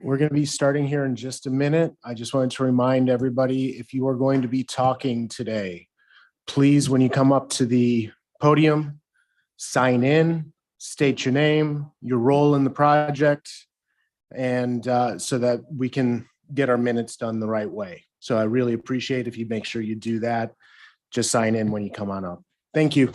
we're going to be starting here in just a minute. I just wanted to remind everybody, if you are going to be talking today, please, when you come up to the podium, sign in, state your name, your role in the project, and so that we can get our minutes done the right way. So I really appreciate if you make sure you do that. Just sign in when you come on up. Thank you.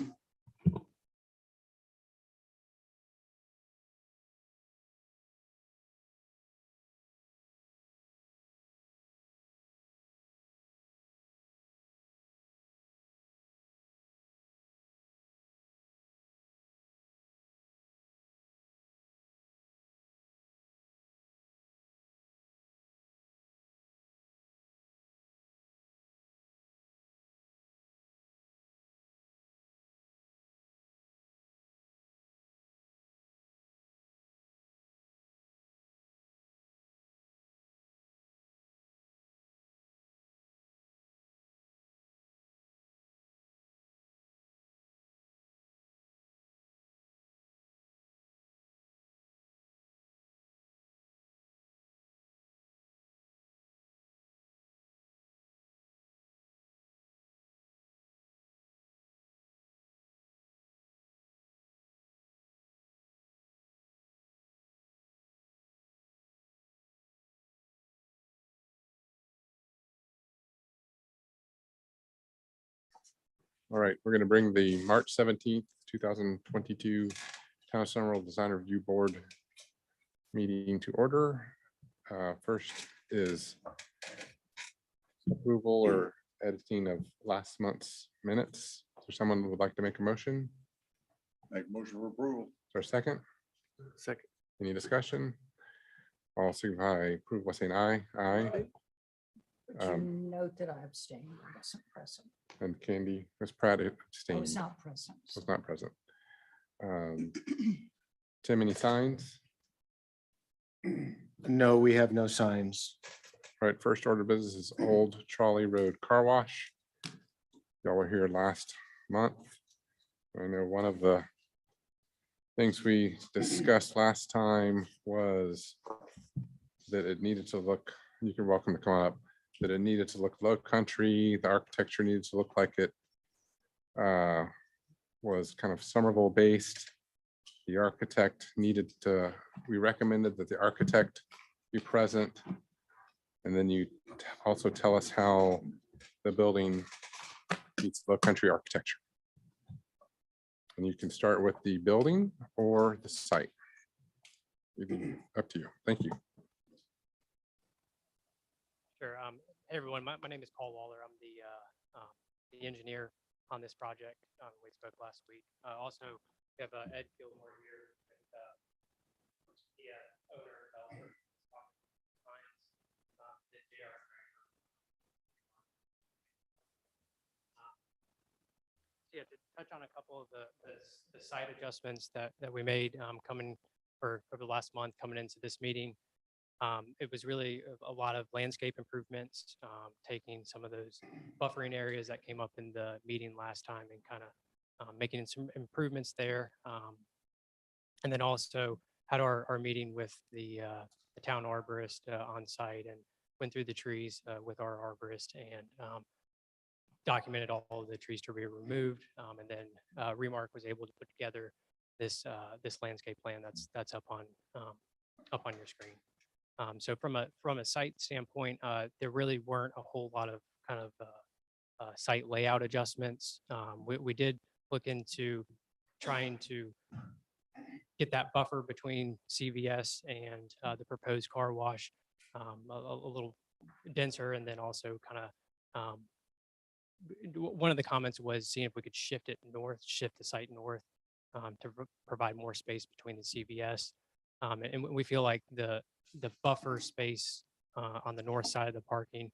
All right, we're going to bring the March 17th, 2022 Town Center Design Review Board meeting to order. First is approval or editing of last month's minutes. Is there someone who would like to make a motion? Make motion for approval. Is there a second? Second. Any discussion? All signify approve by saying aye. Aye. Would you note that I abstained? I wasn't present. And Candy, Ms. Pratt I abstained. was not present. Was not present. Tim, any signs? No, we have no signs. All right, first order of business is Old Trolley Road Car Wash. Y'all were here last month. I know one of the things we discussed last time was that it needed to look, you can welcome to come up, that it needed to look low country. The architecture needed to look like it was kind of Somerville based. The architect needed to, we recommended that the architect be present. And then you also tell us how the building meets low country architecture. And you can start with the building or the site. Up to you. Thank you. Sure. Hey everyone, my name is Paul Waller. I'm the engineer on this project. We spoke last week. Also, we have Ed Gilmore here, and the owner developer. Yeah, to touch on a couple of the site adjustments that we made coming for the last month coming into this meeting. It was really a lot of landscape improvements, taking some of those buffering areas that came up in the meeting last time and kind of making some improvements there. And then also had our meeting with the town arborist on site and went through the trees with our arborist and documented all of the trees to be removed. And then Remark was able to put together this landscape plan that's up on your screen. So from a site standpoint, there really weren't a whole lot of kind of site layout adjustments. We did look into trying to get that buffer between CVS and the proposed car wash a little denser, and then also kind of one of the comments was seeing if we could shift the site north to provide more space between the CVS. And we feel like the buffer space on the north side of the parking,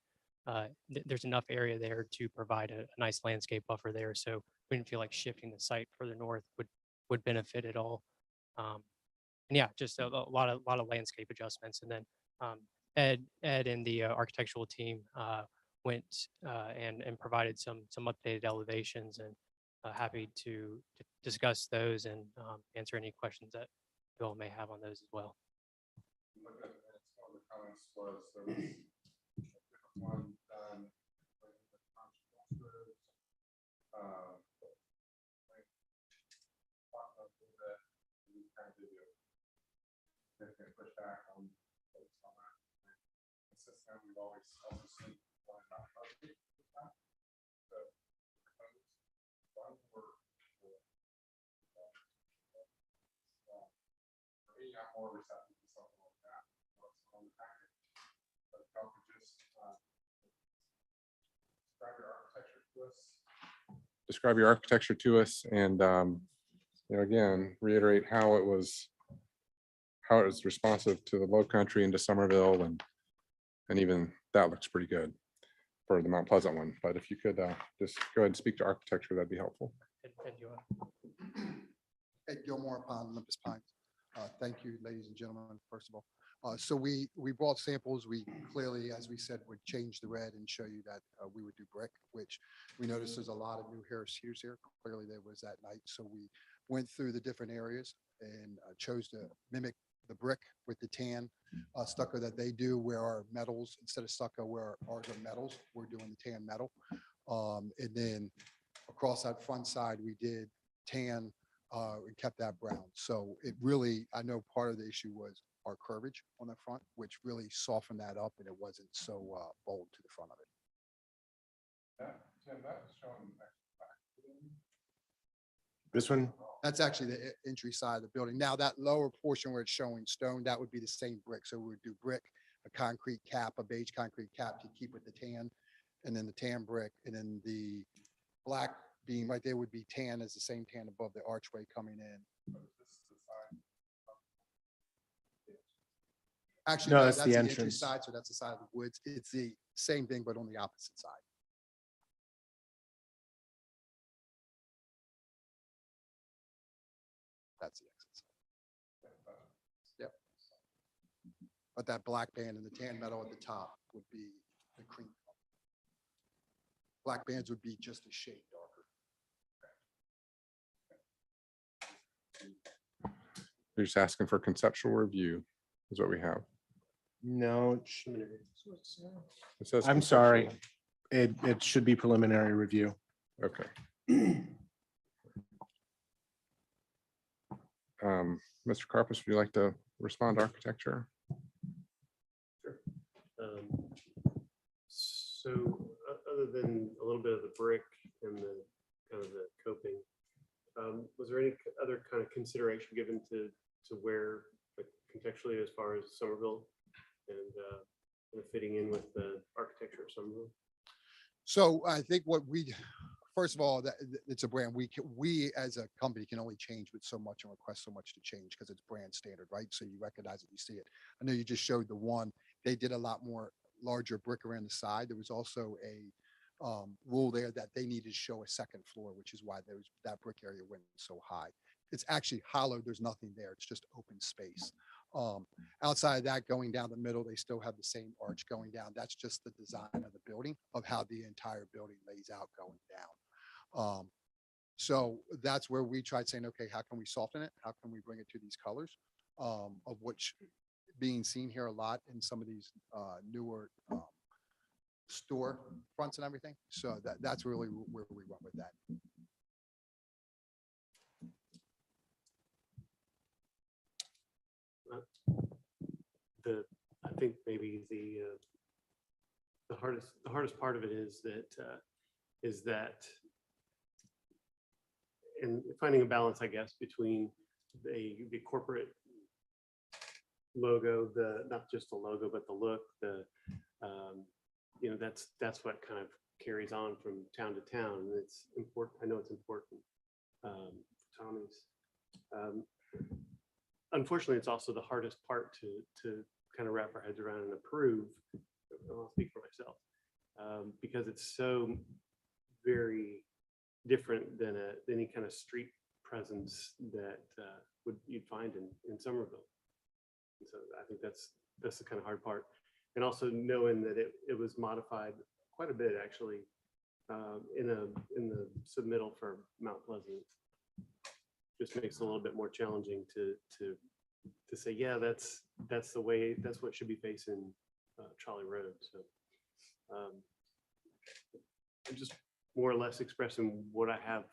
there's enough area there to provide a nice landscape buffer there. So we didn't feel like shifting the site further north would benefit at all. And yeah, just a lot of landscape adjustments. And then Ed and the architectural team went and provided some updated elevations, and happy to discuss those and answer any questions that you all may have on those as well. once was there was a different one done. Push back on that. Since then, we've always also seen one about budget. So, one for me, I'm more receptive to something like that. What's on the package? But if y'all could just describe your architecture to us. Describe your architecture to us, and again, reiterate how it was responsive to the Low Country and to Somerville, and even that looks pretty good for the Mount Pleasant one. But if you could just go ahead and speak to architecture, that'd be helpful. And you want- Ed Gilmore upon Olympus Pines. Thank you, ladies and gentlemen, first of all. So we brought samples. We clearly, as we said, would change the red and show you that we would do brick, which we noticed there's a lot of new Harris Hughes here. Clearly there was that night. So we went through the different areas and chose to mimic the brick with the tan stucco that they do, where our metals, instead of stucco, where ours are metals, we're doing the tan metal. And then across that front side, we did tan and kept that brown. So it really, I know part of the issue was our curvage on the front, which really softened that up and it wasn't so bold to the front of it. That's showing This one, That's actually the entry side of the building. Now that lower portion where it's showing stone, that would be the same brick. So we would do brick, a concrete cap, a beige concrete cap to keep with the tan, and then the tan brick, and then the black beam right there would be tan as the same tan above the archway coming in. Actually, No, no, that's that's the the entry entrance. side, so that's the side of the woods. It's the same thing, but on the opposite side. That's the exit side. Yep. But that black band and the tan metal at the top would be the cream color. Black bands would be just a shade darker. You're just asking for conceptual review is what we have. no, It says I'm sorry. conceptual. It should be preliminary review. Okay. Mr. Carpus, would you like to respond to architecture? So other than a little bit of the brick and the kind of the coping, was there any other kind of consideration given to where, like, contextually, as far as Somerville and fitting in with the architecture of Somerville? So I think what we, first of all, that it's a brand, we as a company can only change with so much and request so much to change because it's brand standard, right? So you recognize it, you see it. I know you just showed the one, they did a lot more larger brick around the side. There was also a rule there that they needed to show a second floor, which is why that brick area went so high. It's actually hollow. There's nothing there. It's just open space. Outside of that, going down the middle, they still have the same arch going down. That's just the design of the building, of how the entire building lays out going down. So that's where we tried saying, okay, how can we soften it? How can we bring it to these colors? Of which being seen here a lot in some of these newer store fronts and everything. So that's really where we went with that. I think maybe the hardest part of it is that and finding a balance, I guess, between the corporate logo, not just the logo, but the look, that's what kind of carries on from town to town. And it's important. I know it's important for Tommy's. Unfortunately, it's also the hardest part to kind of wrap our heads around and approve. I'll speak for myself, because it's so very different than any kind of street presence that you'd find in Somerville. And so I think that's the kind of hard part. And also knowing that it was modified quite a bit, actually, in the submittal for Mount Pleasant. Just makes it a little bit more challenging to say, yeah, that's that's the way, that's what should be facing Trolley Road. So I'm just more or less expressing what I have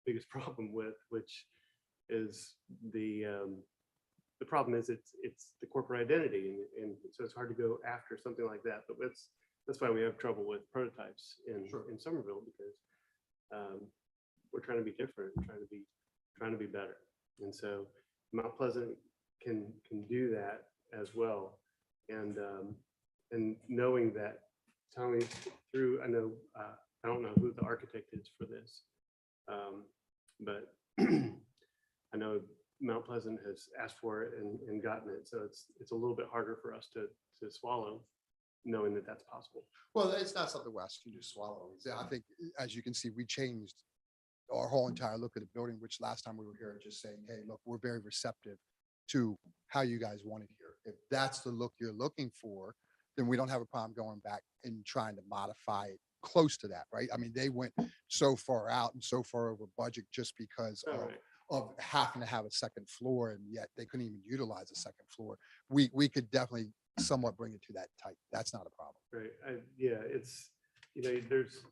biggest problem with, which is the problem is it's the corporate identity, and so it's hard to go after something like that. But that's why we have trouble with prototypes in Somerville, because we're trying to be different, trying to be better. And so Mount Pleasant can do that as well. And knowing that, telling through, I know, I don't know who the architect is for this, but I know Mount Pleasant has asked for it and gotten it. So it's a little bit harder for us to swallow, knowing that that's possible. Well, it's not something Wes can just swallow. I think, as you can see, we changed our whole entire look at the building, which last time we were here, just saying, hey, look, we're very receptive to how you guys want it here. If that's the look you're looking for, then we don't have a problem going back and trying to modify it close to that, right? I mean, they went so far out and so far over budget just because All right. of having to have a second floor, and yet they couldn't even utilize a second floor. We could definitely somewhat bring it to that type. That's not a problem. Right. Yeah, it's, there's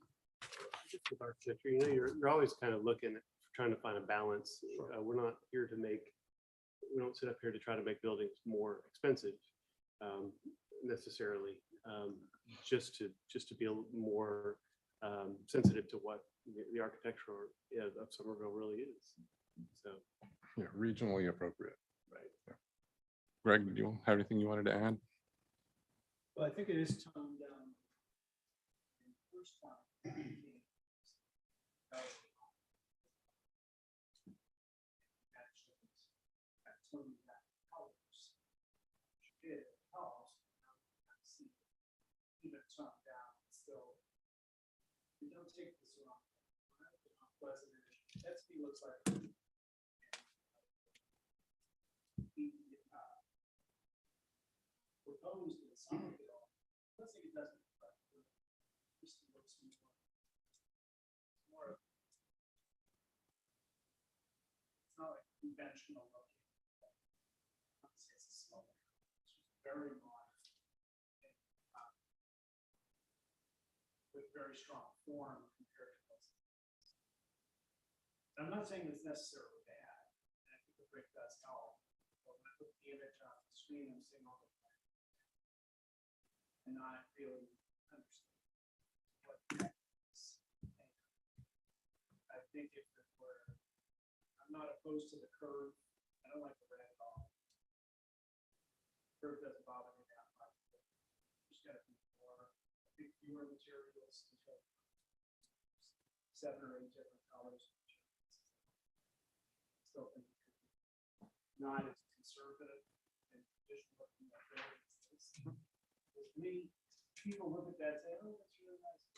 just with architecture, you're always kind of looking at trying to find a balance. We're not here to we don't sit up here to try to make buildings more expensive necessarily, just to be a little more sensitive to what the architecture of Somerville really is. So, Yeah, regionally appropriate. right. Yeah. Greg, do you have anything you wanted to add? Well, I think it is toned down. In the first time. Even toned down, still. We don't take this wrong. Pleasant. That to me looks like. Proposed in Somerville. Let's say it doesn't. Just looks more. It's not like conventional looking. It's a small. It's very modern. With very strong form compared to what's. I'm not saying it's necessarily bad, and I think the brick does help. But when I put the image on the screen, I'm seeing all the and not really understand what that is. I think if it were, I'm not opposed to the curve. I don't like the red at all. Curve doesn't bother me that much. There's got to be more, I think fewer materials, 7 or 8 different colors. Still think it could be not as conservative and traditional looking as with me, people look at that and say, oh, that's really nice,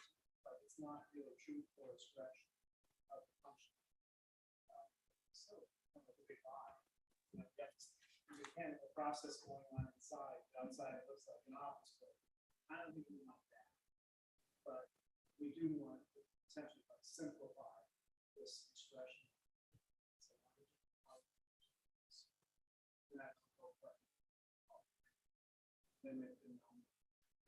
but it's not really true for expression of the function. So, kind of a big eye. The process going on inside, outside it looks like an office building. I don't think we want that, but we do want to potentially simplify this expression.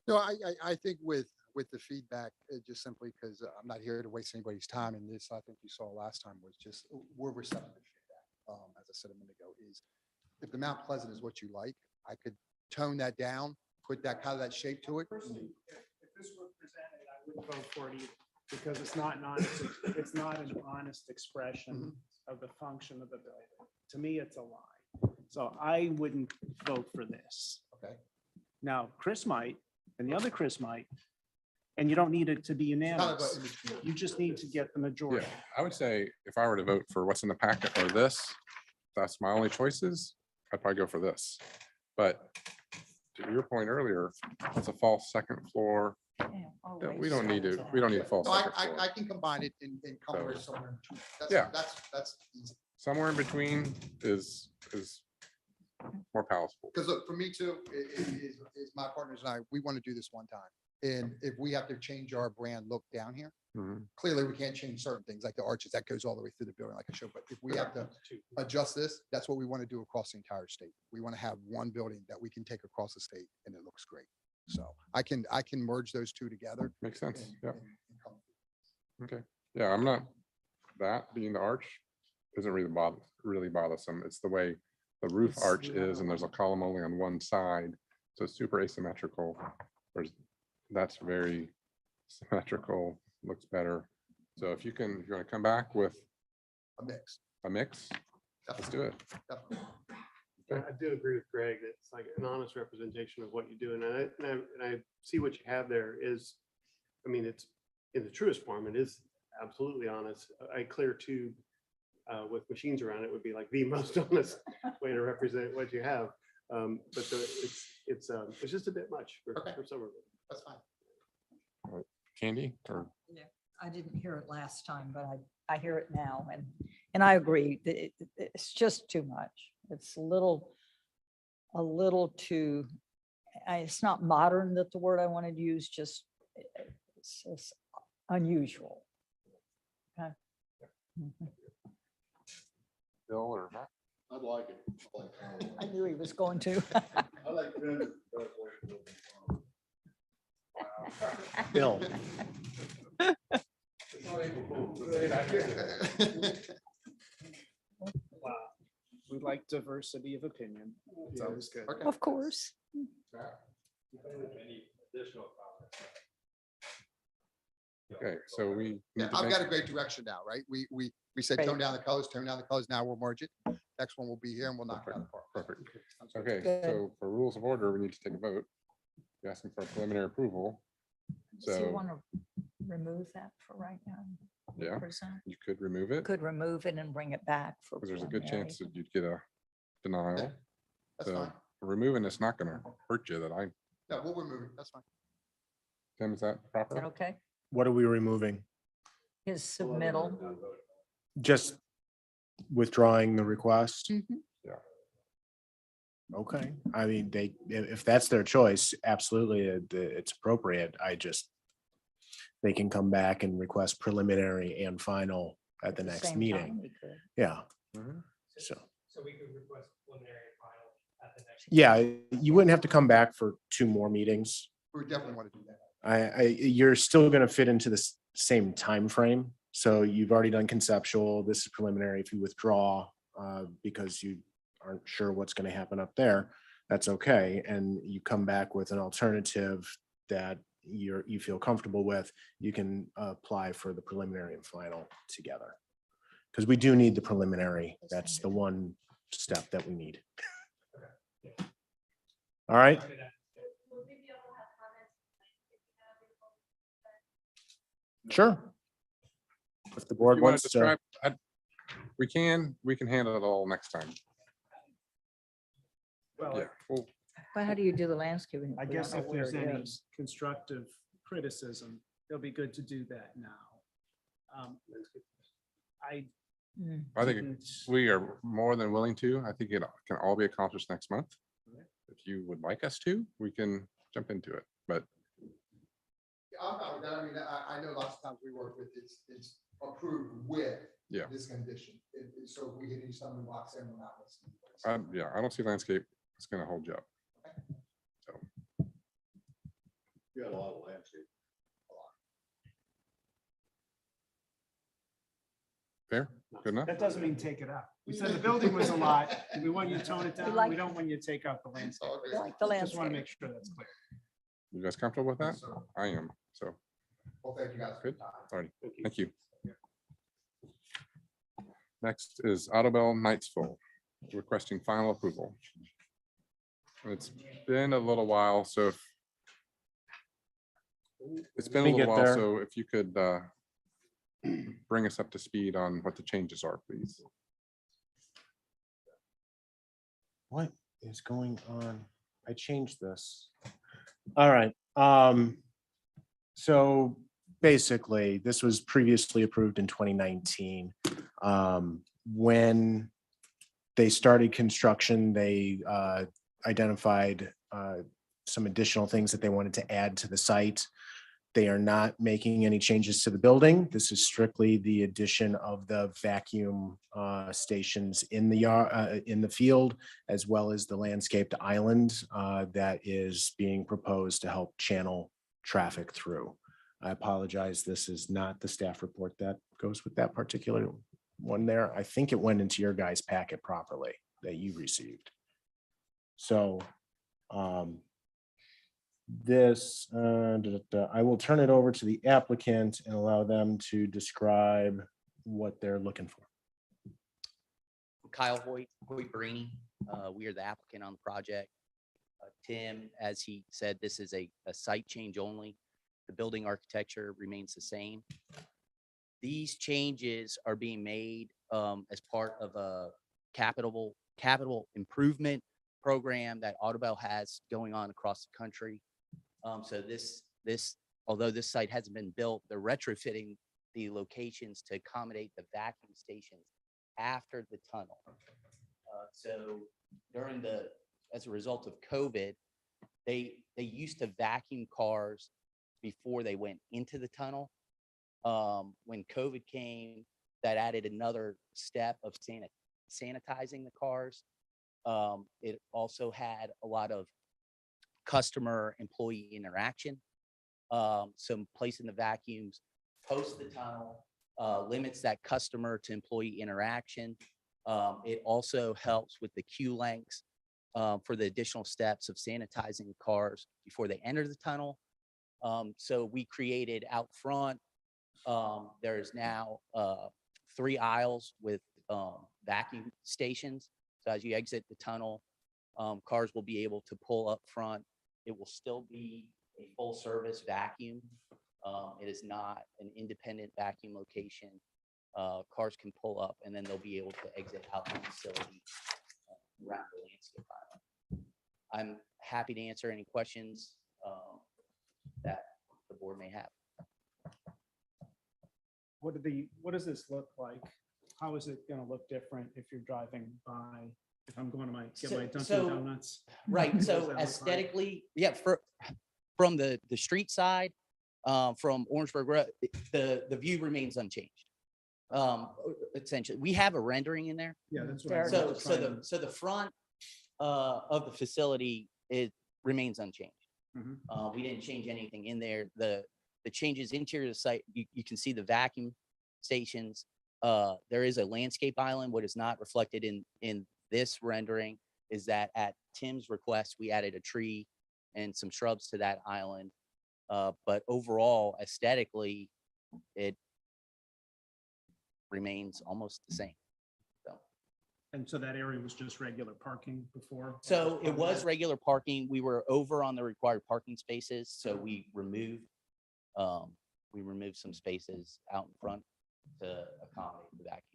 No, I think with the feedback, just simply because I'm not here to waste anybody's time, and this, I think you saw last time, was just, we're receptive to feedback. As I said a minute ago, is if the Mount Pleasant is what you like, I could tone that down, put that kind of that shape to it. Personally, if this were presented, I wouldn't vote for it either, because it's not an honest, it's not an honest expression of the function of the building. To me, it's a lie. So I wouldn't vote for this. Okay. Now, Chris might, and the other Chris might, and you don't need it to be unanimous. You just need to get the Yeah, majority. I would say if I were to vote for what's in the packet or this, that's my only choices, I'd probably go for this. But to your point earlier, it's a false second floor. that We don't need a false So second floor. I can combine it and come with somewhere in between. Yeah. That's easy. Somewhere in between is more palatable. Because look, for me too, is my partners and I, we want to do this one time. And if we have to change our brand look down here, Mhm. clearly we can't change certain things like the arches that goes all the way through the building like I showed, but if we have to adjust this, that's what we want to do across the entire state. We want to have one building that we can take across the state and it looks great. So I can merge those two together. Makes sense. and- Yeah. and come- Okay. Yeah, I'm not, that being the arch isn't really bothersome. It's the way the roof arch is and there's a column only on one side. So it's super asymmetrical. That's very symmetrical, looks better. So if you're gonna come back with A mix. a mix, let's do it. Definitely. I do agree with Greg that it's like an honest representation of what you're doing. And I see what you have there is, I mean, it's in the truest form, it is absolutely honest. A clear tube with machines around it would be like the most honest way to represent what you have. But it's just a bit much for Okay. some of it. That's fine. Candy or I didn't hear it last time, but I hear it now, and I agree that it's just too much. It's a little too, it's not modern, that the word I wanted to use, just it's unusual. Okay. Mhm. Bill or Matt? I'd like it. I knew he was going to. I like Brenda's best way to Bill, Wow. We like diversity of opinion. It's always good. Okay. Of course. Okay, so we. need Yeah, to I've make- got a great direction now, right? We said Great. tone down the colors, now we'll merge it. Next one will be here and we'll knock it out of the park. Perfect. Okay, Good. so for rules of order, we need to take a vote. You're asking for a preliminary approval. So you So want to remove that for right now? Yeah. Present? you could remove it Could remove it and bring it back for. because there's a good preliminary. chance that you'd get a denial. That's So fine. removing it's not gonna hurt you that I, No, we'll remove it. That's fine. Tim, is that Is that proper? okay? what are we removing? His submittal. Just withdrawing the request? Mhm. Okay, I mean, if that's their choice, absolutely, it's appropriate. They can come back and request preliminary and final at the At next same meeting. time, we could. Yeah, Mhm. so, So we could request preliminary and final at the next. yeah, you wouldn't have to come back for 2 more meetings. We definitely want to do that. You're still gonna fit into this same time frame. So you've already done conceptual, this is preliminary. If you withdraw because you aren't sure what's gonna happen up there, that's okay. And you come back with an alternative that you feel comfortable with, you can apply for the preliminary and final together. Because we do need the preliminary. That's the one step that we need. All right. Sure. If the board You wanna wants to, describe- we can handle it all next time. Well, Yeah, well, But how do you do the landscaping? I we guess don't know if there's where it any is? constructive criticism, it'll be good to do that now. I Mm. I think didn't- we are more than willing to. I think it can all be accomplished next month. If you would like us to, we can jump into it, but Yeah, I'm fine with that. I mean, I know lots of times we work with, it's approved with Yeah. this condition. So if we hit any stumbling blocks, then we're not listening. yeah, I don't see landscape. It's gonna hold you up. So, You got a lot of landscape. fair, good enough? That doesn't mean take it out. We said the building was a lot. We want you to tone it down. like- We don't want you to take out the landscape. All We good. like the Just want to landscape. make sure that's clear. You guys comfortable with that? So, I am, so, well, thank you guys for your Good. time. all right, Thank you. thank you. Next is Audubell Knightsville, requesting final approval. It's been a little while, so it's been a We little get while, there. so if you could bring us up to speed on what the changes are, please. what is going on? I changed this. All right, so basically, this was previously approved in 2019. When they started construction, they identified some additional things that they wanted to add to the site. They are not making any changes to the building. This is strictly the addition of the vacuum stations in the field, as well as the landscaped island that is being proposed to help channel traffic through. I apologize. This is not the staff report that goes with that particular one there. I think it went into your guys' packet properly that you received. So I will turn it over to the applicant and allow them to describe what they're looking for. Kyle Hoyt Barini. We are the applicant on the project. Tim, as he said, this is a site change only. The building architecture remains the same. These changes are being made as part of a capital improvement program that Audubon has going on across the country. So although this site hasn't been built, they're retrofitting the locations to accommodate the vacuum stations after the tunnel. So as a result of COVID, they used to vacuum cars before they went into the tunnel. When COVID came, that added another step of sanitizing the cars. It also had a lot of customer employee interaction. So placing the vacuums post the tunnel limits that customer to employee interaction. It also helps with the queue lengths for the additional steps of sanitizing the cars before they enter the tunnel. So we created out front, there's now 3 aisles with vacuum stations. So as you exit the tunnel, cars will be able to pull up front. It will still be a full service vacuum. It is not an independent vacuum location. Cars can pull up and then they'll be able to exit out the facility around the landscape island. I'm happy to answer any questions that the board may have. What does this look like? How is it gonna look different if you're driving by, if I'm going to get my Dunkin' Donuts? Right, What does so that look like? aesthetically, yeah, from the street side, from Orangeburg Road, the view remains unchanged. Essentially, we have a rendering in there. Yeah, that's what I So- was trying to- So the front of the facility, it remains unchanged. Mhm. We didn't change anything in there. The changes interior of the site, you can see the vacuum stations. There is a landscape island. What is not reflected in this rendering is that at Tim's request, we added a tree and some shrubs to that island. But overall, aesthetically, it remains almost the same. And so that area was just regular parking before? So it was regular parking. We were over on the required parking spaces, so we removed some spaces out in front to accommodate the vacuums.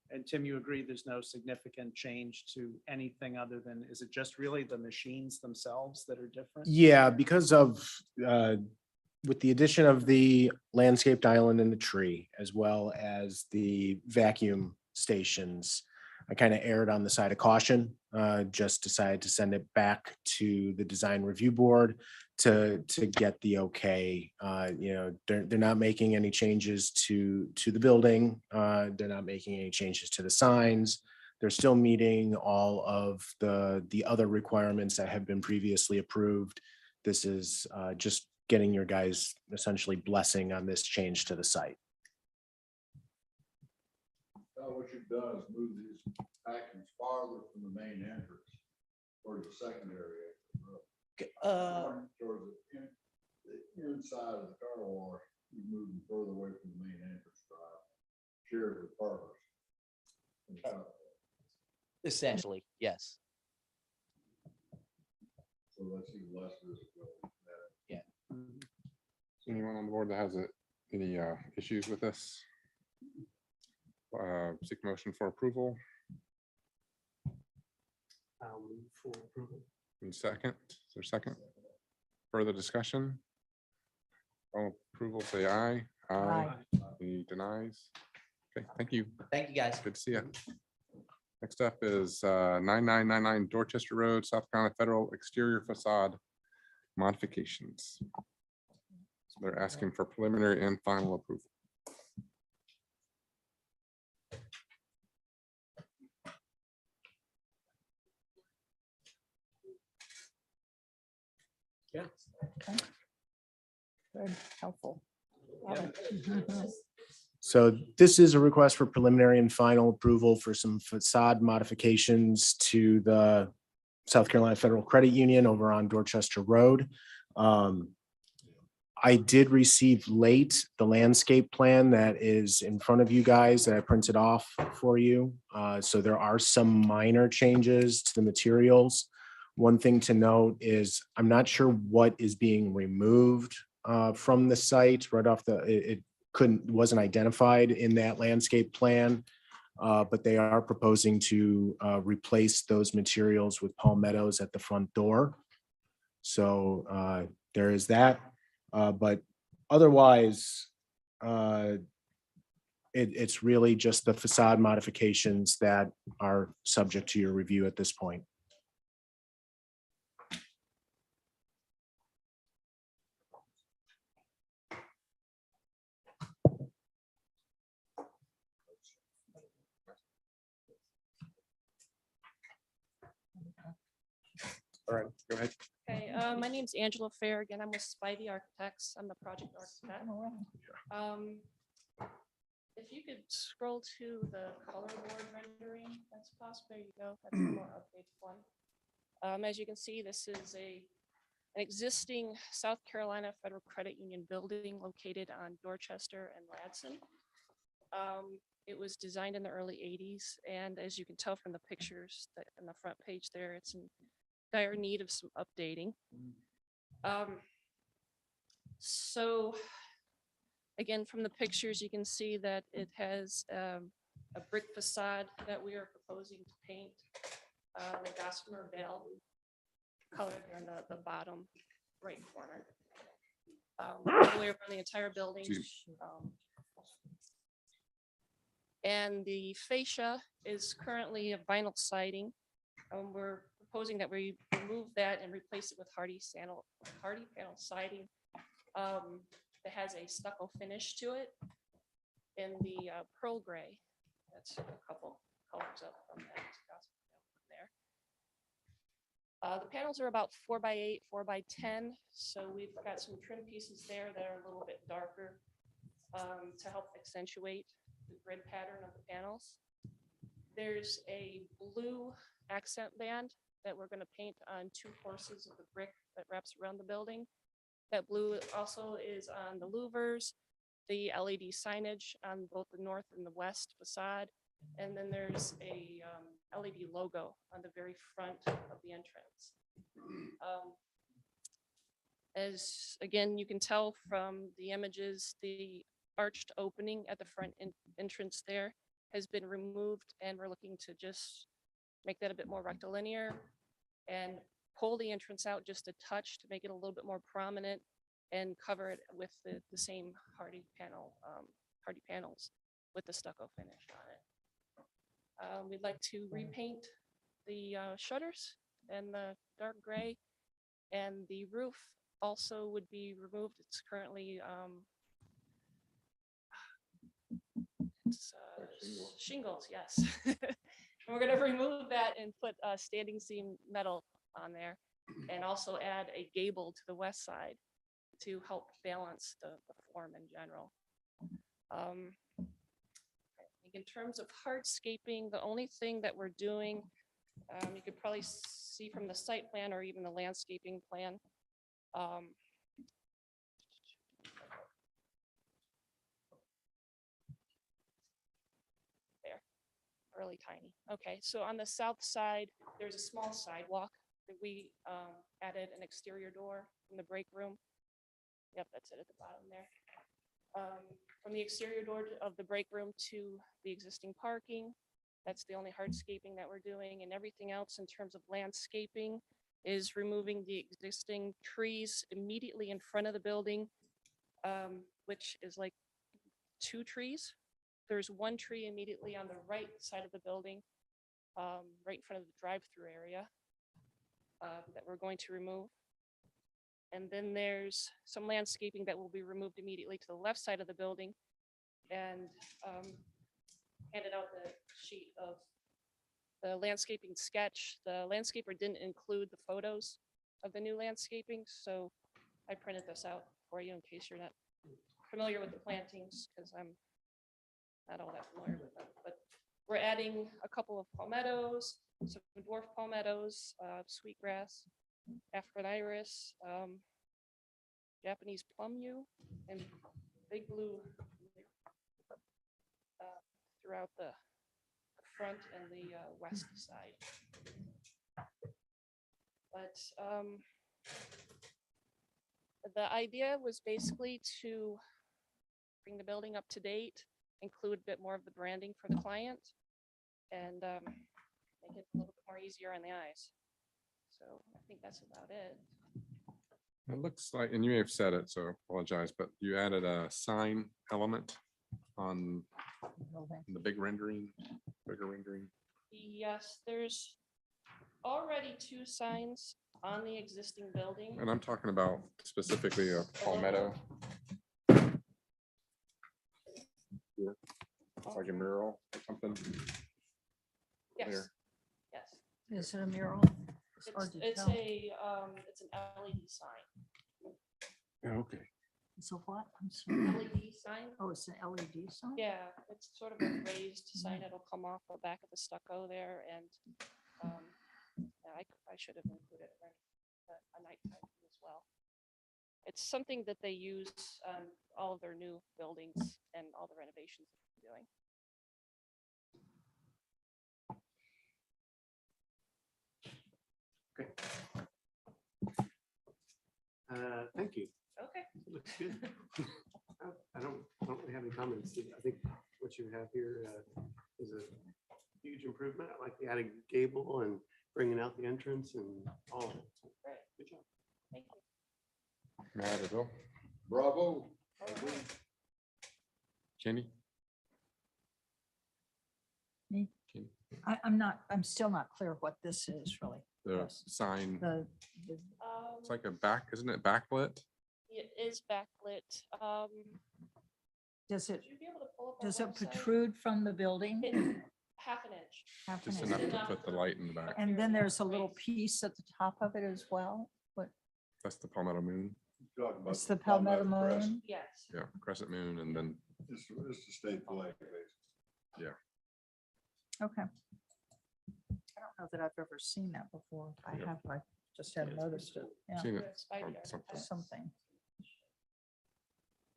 And Tim, you agree there's no significant change to anything other than, is it just really the machines themselves that are different? Yeah, because of, with the addition of the landscaped island and the tree, as well as the vacuum stations, I kind of erred on the side of caution, just decided to send it back to the design review board to get the okay. They're not making any changes to the building. They're not making any changes to the signs. They're still meeting all of the other requirements that have been previously approved. This is just getting your guys essentially blessing on this change to the site. What you've done is move these vacuums farther from the main entrance towards the secondary. Towards the inside of the car wash, you move them further away from the main entrance drive, shared with partners. Essentially, yes. So that's even less visibility. Anyone on the board that has any issues with this? Seek motion for approval. I'll move for approval. And second, is there a second? Further discussion? All approval, say aye. Aye. Any denies? Okay, thank you. Thank you, guys. Good to see you. Next up is 9999 Dorchester Road, South Carolina Federal Exterior Facade Modifications. So they're asking for preliminary and final approval. Yeah. Good, helpful. Yeah. So this is a request for preliminary and final approval for some facade modifications to the South Carolina Federal Credit Union over on Dorchester Road. I did receive late the landscape plan that is in front of you guys that I printed off for you. So there are some minor changes to the materials. One thing to note is I'm not sure what is being removed from the site right off it wasn't identified in that landscape plan. But they are proposing to replace those materials with palmettos at the front door. So there is that. But otherwise, it's really just the facade modifications that are subject to your review at this point. All right, go ahead. Okay, my name's Angela Fair. Again, I'm with Spivey Architects. I'm the project architect. If you could scroll to the color board rendering, that's possible. There you go. That's the more updated one. As you can see, this is an existing South Carolina Federal Credit Union building located on Dorchester and Ladson. It was designed in the early 80s, and as you can tell from the pictures that on the front page there, it's in dire need of some updating. So again, from the pictures, you can see that it has a brick facade that we are proposing to paint the gossamer veil color there in the bottom right corner. All the way around the entire building. And the fascia is currently a vinyl siding. We're proposing that we remove that and replace it with hardy panel siding that has a stucco finish to it in the pearl gray. That's a couple colors up from that. There. The panels are about 4x8, 4x10. So we've got some trim pieces there that are a little bit darker to help accentuate the grid pattern of the panels. There's a blue accent band that we're going to paint on 2 courses of the brick that wraps around the building. That blue also is on the louvers, the LED signage on both the north and the west facade. And then there's a LED logo on the very front of the entrance. As again, you can tell from the images, the arched opening at the front entrance there has been removed, and we're looking to just make that a bit more rectilinear and pull the entrance out just a touch to make it a little bit more prominent and cover it with the same hardy panels with the stucco finish on it. We'd like to repaint the shutters and the dark gray, and the roof also would be removed. It's currently shingles, yes. And we're going to remove that and put standing seam metal on there, and also add a gable to the west side to help balance the form in general. In terms of hardscaping, the only thing that we're doing, you could probably see from the site plan or even the landscaping plan. There, really tiny. Okay, so on the south side, there's a small sidewalk that we added an exterior door in the break room. Yep, that's it at the bottom there. From the exterior door of the break room to the existing parking, that's the only hardscaping that we're doing, and everything else in terms of landscaping is removing the existing trees immediately in front of the building, which is like 2 trees. There's 1 tree immediately on the right side of the building, right in front of the drive-through area that we're going to remove. And then there's some landscaping that will be removed immediately to the left side of the building. And handed out the sheet of the landscaping sketch. The landscaper didn't include the photos of the new landscaping, so I printed this out for you in case you're not familiar with the plantings, because I'm not all that familiar with them. But we're adding a couple of palmettos, some dwarf palmettos, sweetgrass, African iris, Japanese plum yew, and big blue throughout the front and the west side. But the idea was basically to bring the building up to date, include a bit more of the branding for the client, and make it a little bit more easier on the eyes. So I think that's about it. It looks like, and you may have said it, so apologize, but you added a sign element on the bigger rendering. Yes, there's already 2 signs on the existing building. And I'm talking about specifically a palmetto. Here. It's like a mural or something. Yes, There. yes. Is it a mural? hard to It's tell. it's an LED sign. Okay. So what? I'm sorry. LED sign. Oh, it's an LED sign? Yeah, it's sort of a raised sign. It'll come off the back of the stucco there, and yeah, I should have included a nighttime view as well. It's something that they use on all of their new buildings and all the renovations they're doing. Thank you. Okay. Looks good. I don't really have any comments. I think what you have here is a huge improvement. I like the added gable and bringing out the entrance and all of it. Great. Good job. Thank you. Matt or Bill? Bravo. All right. Kenny? Me? Kenny? I'm still not clear what this is really. The Yes. sign, The, it's like a isn't it backlit? It is backlit. does it, Would you be able to pull up our does it website? protrude from the building? It's half an inch. Half an Just inch? enough to enough put the for- light in the back. And then there's a little piece at the top of it as well. What, That's the palmetto moon. Talking about it's the palmetto crest. moon? Yes. Yeah, crescent moon, and then It's the state flag, basically. Okay. I don't know that I've ever seen that before. I Yeah. have, I just hadn't noticed it. Yeah, seen it It's by on the something. architect. something.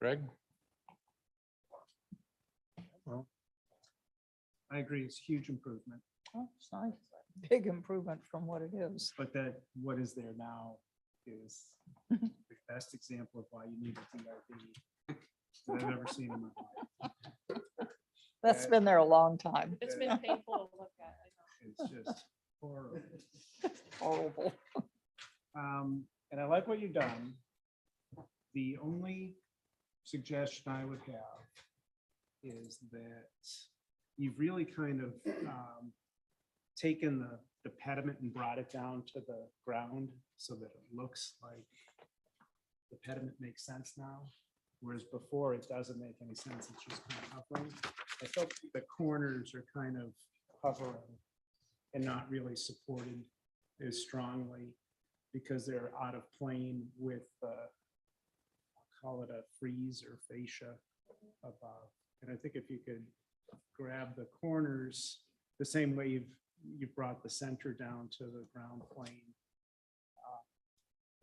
Greg? I agree, it's a huge improvement, Oh, it's nice. Big improvement from what it is. but that what is there now is the best example of why you need a DRB that I've ever seen in my life. That's been there a long time. It's been painful to look at. I know. It's just horrible. Horrible. And I like what you've done. The only suggestion I would have is that you've really kind of taken the pediment and brought it down to the ground so that it looks like the pediment makes sense now. Whereas before, it doesn't make any sense. It's just kind of hovering. I felt the corners are kind of hovering and not really supported as strongly because they're out of plane with, I'll call it a frieze or fascia above. And I think if you could grab the corners the same way you've brought the center down to the ground plane,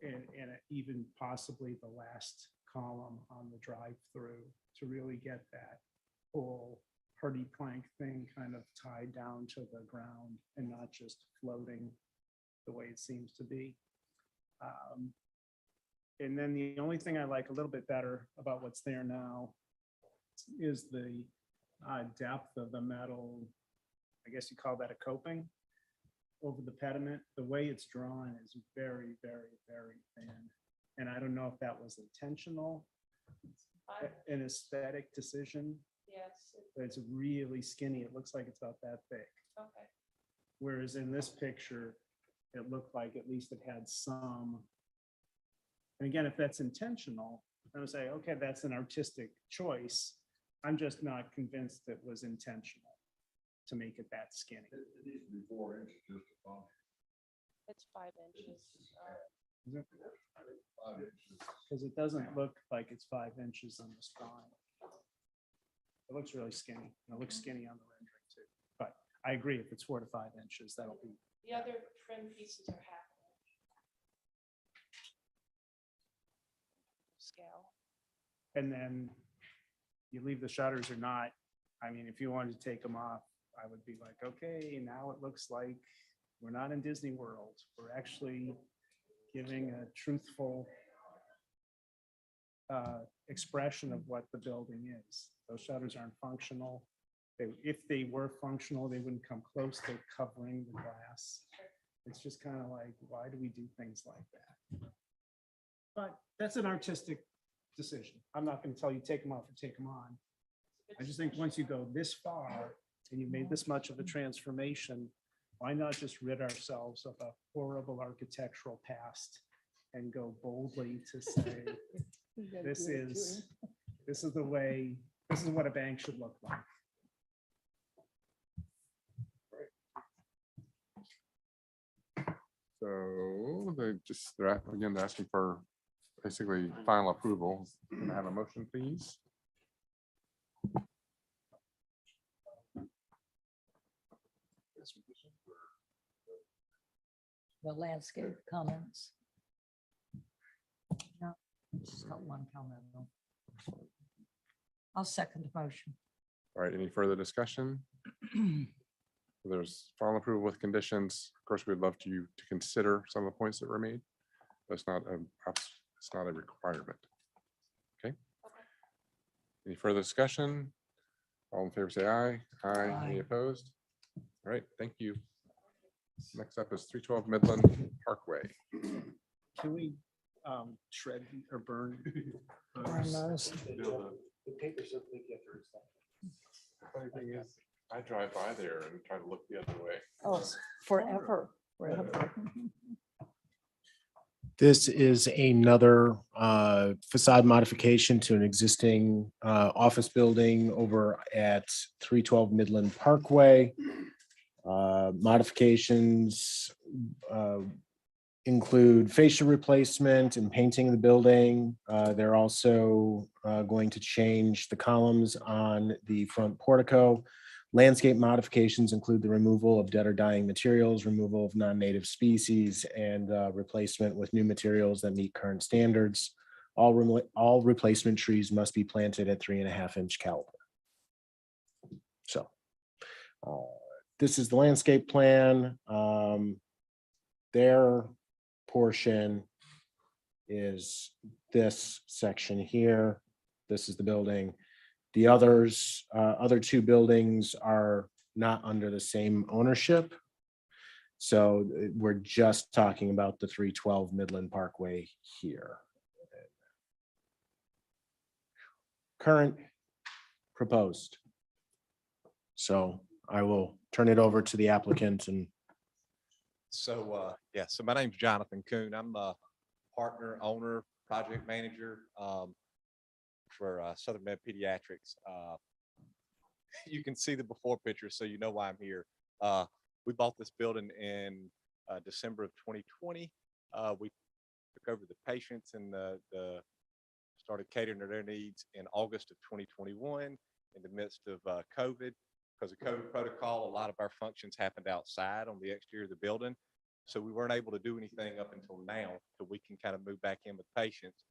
and even possibly the last column on the drive-through to really get that whole hardy plank thing kind of tied down to the ground and not just floating the way it seems to be. And then the only thing I like a little bit better about what's there now is the depth of the metal, I guess you call that a coping over the pediment. The way it's drawn is very, very, very thin. And I don't know if that was intentional, an aesthetic decision, Yes. but it's really skinny. It looks like it's about that thick. Okay. Whereas in this picture, it looked like at least it had some. And again, if that's intentional, I would say, okay, that's an artistic choice. I'm just not convinced it was intentional to make it that skinny. It needs to be 4 inches just to function. It's 5 inches. Is it? 5 inches. Because it doesn't look like it's 5 inches on this drawing. It looks really skinny. It looks skinny on the rendering too. But I agree, if it's 4 to 5 inches, that'll be. The other trim pieces are half an inch. Scale. And then you leave the shutters or not. I mean, if you wanted to take them off, I would be like, okay, now it looks like we're not in Disney World. We're actually giving a truthful expression of what the building is. Those shutters aren't functional. If they were functional, they wouldn't come close to covering the glass. It's just kind of like, why do we do things like that? But that's an artistic decision. I'm not going to tell you take them off or take them on. I just think once you go this far and you made this much of a transformation, why not just rid ourselves of a horrible architectural past and go boldly to say, this is the way, this is what a bank should look like. So they're asking for basically final approval. Can I have a motion, please? The landscape comments. No, just got one comment. though. I'll second the motion. All right, any further discussion? There's final approval with conditions. Of course, we'd love you to consider some of the points that were made. That's not it's not a requirement. Okay. Any further discussion? All in favor, say aye. Aye. Any Aye. opposed? All right, thank you. Next up is 312 Midland Parkway. Can we shred or burn? Burn those. The paper's so thick you have to recycle. Funny thing is, I drive by there and try to look the other way. Oh, forever, forever. This is another facade modification to an existing office building over at 312 Midland Parkway. Modifications include fascia replacement and painting of the building. They're also going to change the columns on the front portico. Landscape modifications include the removal of dead or dying materials, removal of non-native species, and replacement with new materials that meet current standards. All replacement trees must be planted at 3.5-inch caliber. So this is the landscape plan. Their portion is this section here. This is the building. The others, other two buildings are not under the same ownership. So we're just talking about the 312 Midland Parkway here. Current, proposed. So I will turn it over to the applicant and. So, yeah, so my name's Jonathan Kuhn. I'm a partner, owner, project manager for Southern Med Pediatrics. You can see the before picture, so you know why I'm here. We bought this building in December of 2020. We took over the patients and started catering to their needs in August of 2021 in the midst of COVID. Because of COVID protocol, a lot of our functions happened outside on the exterior of the building. So we weren't able to do anything up until now, so we can kind of move back in with patients.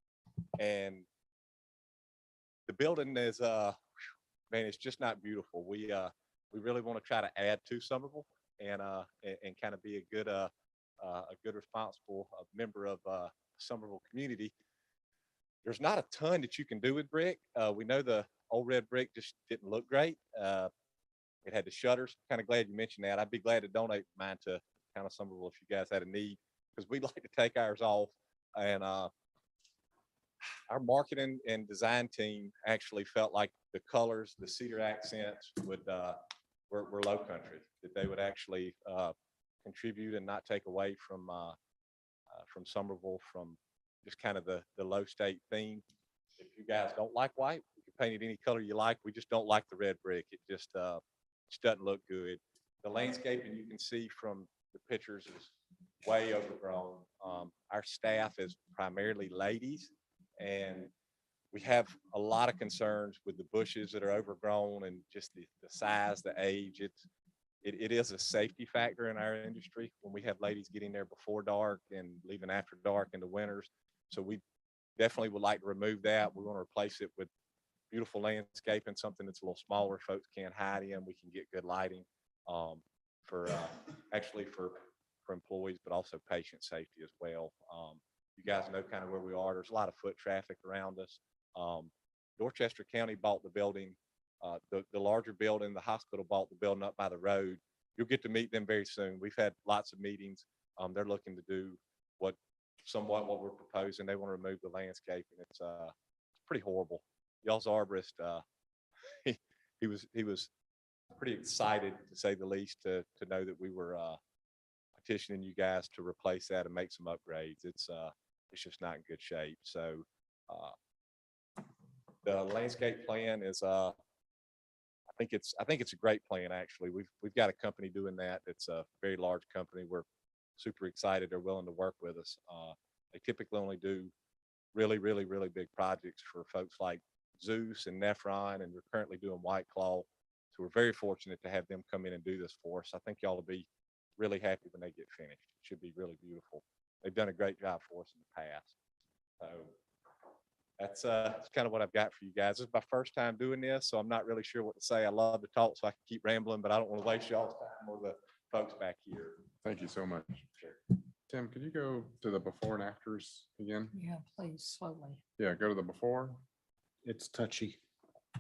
And the building is, man, it's just not beautiful. We really want to try to add to Somerville and kind of be a good responsible member of Somerville community. There's not a ton that you can do with brick. We know the old red brick just didn't look great. It had the shutters. Kind of glad you mentioned that. I'd be glad to donate mine to kind of Somerville if you guys had a need, because we'd like to take ours off. And our marketing and design team actually felt like the colors, the cedar accents would we're low country, that they would actually contribute and not take away from Somerville, from just kind of the low state theme. If you guys don't like white, you can paint it any color you like. We just don't like the red brick. It just doesn't look good. The landscaping you can see from the pictures is way overgrown. Our staff is primarily ladies, and we have a lot of concerns with the bushes that are overgrown and just the size, the age. It is a safety factor in our industry when we have ladies getting there before dark and leaving after dark in the winters. So we definitely would like to remove that. We want to replace it with beautiful landscaping, something that's a little smaller, folks can't hide in. We can get good lighting for employees, but also patient safety as well. You guys know kind of where we are. There's a lot of foot traffic around us. Dorchester County bought the building, the larger building. The hospital bought the building up by the road. You'll get to meet them very soon. We've had lots of meetings. They're looking to do somewhat what we're proposing. They want to remove the landscaping. It's pretty horrible. Y'all's arborist, he was pretty excited, to say the least, to know that we were petitioning you guys to replace that and make some upgrades. It's just not in good shape. So the landscape plan is I think it's a great plan. Actually, we've got a company doing that. It's a very large company. We're super excited they're willing to work with us. They typically only do really big projects for folks like Zeus and Nephron, and we're currently doing White Claw. So we're very fortunate to have them come in and do this for us. I think y'all will be really happy when they get finished. It should be really beautiful. They've done a great job for us in the past. So that's kind of what I've got for you guys. This is my first time doing this, so I'm not really sure what to say. I love to talk, so I can keep rambling, but I don't want to waste y'all's time or the folks back here. Thank you so much. Tim, could you go to the before and afters again? Yeah, please, slowly. Yeah, go to the before. It's touchy.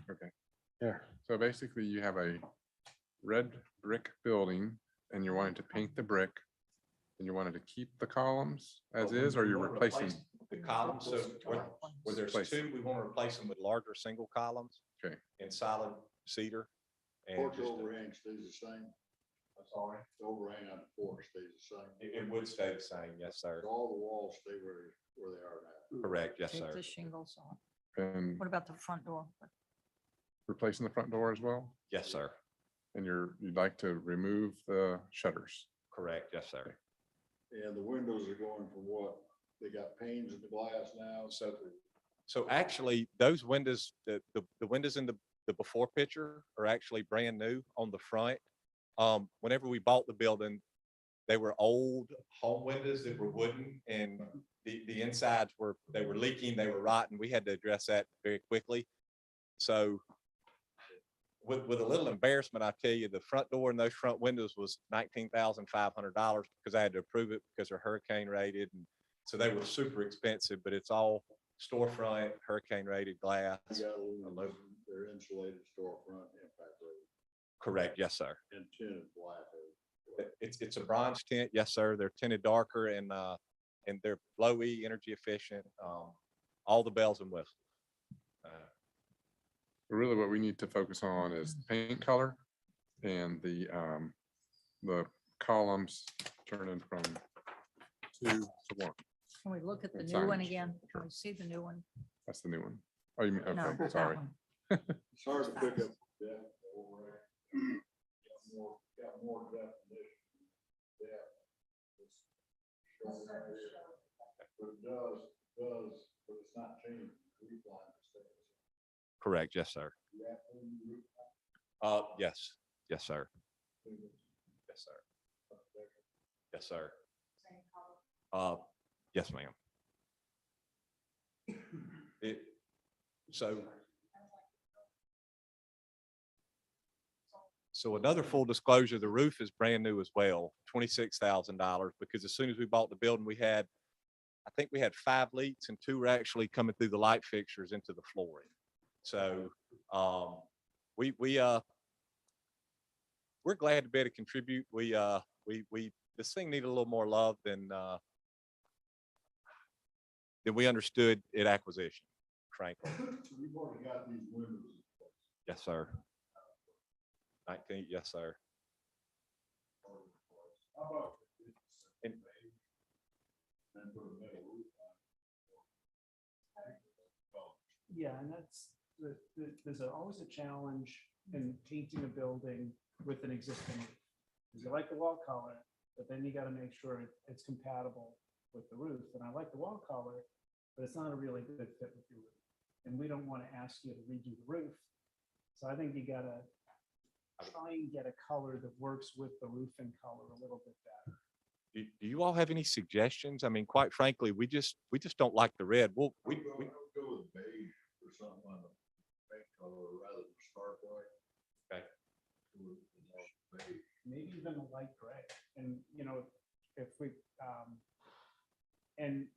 Okay. There. So basically you have a red brick building and you're wanting to paint the brick and you wanted to keep the columns as is, or you're replacing? The columns. So where there's Replace. two, we want to replace them with larger single columns. Okay. In solid cedar. And Porch just overhang stays the same. I'm sorry. The overhang on the porch stays the same. It would stay the same, yes, sir. All the walls stay where they are now. Correct, yes, Take sir. the shingles off. And What about the front door? replacing the front door as well? Yes, sir. And you'd like to remove the shutters? Correct, yes, sir. And the windows are going from what? They got panes in the glass now, So actually, those windows, the windows in the before picture are actually brand new on the front. Whenever we bought the building, they were old home windows that were wooden, and the insides were leaking, they were rotten. We had to address that very quickly. So with a little embarrassment, I tell you, the front door and those front windows was $19,500 because I had to approve it because they're hurricane rated. And so they were super expensive, but it's all storefront, hurricane rated glass. you got aluminum, they're insulated storefront, impact rated, Correct, yes, sir. and tinted black. It's a bronze tint, yes, sir. They're tinted darker and they're low E, energy efficient, all the bells and whistles. Really what we need to focus on is the paint color and the columns turning from 2 to 1. Can we look at the And new one signage, again? sure. Can we see the new one? That's the new one. Oh, you mean, No, okay, that sorry. one. It's hard to pick up depth over there. Got more definition. Depth. It's showing right here. But it does, but it's not changing. Roof line stays. Correct, yes, sir. You have to move the roof line. Yes, yes, sir. to the- Yes, sir. Yes, sir. Yes, ma'am. So another full disclosure, the roof is brand new as well, $26,000, because as soon as we bought the building, I think we had 5 leaks and 2 were actually coming through the light fixtures into the flooring. So we're glad to be able to contribute. This thing needed a little more love than we understood at acquisition, frankly. You've already got these windows. Yes, sir. 19, yes, sir. How about? And- And put a metal roof on. Yeah, and there's always a challenge in painting a building with an existing roof. Because you like the wall color, but then you gotta make sure it's compatible with the roof. And I like the wall color, but it's not a really good fit with your roof. And we don't want to ask you to redo the roof. So I think you gotta try and get a color that works with the roofing color a little bit better. Do you all have any suggestions? I mean, quite frankly, we just don't like the red. We I'll go with beige or something on the paint color rather than stark white. Okay. Beige. Maybe even a light gray. And, you know, if we, and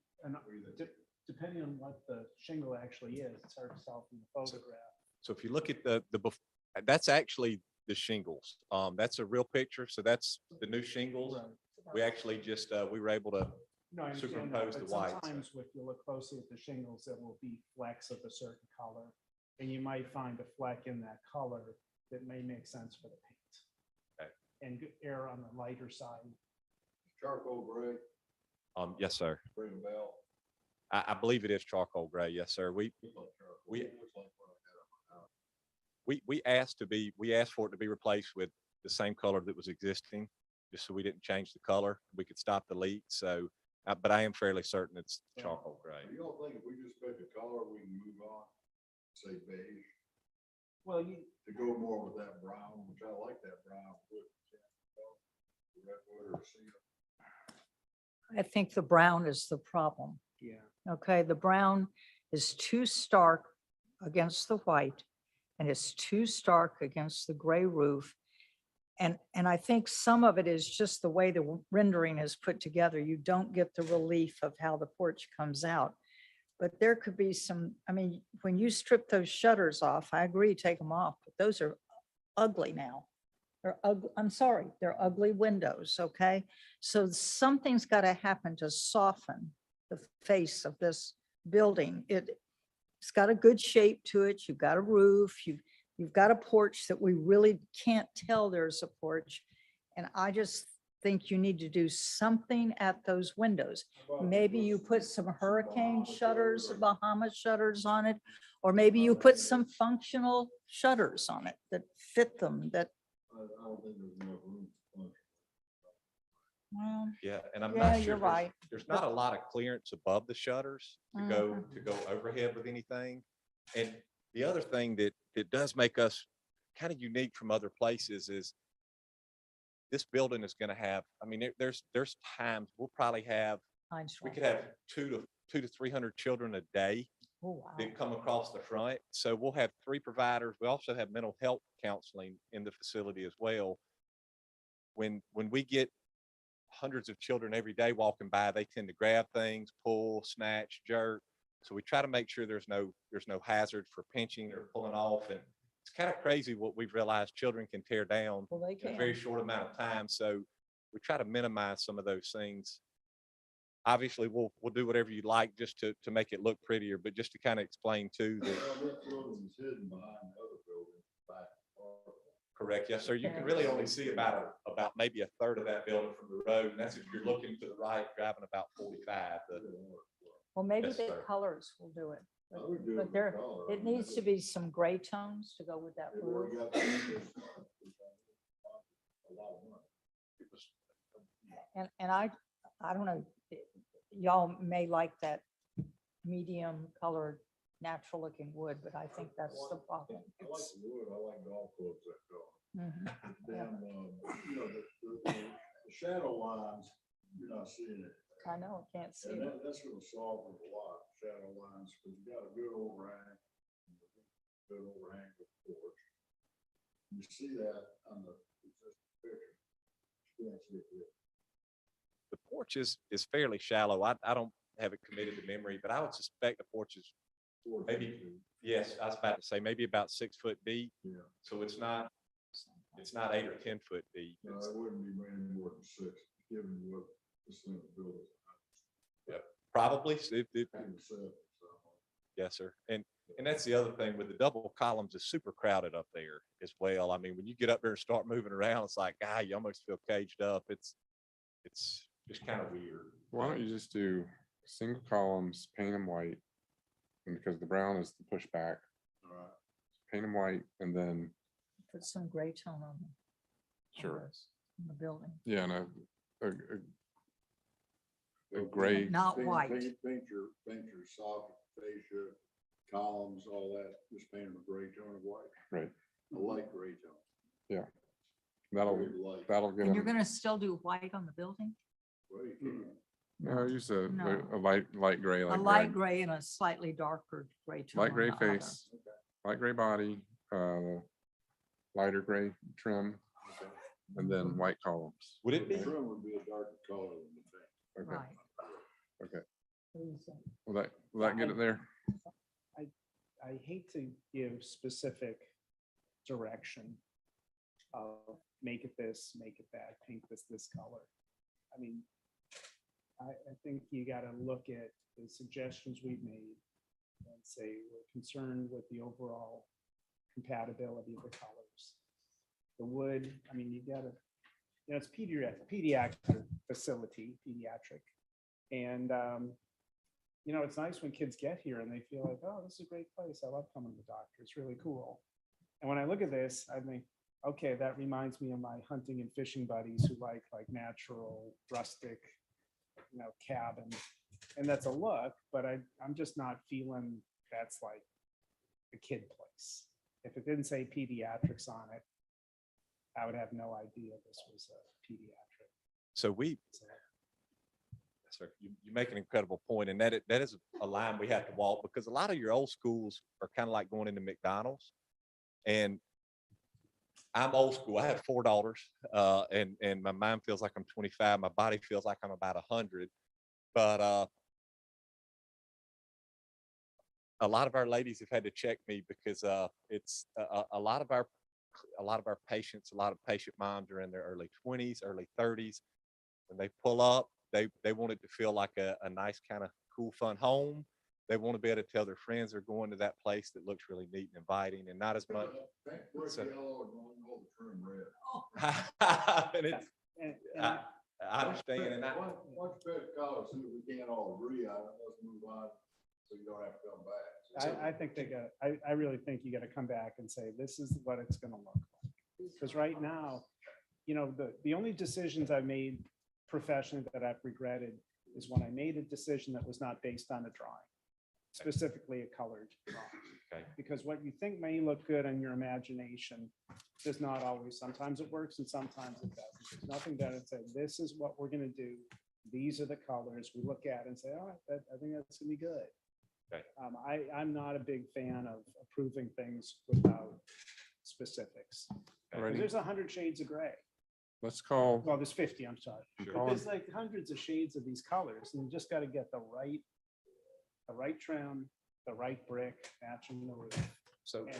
depending on what the shingle actually is, it's hard to tell from the photograph. So if you look at that's actually the shingles. That's a real picture. So that's the new shingles. Right. We actually just, we were able to, No, I understand superimpose that, the but white, so- sometimes if you look closely at the shingles, there will be flecks of a certain color. And you might find a fleck in that color that may make sense for the paint. Okay. And err on the lighter side. Charcoal gray, yes, sir. ring a bell. I believe it is charcoal gray. Yes, sir. We asked for it to be replaced with the same color that was existing, just so we didn't change the color. We could stop the leak. So, but I am fairly certain it's charcoal gray. You don't think if we just pick a color, we can move on, say beige, Well, to go more with that brown, which I like that brown wood. Redwood or cedar. I think the brown is the problem. yeah. Okay, the brown is too stark against the white and it's too stark against the gray roof. And I think some of it is just the way the rendering is put together. You don't get the relief of how the porch comes out. But there could be some, I mean, when you strip those shutters off, I agree, take them off, but those are ugly now. They're ugly, I'm sorry, they're ugly windows, okay? So something's got to happen to soften the face of this building. It's got a good shape to it. You've got a roof, you've got a porch that we really can't tell there's a porch. And I just think you need to do something at those windows. Maybe you put some hurricane shutters, Bahama shutters on it, or maybe you put some functional shutters on it that fit them, that, I don't think there's enough room to function. well, Yeah, and I'm yeah, not sure. you're right. There's not a lot of clearance above the shutters to go overhead with anything. And the other thing that does make us kind of unique from other places is this building is going to have, I mean, there's times we'll probably have, we could have 200 to 300 children a day Oh, wow. that come across the front. So we'll have 3 providers. We also have mental health counseling in the facility as well. When we get hundreds of children every day walking by, they tend to grab things, pull, snatch, jerk. So we try to make sure there's no hazard for pinching or pulling off. And it's kind of crazy what we've realized children can tear down Well, they in a very can. short amount of time. So we try to minimize some of those things. Obviously, we'll do whatever you like just to make it look prettier, but just to kind of explain too that. Well, this building is hidden behind the other building back. Correct. Yes, sir. You can really only see about maybe a third of that building from the road. And that's if you're looking to the right, driving about 45. Well, maybe Yes, the sir. colors will do it. I would do it But with there, color. it needs to be some gray tones to go with that They've roof. already got the windows. A lot of money. And I don't know, y'all may like that medium colored, natural looking wood, but I think that's the problem. I like the wood, I like golf clubs that color. Mhm. Damn, you know, the shadow lines, you're not seeing it. I know, I can't see And it. that's gonna solve it a lot, shadow lines, because you got a good overhang. Good overhang with the porch. You see that on the existing picture. You can't see it here. The porch is fairly shallow. I don't have it committed to memory, but I would suspect the porch is maybe, yes, I was about to say maybe about 6 foot deep. Yeah, So it's not 8 or 10 foot deep. no, it wouldn't be any more than 6, given what this thing built. Probably. Even 7, so. Yes, sir. And that's the other thing with the double columns is super crowded up there as well. I mean, when you get up there and start moving around, it's like, you almost feel caged up. It's just kind of weird. Why don't you just do single columns, paint them white? And because the brown is the pushback, paint them white and then, Put some gray tone on them. sure, In the building. yeah, and a gray, Not white. Paint your soft fascia, columns, all that, just paint them a gray tone of white, right, a light gray tone. that'll, Very light. that'll get And you're them. gonna still do white on the building? Well, you can. No, use a No. light gray, A like light gray and a slightly darker gray tone. light on gray the other. face, light gray body, lighter gray trim, and then white columns. Would it The be? trim would be a darker color than the paint. Okay, Right. okay. What do you think? Will that get it there? I hate to give specific direction of make it this, make it that, paint this color. I mean, I think you gotta look at the suggestions we've made and say, we're concerned with the overall compatibility of the colors. The wood, I mean, you gotta, it's pediatric facility, pediatric. And, it's nice when kids get here and they feel like, oh, this is a great place. I love coming to the doctor. It's really cool. And when I look at this, I think, okay, that reminds me of my hunting and fishing buddies who like natural, rustic, cabin. And that's a look, but I'm just not feeling that's like a kid place. If it didn't say pediatrics on it, I would have no idea this was a pediatric. So sir, you make an incredible point, and that is a line we have to walk, because a lot of your old schools are kind of like going into McDonald's. And I'm old school. I have 4 daughters, and my mind feels like I'm 25. My body feels like I'm about 100. But a lot of our ladies have had to check me because it's a lot of our patients, a lot of patient moms are in their early 20s, early 30s. When they pull up, they want it to feel like a nice kind of cool, fun home. They want to be able to tell their friends they're going to that place that looks really neat and inviting, and not as much. Paint brick yellow and all the trim red. And it's, I understand, and Much better color, see if we can't all agree on it, let's move on, so you don't have to come back. I think I really think you gotta come back and say, this is what it's gonna look like. Because right now, the only decisions I've made professionally that I've regretted is when I made a decision that was not based on a drawing, specifically a colored drawing. Okay. Because what you think may look good in your imagination does not always, sometimes it works and sometimes it doesn't. There's nothing that it said, this is what we're gonna do. These are the colors we look at and say, all right, I think that's gonna be good. Okay. I'm not a big fan of approving things without specifics. Alrighty. There's 100 shades of gray. Let's call, Well, there's 50, I'm sorry. Call There's like hundreds of shades of these colors, and you just got to get the right trim, the right brick matching the roof. so And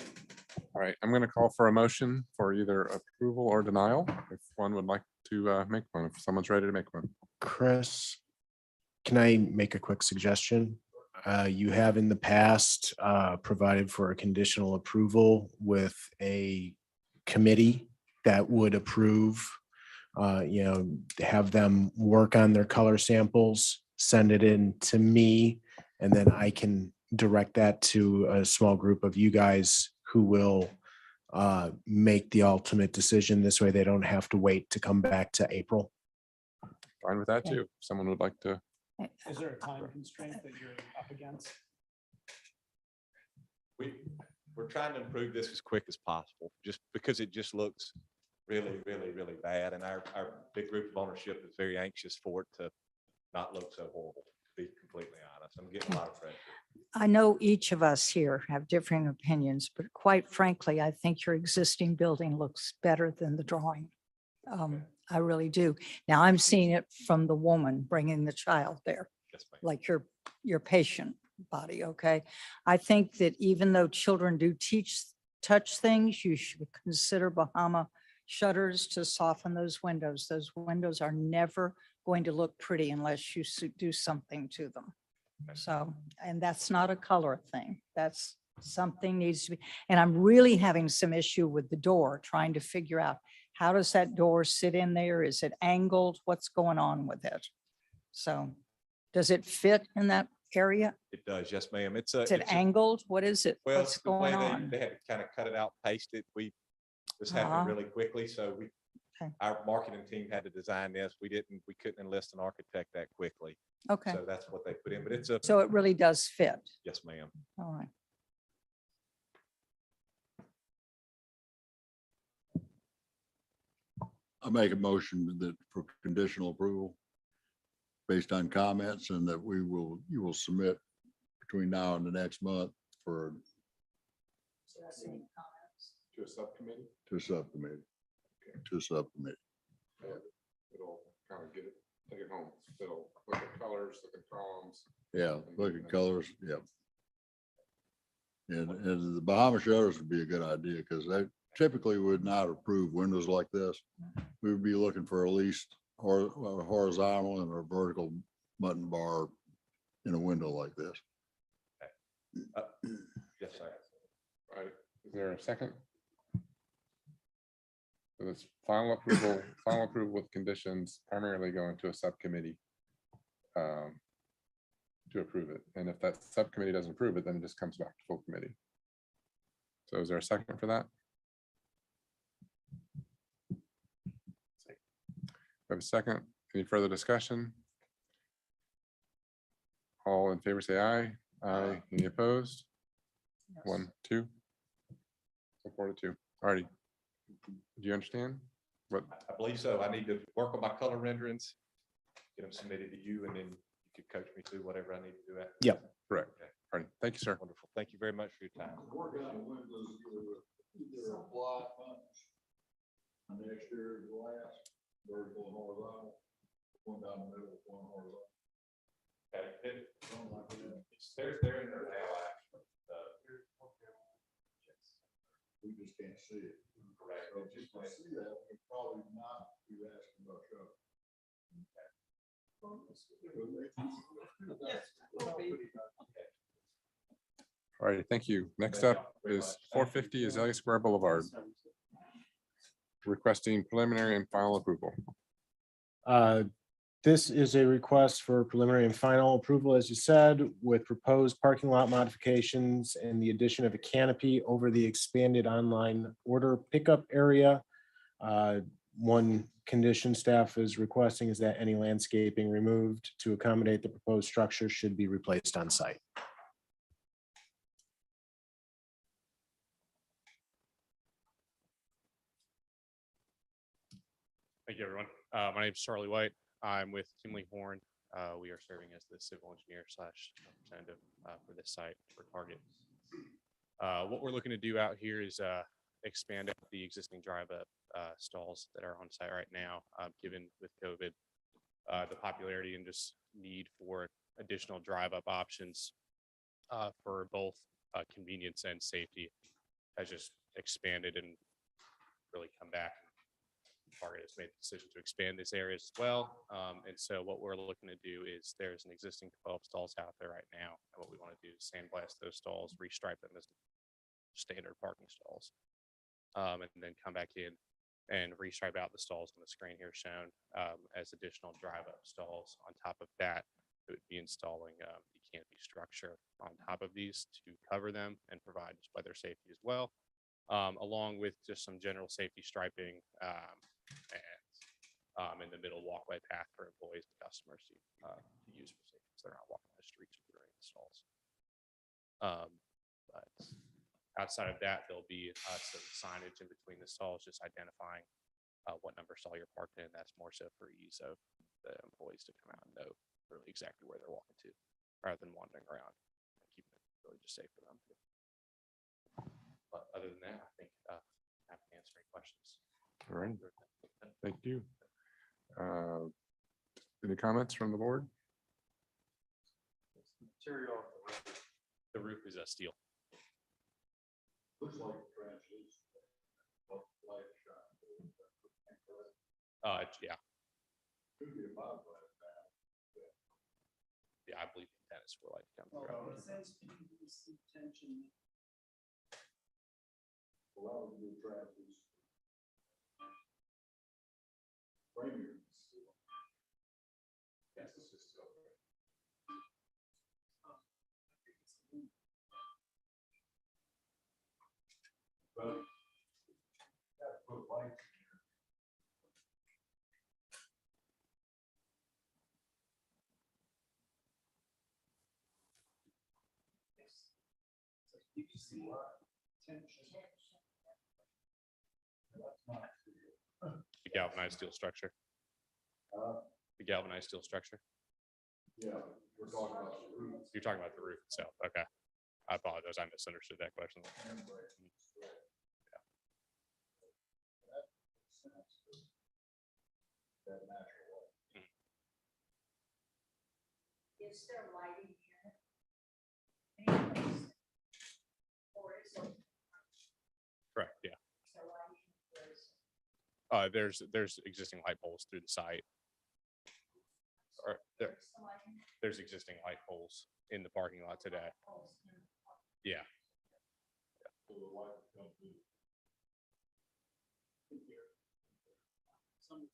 all right, I'm going to call for a motion for either approval or denial. If one would like to make one, if someone's ready to make one. Chris, can I make a quick suggestion? You have in the past provided for a conditional approval with a committee that would approve, have them work on their color samples, send it in to me, and then I can direct that to a small group of you guys who will make the ultimate decision. This way they don't have to wait to come back to April. Fine with that too. If someone would like to, is there a time constraint that you're up against? we're trying to improve this as quick as possible, just because it just looks really, really, really bad. And our big group of ownership is very anxious for it to not look so horrible, to be completely honest. I'm getting a lot of pressure. I know each of us here have differing opinions, but quite frankly, I think your existing building looks better than the drawing. I really do. Now I'm seeing it from the woman bringing the child there, Yes, ma'am. like your patient body. Okay. I think that even though children do touch things, you should consider Bahama shutters to soften those windows. Those windows are never going to look pretty unless you do something to them. So, and that's not a color thing. That's something needs to be, and I'm really having some issue with the door, trying to figure out how does that door sit in there? Is it angled? What's going on with it? So does it fit in that area? It does, yes, ma'am. Is it angled? What is it? Well, What's it's the way going on? they had to kind of cut it out, paste it. This Ah. happened really quickly, so Okay. our marketing team had to design this. We couldn't enlist an architect that quickly. Okay, So that's what they put in, but so it really does fit. yes, ma'am. All right. I make a motion that for conditional approval based on comments and that you will submit between now and the next month for, To a subcommittee, to a subcommittee. To a subcommittee. it'll kind of get it, take it home. It'll look at colors, look at columns. Yeah, look at colors, yeah. And the Bahama shutters would be a good idea because they typically would not approve windows like this. We would be looking for at least horizontal and a vertical button bar in a window like this. Yes, sir. All right, is there a second? So this final approval with conditions primarily going to a subcommittee to approve it. And if that subcommittee doesn't approve it, then it just comes back to full committee. So is there a second for that? We have a second. Any further discussion? All in favor, say aye. Aye. Any opposed? Yes. 1, 2. So 4 to 2. Alrighty. Do you understand? What? I believe so. I need to work on my color renderings, get them submitted to you, and then you could coach me through whatever I need to do after. Yep. Correct. Alrighty. Thank you, sir. Wonderful. Thank you very much for your time. Work on the windows, either a block on the exterior glass, vertical and horizontal, one down the middle, one horizontal. They're in there now, actually. We just can't see it. Correct. So if you can see that, we probably not be asking about shutter. Alrighty. Thank you. Next up is 450 Azalea Square Boulevard. Requesting preliminary and final approval. This is a request for preliminary and final approval, as you said, with proposed parking lot modifications and the addition of a canopy over the expanded online order pickup area. One condition staff is requesting is that any landscaping removed to accommodate the proposed structure should be replaced on site. Thank you, everyone. My name is Charlie White. I'm with Kimley Horn. We are serving as the civil engineer slash representative for this site for Target. What we're looking to do out here is expand out the existing drive-up stalls that are on site right now, given with COVID, the popularity and just need for additional drive-up options for both convenience and safety has just expanded and really come back. Target has made the decision to expand this area as well. And so what we're looking to do is there's an existing 12 stalls out there right now. And what we want to do is sandblast those stalls, restripe them as standard parking stalls. And then come back in and restripe out the stalls on the screen here shown as additional drive-up stalls. On top of that, it would be installing the canopy structure on top of these to cover them and provide just weather safety as well, along with just some general safety striping and in the middle walkway path for employees and customers to use for safety, so they're not walking on the streets during the stalls. But outside of that, there'll be some signage in between the stalls, just identifying what number stall you're parked in. That's more so for ease of the employees to come out and know really exactly where they're walking to, rather than wandering around and keeping it really just safe for them. But other than that, I think I have to answer any questions. All right. Thank you. Any comments from the board? Material. The roof is steel. Looks like translucent. Light shine. Yeah, Could be a modified. I believe the intent is for light to come through. Well, it says PVC tension. Well, that would be Travis's. Premier. Yes, it's just so. But. Gotta put lights in here. PVC tension. That's not. The galvanized steel structure. The galvanized steel structure. Yeah, we're talking about the roof. You're talking about the roof itself. Okay. I apologize. I misunderstood that question. That natural light. Is there lighting in it? Anyways, or is it? Correct. Yeah. Is there lighting? Or is it- There's existing light poles through the site. Or there's the lighting? there's existing light poles in the parking lot today. Poles in the park. Yeah. So the light comes through. Some.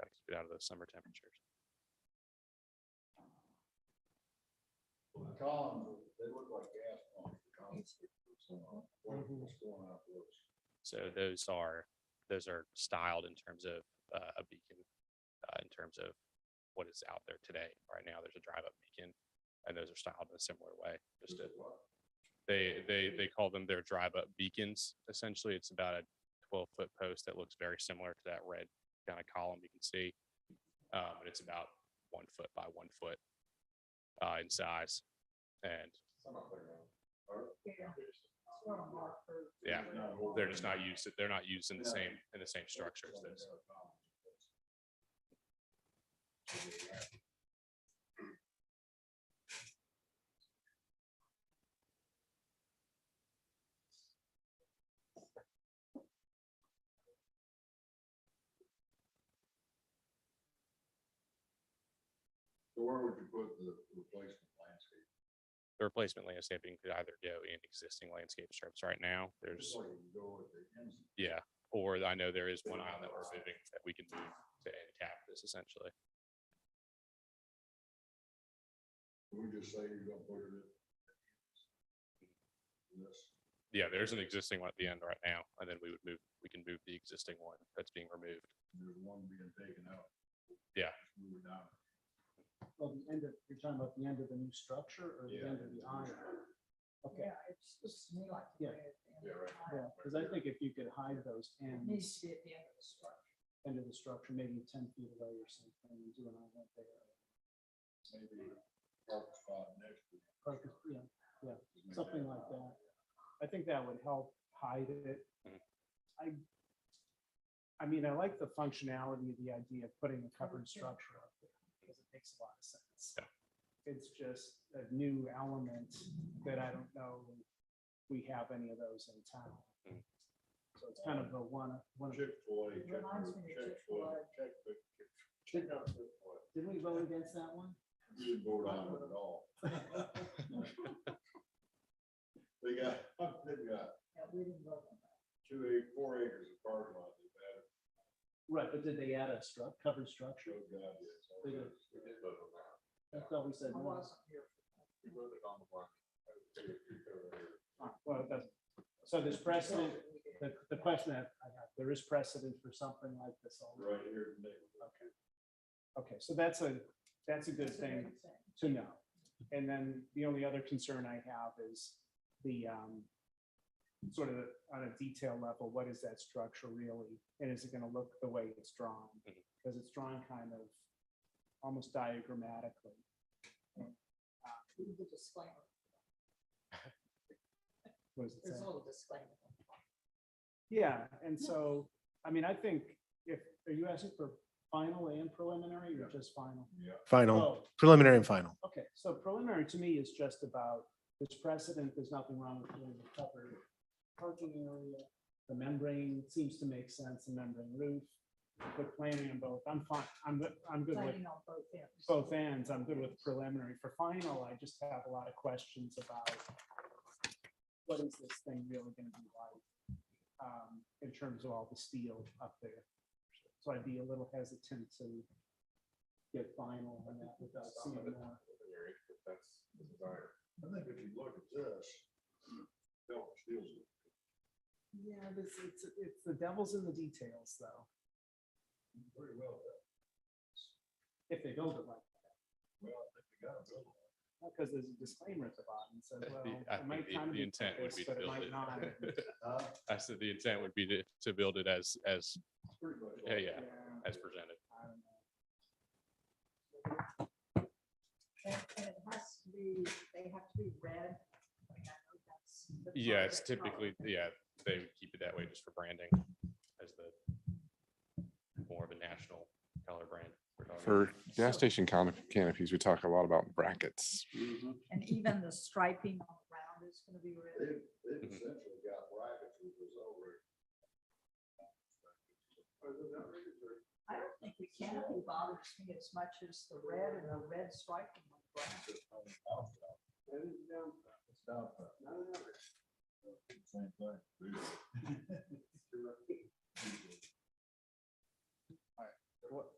Got to keep it out of those summer temperatures. The columns, they look like gas pumps. The columns. What's going on with those? So those are styled in terms of a beacon, in terms of what is out there today. Right now, there's a drive-up beacon, and those are styled in a similar way. Just to, they call them their drive-up beacons. Essentially, it's about a 12-foot post that looks very similar to that red kind of column you can see. But it's about 1 foot by 1 foot in size, and yeah, they're just not used. They're not used in the same structure as this. So where would you put the replacement landscape? The replacement landscaping could either go in existing landscape strips. Right now, there's Just like you go with the ends. yeah, or I know there is one aisle that we're moving that we can move to end cap this essentially. We just say you're gonna put it in. Yes. Yeah, there's an existing one at the end right now, and then we can move the existing one that's being removed. There's one being taken out. Yeah. Just move it down. Well, the end of, you're talking about the end of the new structure or the Yeah. end of the aisle? Okay, Yeah, it's just to me like. Yeah. Yeah, right. yeah, because I think if you could hide those It needs ends, to be at the end of the structure. end of the structure, maybe 10 feet away or something, and do an island there. Maybe park spot next to. Park is- Yeah, something like that. I think that would help hide it. Mhm. I mean, I like the functionality of the idea of putting a covered structure up there because it makes a lot of sense. Yeah. It's just a new element that I don't know we have any of those in town. Mhm. So it's kind of a one of. Chick-fil-A. It reminds me of Chick-fil-A. Chick-fil-A. Did we vote against that one? You didn't vote on it at all. They got, Yeah, we didn't vote on that. 4 acres of parking lot. They've added. Right, but did they add a covered structure? Oh, God, yes. They did. We did vote on that. I thought we said I no. wasn't here. We voted on the one. Well, that's, so there's precedent, the question that I have, there is precedent for something like this already. Right here. in the neighborhood. Okay, so that's a good thing to know. And then the only other concern I have is the sort of on a detail level, what is that structure really? And is it gonna look the way it's drawn? Mhm. Because it's drawn kind of almost diagrammatically. Read the disclaimer. What does it There's say? a little disclaimer. Yeah, and so, I mean, I think are you asking for final and preliminary or just final? Yeah. Final, Oh, preliminary and final. okay, so preliminary to me is just about there's precedent, there's nothing wrong with doing the covered parking area. The membrane seems to make sense, the membrane roof, with planning on both. I'm fine, I'm good with Planning on both ends. both ends. I'm good with preliminary. For final, I just have a lot of questions about what is this thing really gonna be like, in terms of all the steel up there. So I'd be a little hesitant to get final on that without seeing more. That's the desire. I think if you look at this, no, steals it. Yeah, it's the devil's in the details, though, Very well done. if they build it like that. Well, I think they gotta build it. Because there's a disclaimer at the bottom that says, well, I it might think kind of the be intent would be to but it build might it. not. I said the intent would be to build it as, It's pretty much. yeah, as presented. I don't know. And it has to be, they have to be red. Like, I know that's the Yeah, it's target color. typically, they would keep it that way just for branding as the more of a national color brand. we're talking For about. gas station canopies, we talk a lot about brackets. And even the striping on the ground is gonna be red. They've Mhm. essentially got brackets with this over. I don't think the canopy bothers me as much as the red and the red striping on the ground. It's down. Same thing.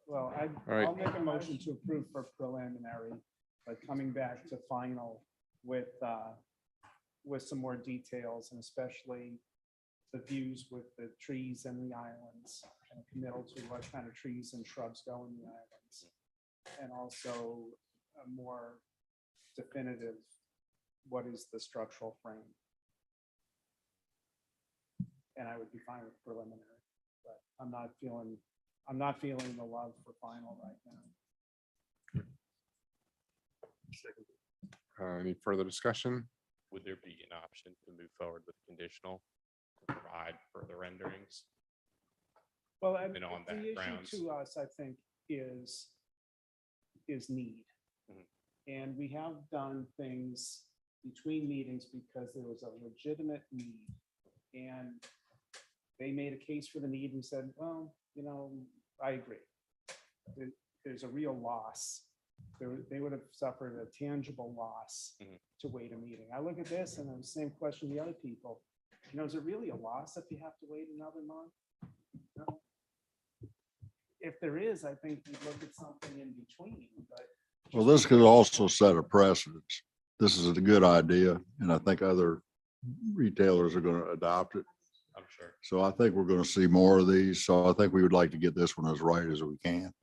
Well, right. I'll make a motion to approve for preliminary, but coming back to final with some more details, and especially the views with the trees and the islands, and committal to what kind of trees and shrubs go in the islands. And also a more definitive, what is the structural frame? And I would be fine with preliminary, but I'm not feeling the love for final right now. Any further discussion? Would there be an option to move forward with conditional to provide further renderings? Well, And on that the issue grounds. to us, I think, is need. Mhm. And we have done things between meetings because there was a legitimate need. And they made a case for the need and said, well, I agree. There's a real loss. They would have suffered a tangible loss Mhm. to wait a meeting. I look at this and I'm the same question to the other people. Is it really a loss if you have to wait another month? No. If there is, I think we look at something in between, but. Well, this could also set a precedence. This is a good idea, and I think other retailers are going to adopt it. I'm sure. So I think we're going to see more of these. So I think we would like to get this one as right as we can.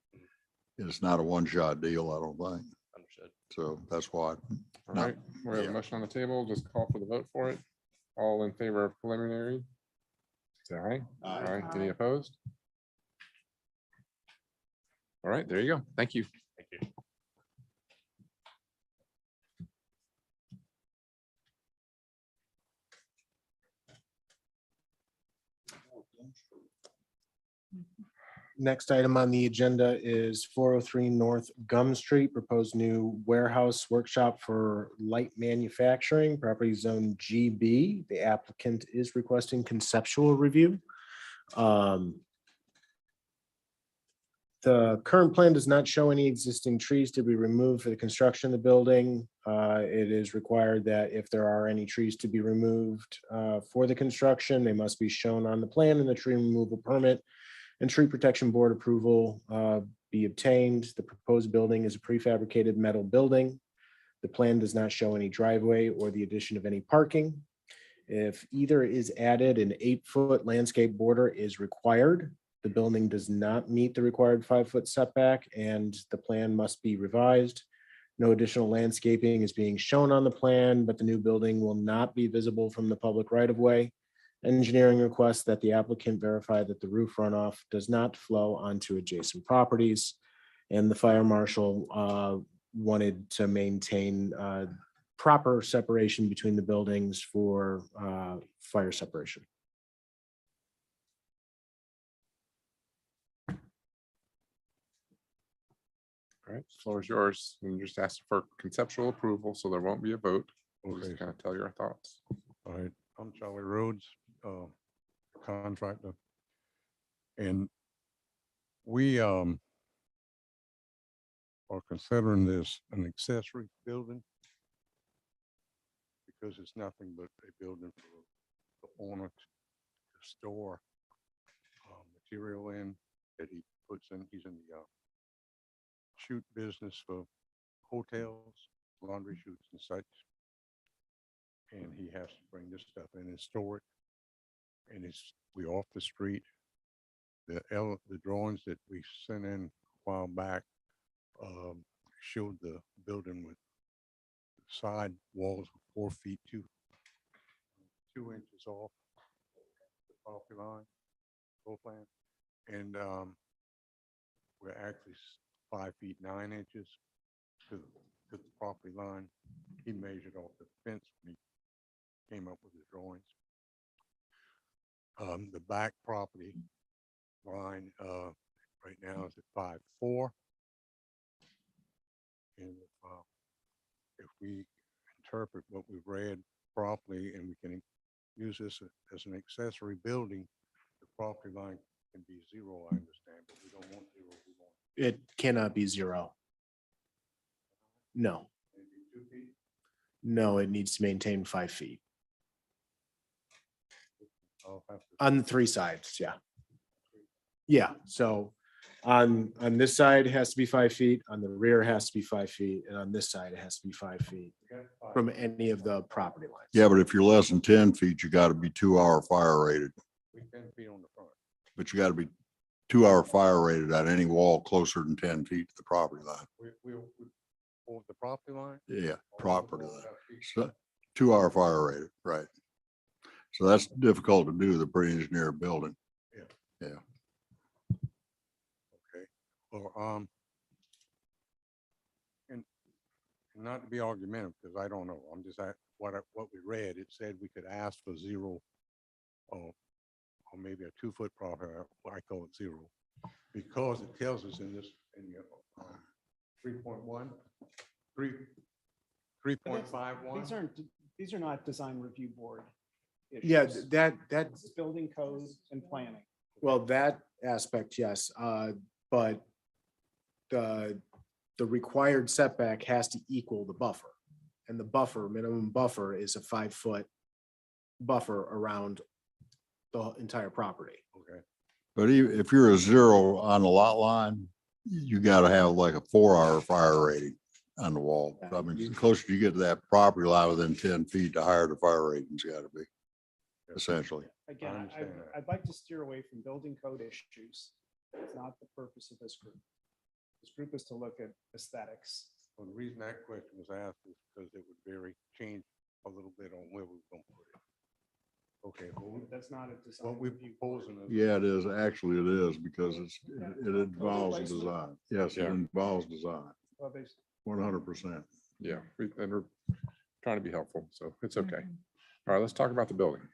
It's not a one-shot deal, I don't think. Understood. So that's why. All No. right, we have a motion on the table. Just call for the vote for it. All in favor of preliminary? Say aye. Aye. Any opposed? All right, there you go. Thank you. Thank you. Next item on the agenda is 403 North Gum Street, proposed new warehouse workshop for light manufacturing, property zone GB. The applicant is requesting conceptual review. The current plan does not show any existing trees to be removed for the construction of the building. It is required that if there are any trees to be removed for the construction, they must be shown on the plan and the tree removal permit and tree protection board approval be obtained. The proposed building is a prefabricated metal building. The plan does not show any driveway or the addition of any parking. If either is added, an 8-foot landscape border is required. The building does not meet the required 5-foot setback and the plan must be revised. No additional landscaping is being shown on the plan, but the new building will not be visible from the public right-of-way. Engineering requests that the applicant verify that the roof runoff does not flow onto adjacent properties. And the fire marshal wanted to maintain proper separation between the buildings for fire separation. All right, floor is yours. And just ask for conceptual approval, so there won't be a vote. Just Okay, kind of tell your thoughts. all right. I'm Charlie Rhodes, contractor. And we are considering this an accessory building because it's nothing but a building for the owner to store material in that he puts in. He's in the shoot business for hotels, laundry shoots and such. And he has to bring this stuff in and store it. And we off the street. The drawings that we sent in a while back showed the building with side walls 4 feet, 2 inches off the property line, floor plan. And we're actually 5 feet 9 inches to the property line. He measured off the fence when he came up with his drawings. The back property line right now is at 5'4". And if we interpret what we've read properly and we can use this as an accessory building, the property line can be 0, I understand, but we don't want 0. We want It cannot be 0. No, maybe 2 feet. no, it needs to maintain 5 feet I'll have to. on the 3 sides. Yeah. Yeah. So on this side, it has to be 5 feet. On the rear, it has to be 5 feet. And on this side, it has to be 5 feet from any of the property lines. Yeah, but if you're less than 10 feet, you got to be 2-hour fire rated, We 10 feet on the front. but you got to be 2-hour fire rated at any wall closer than 10 feet to the property line. We over the property line. Yeah, Or property we line. won't have feet. So 2-hour fire rated, right. So that's difficult to do, the pre-engineered building. Okay. Well, and not to be argumentative, because I don't know. I'm just at what we read. It said we could ask for 0, or maybe a 2-foot property. I call it 0, because it tells us in this in the 3.1, 3.51. These are not design review board Yeah, issues. that, It's building code and planning. well, that aspect, yes, but the required setback has to equal the buffer. And the minimum buffer is a 5-foot buffer around the entire property. Okay. But if you're a 0 on the lot line, you got to have like a 4-hour fire rating on the wall. I mean, the closer you get to that property line within 10 feet, the higher the fire rating's got to be, essentially. Again, understand that. I'd like to steer away from building code issues. It's not the purpose of this group. This group is to look at aesthetics. Well, the reason that question was asked is because it would change a little bit on where we're going to put it. Okay, well, That's not a design. what we're review board. proposing is. Yeah, it is. Actually, it is, because it involves design. Yes, it Yeah. involves design, Well, there's 100%. Yeah, and we're trying to be helpful, so it's okay. All right, let's talk about the building.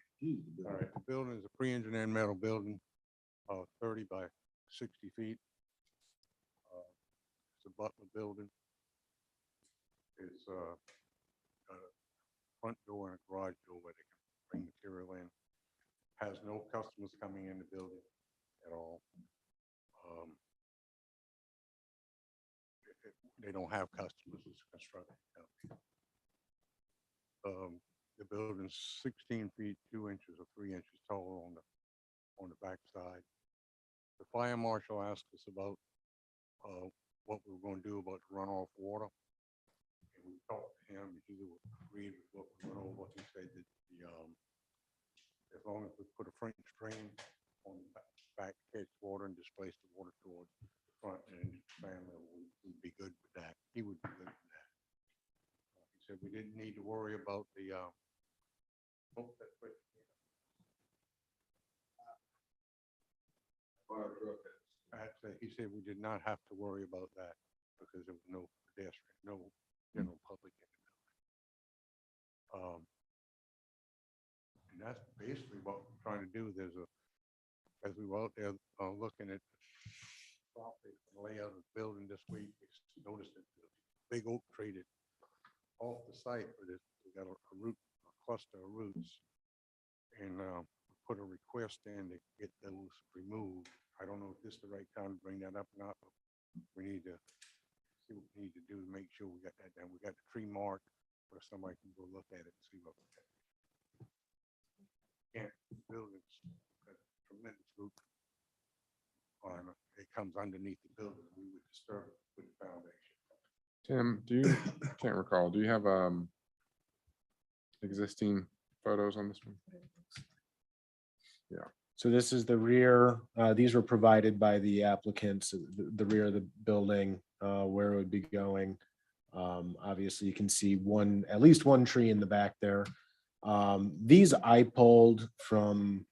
All right, the building is a pre-engineered metal building, 30 by 60 feet. It's a Butler building. It's got a front door and a garage door where they can bring material in. Has no customers coming in the building at all. They don't have customers, it's a construction company. The building's 16 feet, 2 inches or 3 inches tall on the back side. The fire marshal asked us about what we were going to do about the runoff water. And we talked to him, he agreed with what we went over. He said that as long as we put a French drain on the back to catch water and displace the water towards the front and family, we'd be good with that. He would be good with that. He said we didn't need to worry about the fire truck. Actually, he said we did not have to worry about that because there was no pedestrian, no general public in the building. And that's basically what we're trying to do. As we were out there looking at the layout of the building this week, we noticed that the big oak tree that off the site, but we got a root, a cluster of roots. And put a request in to get those removed. I don't know if this is the right time to bring that up or not. But we need to see what we need to do to make sure we got that done. We got the tree mark where somebody can go look at it and see what. Yeah, buildings, got a tremendous root. It comes underneath the building. We would disturb it with the foundation. Tim, can't recall, do you have existing photos on this one? So this is the rear, these were provided by the applicants, the rear of the building, where it would be going. Obviously, you can see at least one tree in the back there. These I pulled from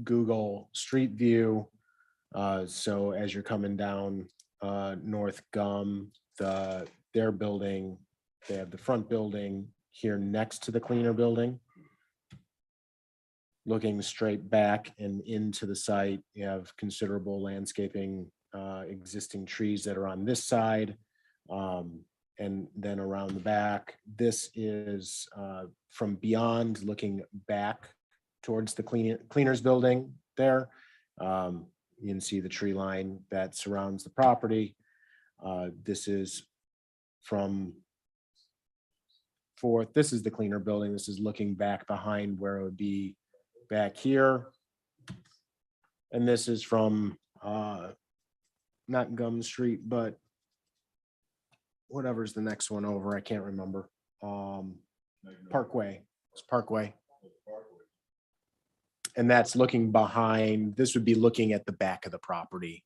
Google Street View. So as you're coming down North Gum, their building, they have the front building here next to the cleaner building. Looking straight back and into the site, you have considerable landscaping, existing trees that are on this side. And then around the back, this is from beyond looking back towards the cleaners building there. You can see the tree line that surrounds the property. This is from forth. This is the cleaner building. This is looking back behind where it would be back here. And this is from not Gum Street, but whatever's the next one over, I can't remember. Parkway, it's Parkway. And that's looking behind, this would be looking at the back of the property.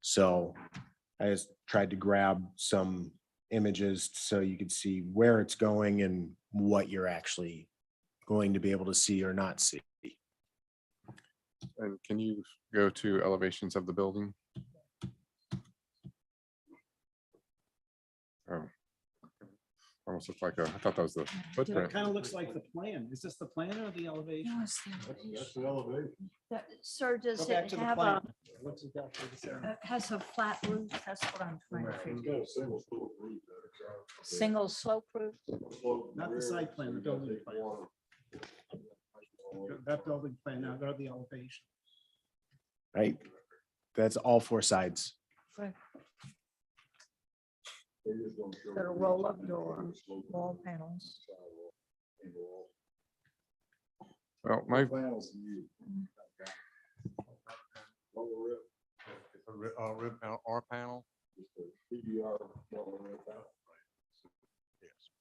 So I just tried to grab some images so you could see where it's going and what you're actually going to be able to see or not see. And can you go to elevations of the building? Oh. Almost looks like I thought that was the It footprint. kind of looks like the plan. Is this the plan or the elevation? That's the elevation. Sir, does Go back it to the have plan. a, What's exactly the same? has a flat roof? That's what I'm trying to It's figure. got a single story roof there. Single slope roof? Not the site plan, the building plan. That building plan, now go to the elevation. Right? That's all four sides. Got a roll-up door, wall panels. Well, my, R panel.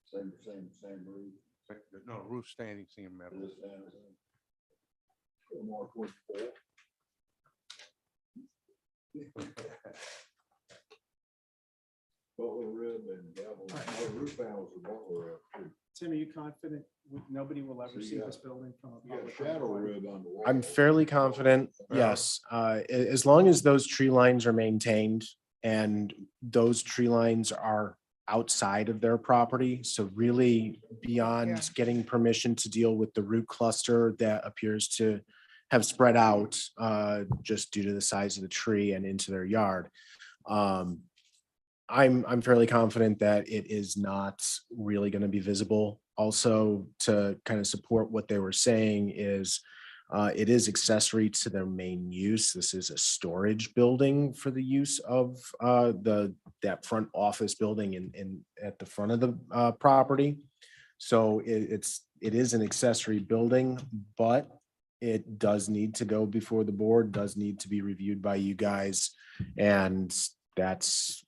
Same roof. No, roof standing seam metal. Butler rib and roof panels are Butler rib too. Tim, are you confident nobody will ever see this building from a You got a public? shadow way? rib on the wall. I'm fairly confident, yes. As long as those tree lines are maintained and those tree lines are outside of their property. So really beyond getting permission to deal with the root cluster that appears to have spread out just due to the size of the tree and into their yard. I'm fairly confident that it is not really going to be visible. Also, to kind of support what they were saying is it is accessory to their main use. This is a storage building for the use of that front office building in at the front of the property. So it is an accessory building, but it does need to go before the board, does need to be reviewed by you guys. And that's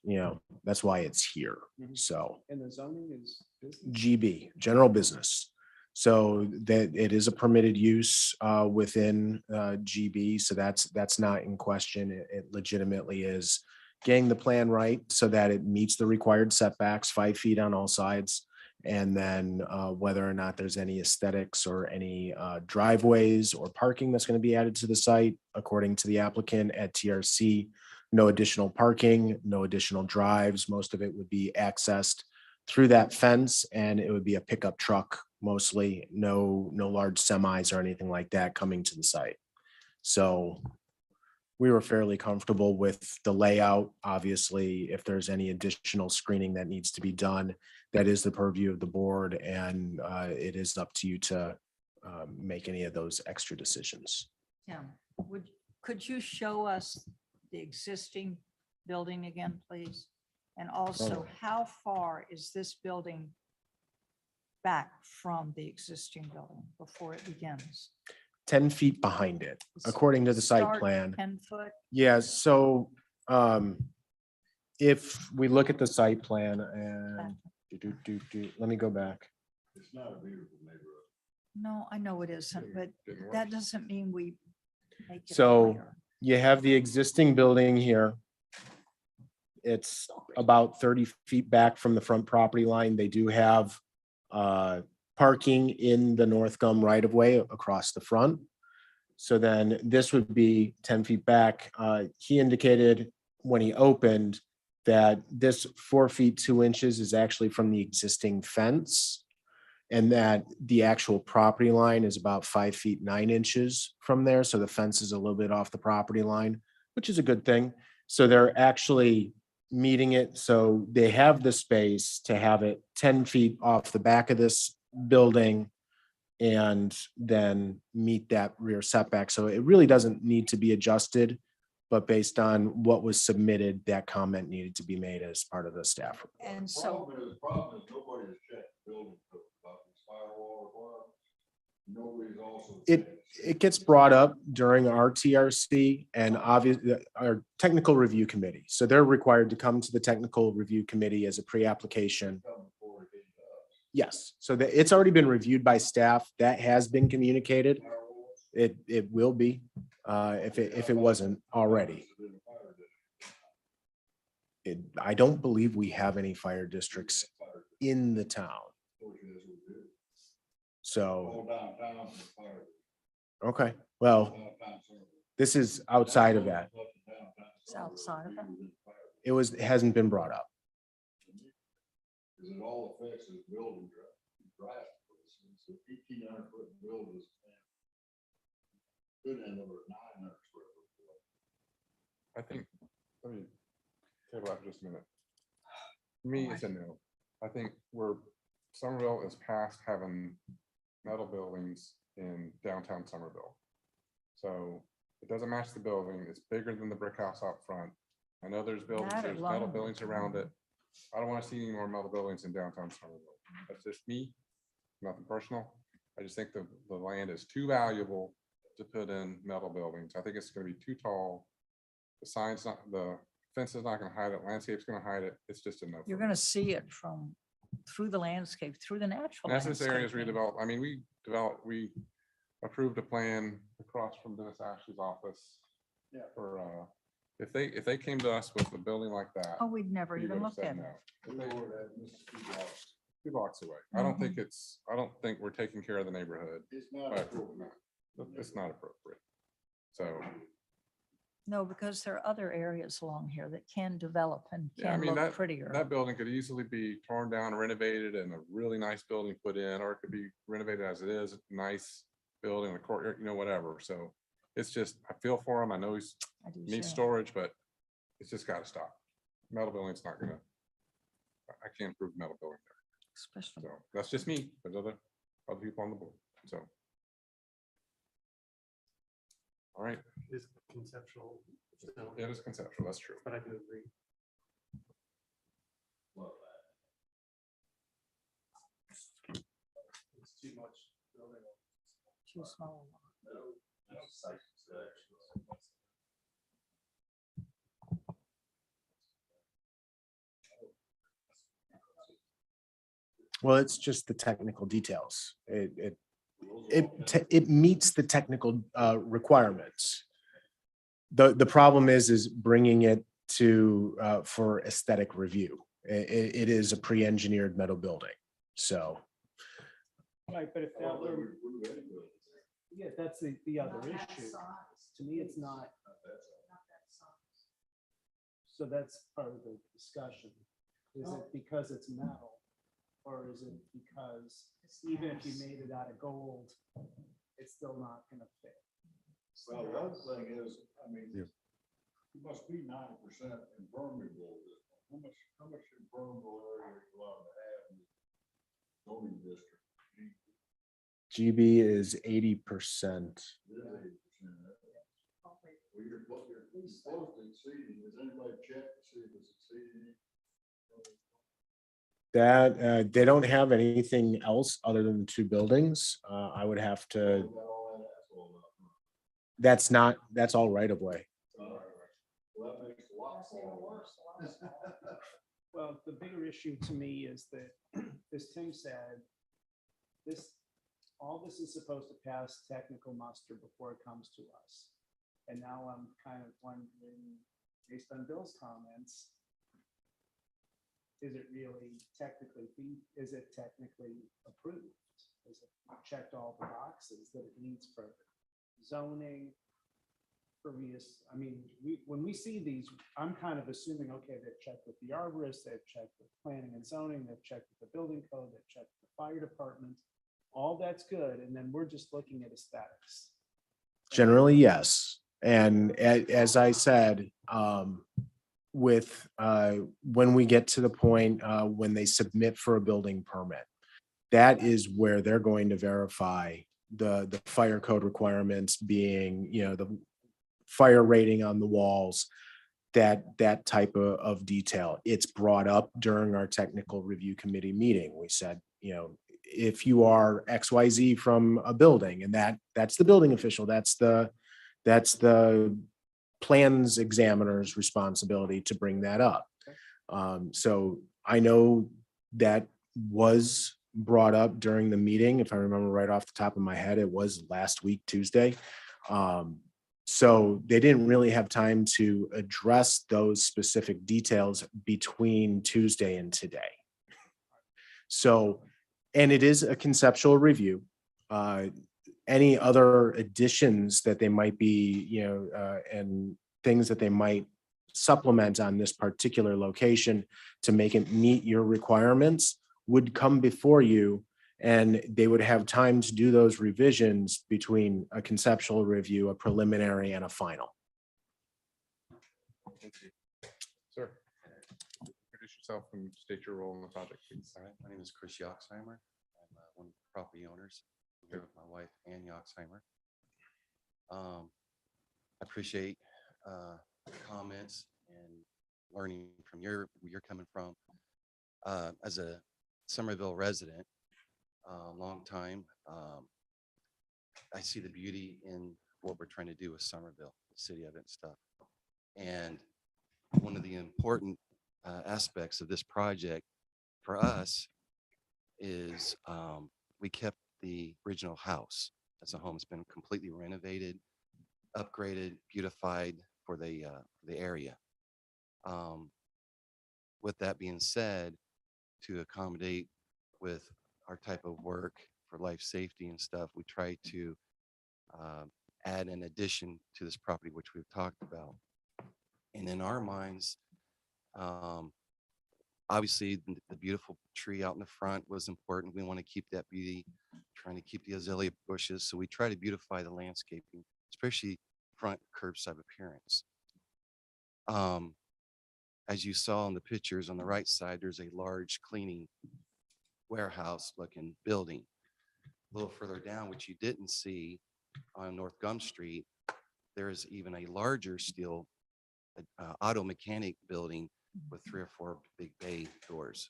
why it's here. So And the zoning is business? GB, general business. So that it is a permitted use within GB. So that's not in question. It legitimately is getting the plan right so that it meets the required setbacks, 5 feet on all sides. And then whether or not there's any aesthetics or any driveways or parking that's going to be added to the site, according to the applicant at TRC, no additional parking, no additional drives. Most of it would be accessed through that fence, and it would be a pickup truck mostly, no large semis or anything like that coming to the site. So we were fairly comfortable with the layout. Obviously, if there's any additional screening that needs to be done, that is the purview of the board, and it is up to you to make any of those extra decisions. Tim, could you show us the existing building again, please? And also, how far is this building back from the existing building before it begins? 10 feet behind it, Is- according to the site Start plan. 10 foot? Yeah, so if we look at the site plan and let me go back. It's not a beautiful neighborhood. No, I know it isn't, but Didn't work. that doesn't mean we make it So higher. you have the existing building here. It's about 30 feet back from the front property line. They do have parking in the North Gum right of way across the front. So then this would be 10 feet back. He indicated when he opened that this 4 feet 2 inches is actually from the existing fence, and that the actual property line is about 5 feet 9 inches from there. So the fence is a little bit off the property line, which is a good thing. So they're actually meeting it. So they have the space to have it 10 feet off the back of this building and then meet that rear setback. So it really doesn't need to be adjusted, but based on what was submitted, that comment needed to be made as part of the staff report. And so, The problem is nobody has checked the building code about these firewall requirements. Nobody's also. It gets brought up during our TRC and obviously our technical review committee. So they're required to come to the technical review committee as a pre-application. Yes, so it's already been reviewed by staff. That has been communicated. It will be, if it wasn't already. I don't believe we have any fire districts in the town. So, okay, well, this is outside of that. it's outside of it. It hasn't been brought up. Because it all affects his building draft. It's an 1,800-foot building. Good end over 900 square foot. I think, let me table that for just a minute. Me, it's a no. I think Somerville is past having metal buildings in downtown Somerville. So it doesn't match the building. It's bigger than the brick house out front. I know there's metal alone. buildings around it. I don't want to see any more metal buildings in downtown Somerville. That's just me, nothing personal. I just think the land is too valuable to put in metal buildings. I think it's going to be too tall. The fence is not going to hide it. Landscape's going to hide it. It's just a no. You're gonna see it from, through the landscape, through the natural And as this area is landscape. redeveloped, I mean, we approved a plan across from Dennis Ashley's office. Yeah. For, if they came to us with a building like that. Oh, we'd never we even would've looked said at no. it. If they- 2 blocks away. I don't think I don't think we're taking care of the neighborhood. It's not by appropriate. approving that. It's not appropriate. So, No, because there are other areas along here that can develop and yeah, I can mean, look prettier. that building could easily be torn down, renovated, and a really nice building put in, or it could be renovated as it is, nice building, a courtyard, whatever. So it's just, I feel for him. I know he's I do needs too. storage, but it's just gotta stop. Metal building's not gonna, I can't improve metal building there. Especially, So that's just me. There's other people on the board. So. All right, It's conceptual. so- it is conceptual, that's true. But I do agree. It's too much building. too small. Well, it's just the technical details. It meets the technical requirements. The problem is bringing it to for aesthetic review. It is a pre-engineered metal building, so. Right, but if that were, yeah, that's the other issue. To me, it's not. So that's part of the discussion. Is it because it's metal? Or is it because even if you made it out of gold, it's still not gonna fit? Well, the other thing is, I mean, it must be 90% impermeable. How much impermeable area are you allowed to have in the zoning district? GB is 80%. It is 80%. Well, you're supposed to exceed. Has anybody checked to see if it's exceeding? That, they don't have anything else other than the two buildings. I would have to, that's all right of way. Well, that makes a lot worse. Well, the bigger issue to me is that, as Tim said, all this is supposed to pass technical muster before it comes to us. And now I'm kind of wondering, based on Bill's comments, is it is it technically approved? Is it checked all the boxes that it needs for zoning? I mean, when we see these, I'm kind of assuming, okay, they've checked with the arborist, they've checked with planning and zoning, they've checked with the building code, they've checked with the fire department. All that's good. And then we're just looking at aesthetics. Generally, yes. And as I said, when we get to the point when they submit for a building permit, that is where they're going to verify the fire code requirements, being, the fire rating on the walls, that type of detail. It's brought up during our technical review committee meeting. We said, if you are XYZ from a building, and that's the building official, that's the plans examiner's responsibility to bring that up. So I know that was brought up during the meeting. If I remember right off the top of my head, it was last week, Tuesday. So they didn't really have time to address those specific details between Tuesday and today. So, and it is a conceptual review. Any other additions that they might be, and things that they might supplement on this particular location to make it meet your requirements would come before you, and they would have time to do those revisions between a conceptual review, a preliminary, and a final. Sir, introduce yourself and state your role in the project, please. All right, my name is Chris Yoxheimer. I'm one of the property owners. I'm here with my wife, Ann Yoxheimer. I appreciate comments and learning from where you're coming from. As a Somerville resident, long time, I see the beauty in what we're trying to do with Somerville, the city of it and stuff. And one of the important aspects of this project for us is we kept the original house as a home. It's been completely renovated, upgraded, beautified for the area. With that being said, to accommodate with our type of work for life safety and stuff, we try to add an addition to this property, which we've talked about. And in our minds, obviously the beautiful tree out in the front was important. We want to keep that beauty, trying to keep the azalea bushes. So we try to beautify the landscaping, especially front curbside appearance. As you saw in the pictures on the right side, there's a large cleaning warehouse looking building. A little further down, which you didn't see on North Gum Street, there is even a larger steel auto mechanic building with 3 or 4 big bay doors.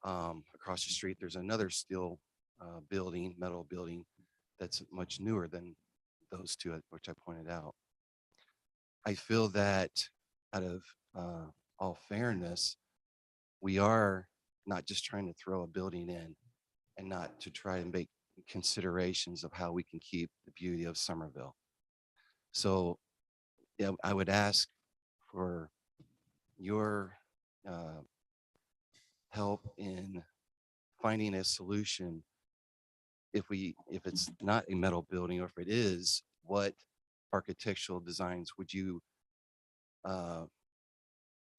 Across the street, there's another steel building, metal building, that's much newer than those two, which I pointed out. I feel that out of all fairness, we are not just trying to throw a building in and not to try and make considerations of how we can keep the beauty of Somerville. So yeah, I would ask for your help in finding a solution. If it's not a metal building, or if it is, what architectural designs would you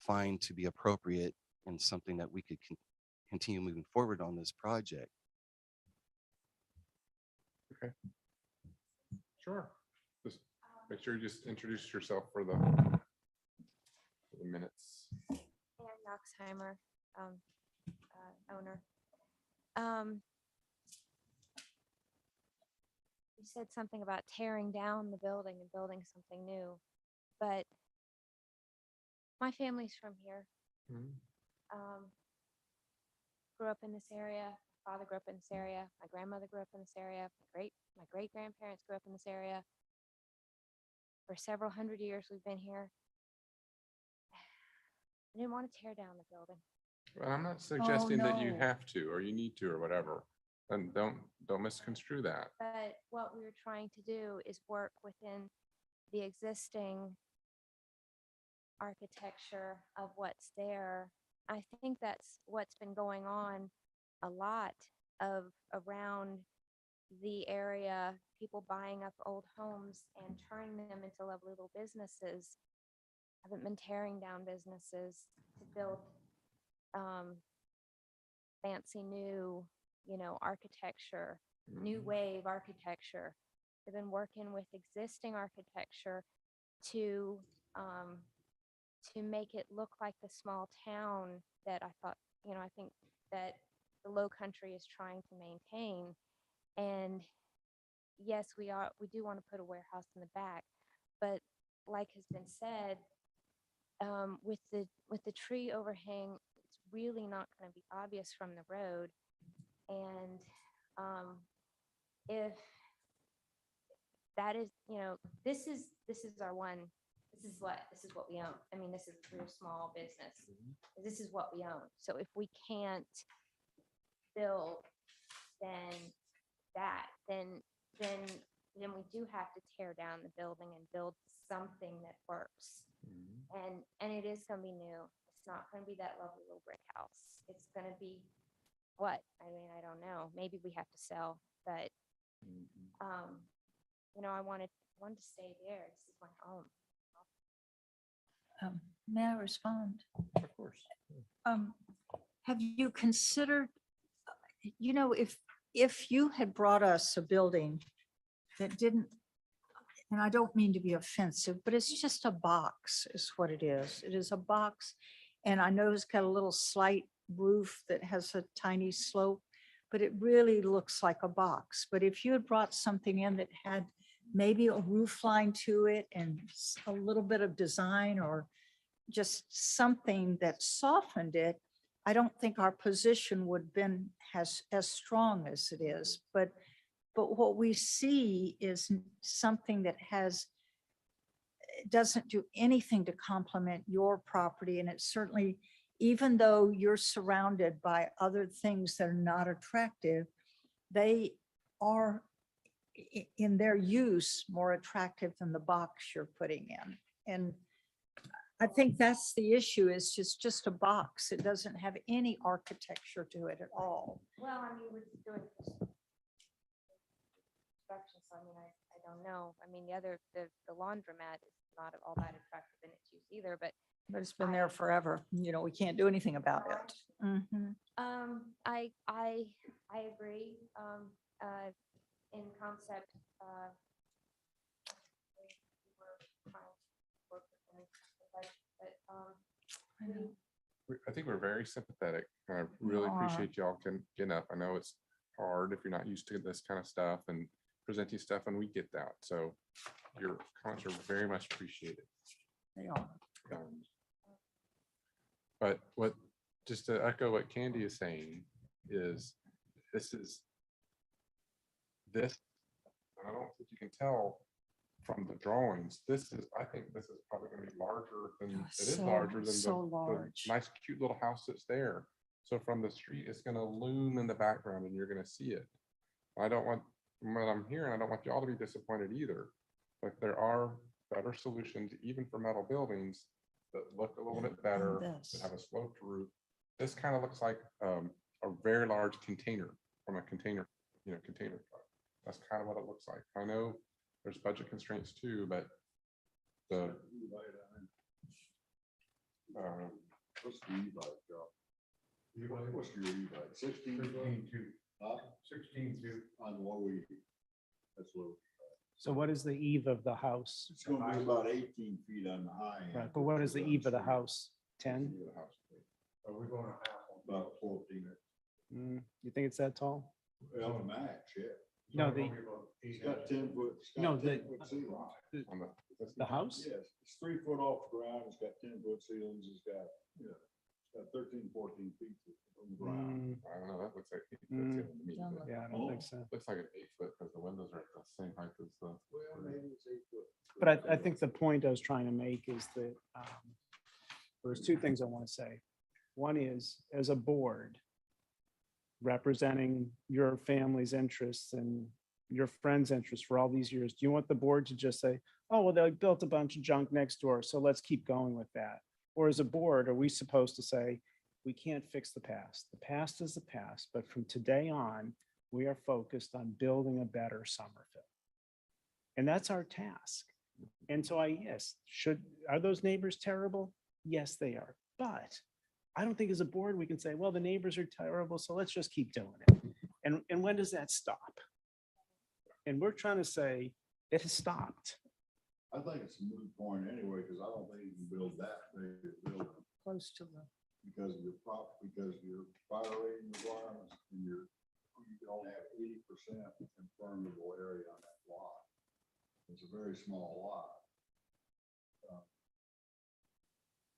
find to be appropriate and something that we could continue moving forward on this project? Okay. Sure. Just make sure you just introduce yourself for the Boxheimer, owner. You said something about tearing down the building and building something new, but my family's from here. Grew up in this area. My father grew up in this area. My grandmother grew up in this area. My great grandparents grew up in this area. For several hundred years, we've been here. I didn't want to tear down the building. But I'm not suggesting that you no. have to, or you need to, or whatever. And don't misconstrue that. But what we were trying to do is work within the existing architecture of what's there. I think that's what's been going on a lot of around the area, people buying up old homes and turning them into lovely little businesses. Haven't been tearing down businesses to build fancy new, architecture, new wave architecture. They've been working with existing architecture to make it look like the small town that I think that the Low Country is trying to maintain. And yes, we do want to put a warehouse in the back, but like has been said, with the tree overhang, it's really not going to be obvious from the road. And if that is, this is our one. This is what we own. I mean, this is a real small business. This is what we own. So if we can't build, then we do have to tear down the building and build something that works. And it is going to be new. It's not going to be that lovely little brick house. It's going to be what? I mean, I don't know. Maybe we have to sell, but I wanted to stay there. This is my home. May I respond? Of course. Have you considered, if you had brought us a building that didn't, and I don't mean to be offensive, but it's just a box is what it is. It is a box. And I know it's got a little slight roof that has a tiny slope, but it really looks like a box. But if you had brought something in that had maybe a roof line to it and a little bit of design or just something that softened it, I don't think our position would have been as strong as it is. But what we see is something that doesn't do anything to complement your property. And it's certainly, even though you're surrounded by other things that are not attractive, they are in their use more attractive than the box you're putting in. And I think that's the issue, is just a box. It doesn't have any architecture to it at all. Well, I mean, we're doing construction, so I mean, I don't know. I mean, the laundromat is not all that attractive in its use either, but It's been there forever. We can't do anything about it. Mhm. I agree. In concept, we were trying to work with them, but I think we're very sympathetic. I really are. appreciate y'all getting up. I know it's hard if you're not used to this kind of stuff and presenting stuff, and we get that. So your comments are very much appreciated. They are. But just to echo what Candy is saying is this, and I don't think you can tell from the drawings, I think this is probably going to be larger than, it is larger than the nice cute little house that's there. So from the street, it's going to loom in the background and you're going to see it. I don't want, from what I'm hearing, I don't want y'all to be disappointed either. But there are better solutions, even for metal buildings, that look a little bit better, that have a sloped roof. This kind of looks like a very large container from a container truck. That's kind of what it looks like. I know there's budget constraints too, but What's the e-bike, Joe? What's your e-bike? 16.2. 16.2 on low E. That's low. So what is the eve of the house? It's gonna be about 18 feet on the high end. Right, but what is the eve of the house? 10? Are we going to have about 14? You think it's that tall? Well, the max, yeah. No, He's got 10 foot. it's got No, 10 foot ceiling. the house? Yes, it's 3 foot off the ground. It's got 10 foot ceilings. It's got, it's got 13, 14 feet from the ground. I don't know, that looks like 8 foot Mm. ceiling to me, but Yeah, I don't think so. looks like an 8 foot because the windows are the same height as the. Well, maybe it's 8 foot. But I think the point I was trying to make is that there's two things I want to say. One is, as a board, representing your family's interests and your friends' interests for all these years, do you want the board to just say, oh, well, they built a bunch of junk next door, so let's keep going with that? Or as a board, are we supposed to say, we can't fix the past. The past is the past, but from today on, we are focused on building a better Somerville. And that's our task. And so yes, are those neighbors terrible? Yes, they are. But I don't think as a board, we can say, well, the neighbors are terrible, so let's just keep doing it. And when does that stop? And we're trying to say it has stopped. I think it's a moot point anyway, because I don't think you can build that big a building Close to the. because of your because of your fire rating requirements and you can only have 80% impermeable area on that lot. It's a very small lot.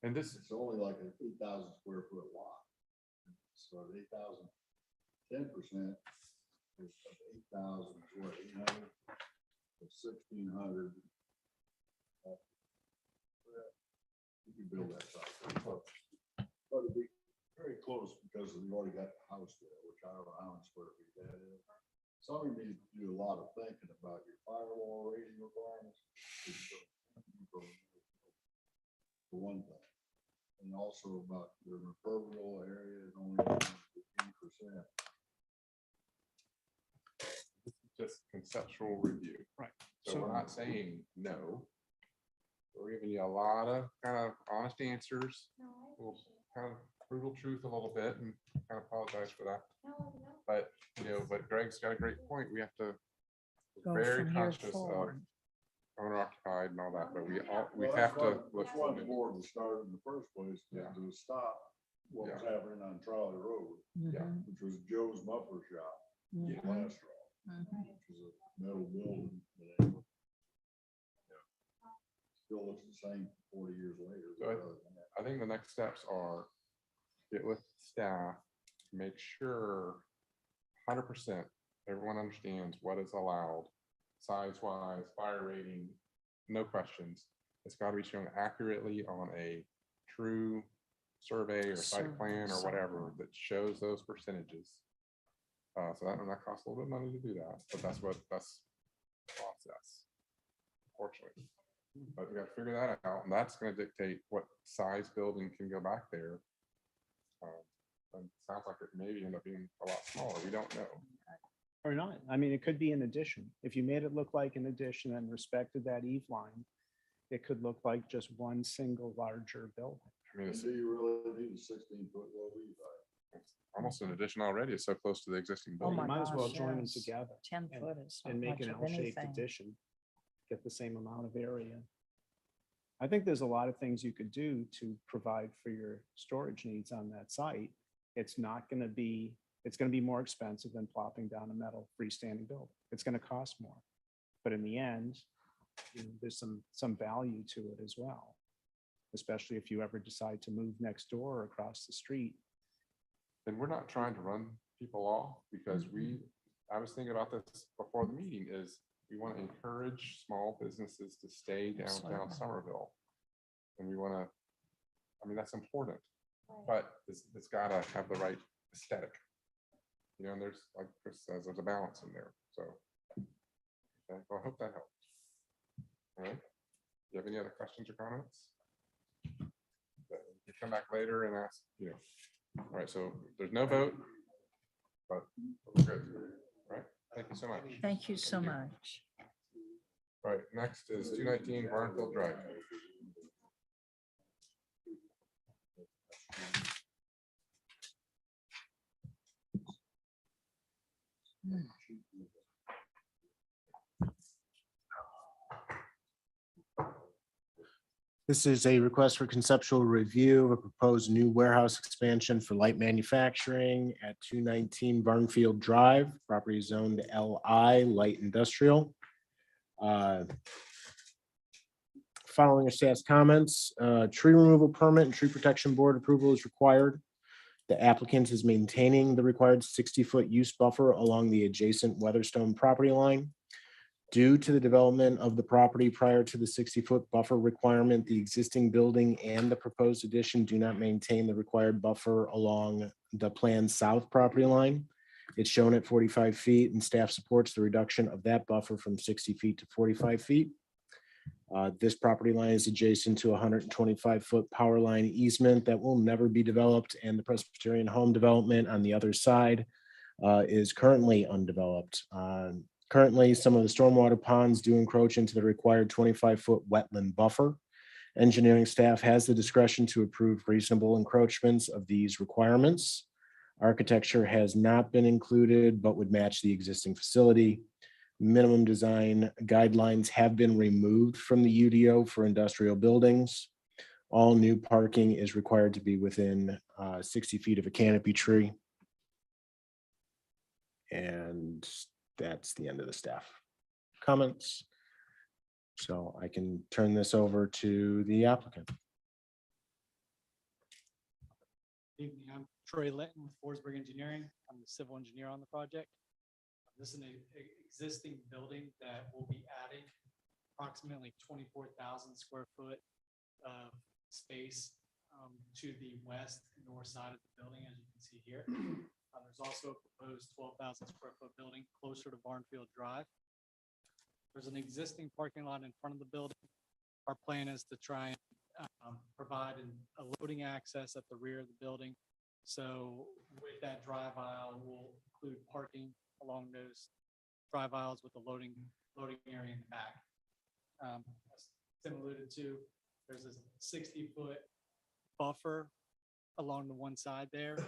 And this, It's only like an 8,000 square foot lot. So 8,000, 10% is 8,000 is what, 800? So 1,600. You can build that site pretty close. But it'd be very close because you already got the house there, which I don't know how many square feet that is. Some of you need to do a lot of thinking about your firewall rating requirements. For one thing. And also about your impermeable area is only 15%. this is just conceptual review. Right. So we're not saying no. We're giving you a lot of kind of honest answers, kind of brutal truth a little bit, and kind of apologize for that. But, but Greg's got a great point. We have to Go very from here conscious of forward. owner occupied and all that, but we Well, have to look. That's why the board was started in the first place, Yeah. to stop what was happening on Trolley Road, Yeah. which was Joe's Muffler Shop, Mhm. cholesterol, Mhm. which is a metal building. that, Still looks the same 40 years later. So I think the next steps are get with staff, make sure 100% everyone understands what is allowed, size-wise, fire rating, no questions. It's got to be shown accurately on a true survey or site plan or whatever that shows those percentages. So that costs a little bit of money to do that, but that's the process, unfortunately. But we got to figure that out, and that's going to dictate what size building can go back there. And it sounds like it maybe end up being a lot smaller. We don't know. Or not. I mean, it could be an addition. If you made it look like an addition and respected that eve line, it could look like just one single larger building. I mean, Do you really need a 16-foot low lead height? it's almost an addition already. It's so close to the existing Oh building. my Might as well gosh, join them yes. together 10 and- foot is not and make much an of L-shaped anything. addition. Get the same amount of area. I think there's a lot of things you could do to provide for your storage needs on that site. It's not going to be, it's going to be more expensive than plopping down a metal freestanding building. It's going to cost more. But in the end, there's some value to it as well. Especially if you ever decide to move next door or across the street. And we're not trying to run people off because I was thinking about this before the meeting, is we want to encourage small businesses to stay downtown Absolutely. Somerville. And we want to, I mean, that's important, but it's got to have the right aesthetic. And there's, like Chris says, there's a balance in there. So, okay, well, I hope that helps. All right. Do you have any other questions or comments? You come back later and ask, All right, so there's no vote, but we're good. All right, thank you so much. Thank you so much. All right, next is 219 Barnfield Drive. This is a request for conceptual review of a proposed new warehouse expansion for light manufacturing at 219 Barnfield Drive, property zoned LI, light industrial. Following are staff's comments, tree removal permit and tree protection board approval is required. The applicant is maintaining the required 60-foot use buffer along the adjacent Weatherstone property line. Due to the development of the property prior to the 60-foot buffer requirement, the existing building and the proposed addition do not maintain the required buffer along the planned south property line. It's shown at 45 feet, and staff supports the reduction of that buffer from 60 feet to 45 feet. This property line is adjacent to a 125-foot power line easement that will never be developed, and the Presbyterian home development on the other side is currently undeveloped. Currently, some of the stormwater ponds do encroach into the required 25-foot wetland buffer. Engineering staff has the discretion to approve reasonable encroachments of these requirements. Architecture has not been included, but would match the existing facility. Minimum design guidelines have been removed from the UDO for industrial buildings. All new parking is required to be within 60 feet of a canopy tree. And that's the end of the staff comments. So I can turn this over to the applicant. Evening, I'm Troy Linton with Forsberg Engineering. I'm the civil engineer on the project. This is an existing building that will be adding approximately 24,000 square foot of space to the west and north side of the building, as you can see here. There's also a proposed 12,000 square foot building closer to Barnfield Drive. There's an existing parking lot in front of the building. Our plan is to try and provide a loading access at the rear of the building. So with that drive aisle, we'll include parking along those drive aisles with the loading area in the back. As Tim alluded to, there's a 60-foot buffer along the one side there.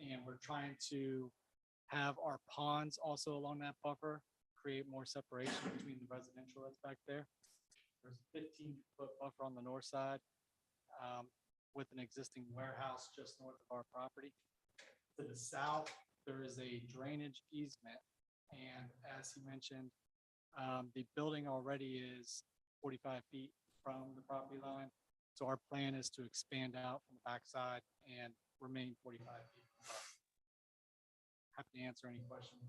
And we're trying to have our ponds also along that buffer, create more separation between the residential that's back there. There's a 15-foot buffer on the north side with an existing warehouse just north of our property. To the south, there is a drainage easement. And as he mentioned, the building already is 45 feet from the property line. So our plan is to expand out from the backside and remain 45 feet. Happy to answer any questions.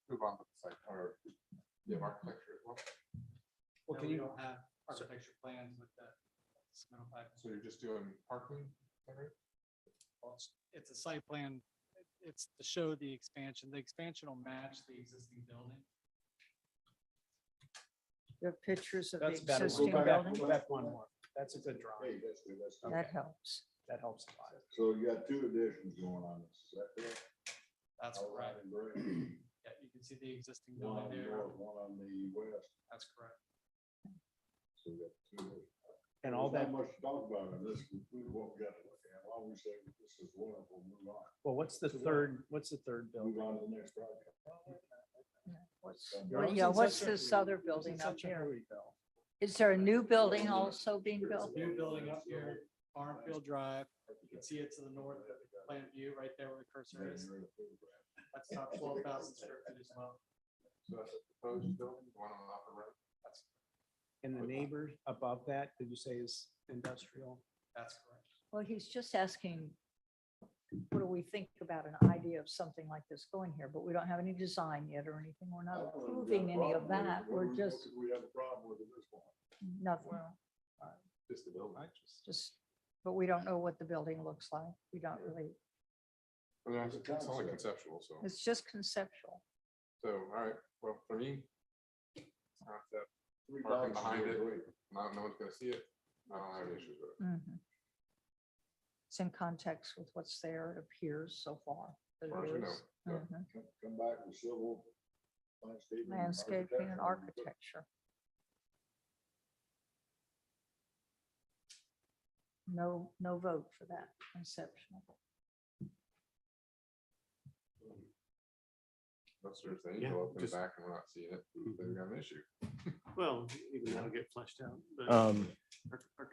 Move on to the site or you have architecture as well. Well, can you don't have architecture plans with the cement pipe? So you're just doing parking, is that right? Well, it's a site plan. It's to show the expansion. The expansion will match the existing building. The pictures of the That's better. existing Go back building. one more. That's a good drawing. Hey, that's good, that's good. That helps. That helps a lot. So you got two additions going on this, is that correct? That's Outline correct. in gray. Yeah, you can see the existing One on building the there. north, one on the west, That's correct. so we got two. And all There's that, not much to talk about in this, we what we got to look at, why don't we say this is wonderful, move on. well, what's the third building? Move on to the next project. What's this other building up here? Is there a new building also being built? New building up here, Barnfield Drive. You can see it to the north of the plan view, right there where the cursor is. That's about 12,000 square feet as well. So that's a proposed building, the one on the upper right. That's, And the neighbor above that, did you say is industrial? that's correct. Well, he's just asking, what do we think about an idea of something like this going here? But we don't have any design yet or anything. We're not approving any of that. We're just We have a problem with it at this point. nothing. Just the building. Just, but we don't know what the building looks like. We don't really, I mean, it's only conceptual, so, it's just conceptual. so, all right, well, for me. Concept, Three parking boxes behind are it, great. no one's gonna see it, I don't have any issues with it. Mhm. It's in context with what's there, it appears so far. that it Far as we know, is. yeah. Mhm. Come back with civil. Landscaping and architecture. No vote for that conceptual. Unless there's the Yeah, angel up in the just- back and we're not seeing it, then we got an issue. Well, even that'll get flushed out. but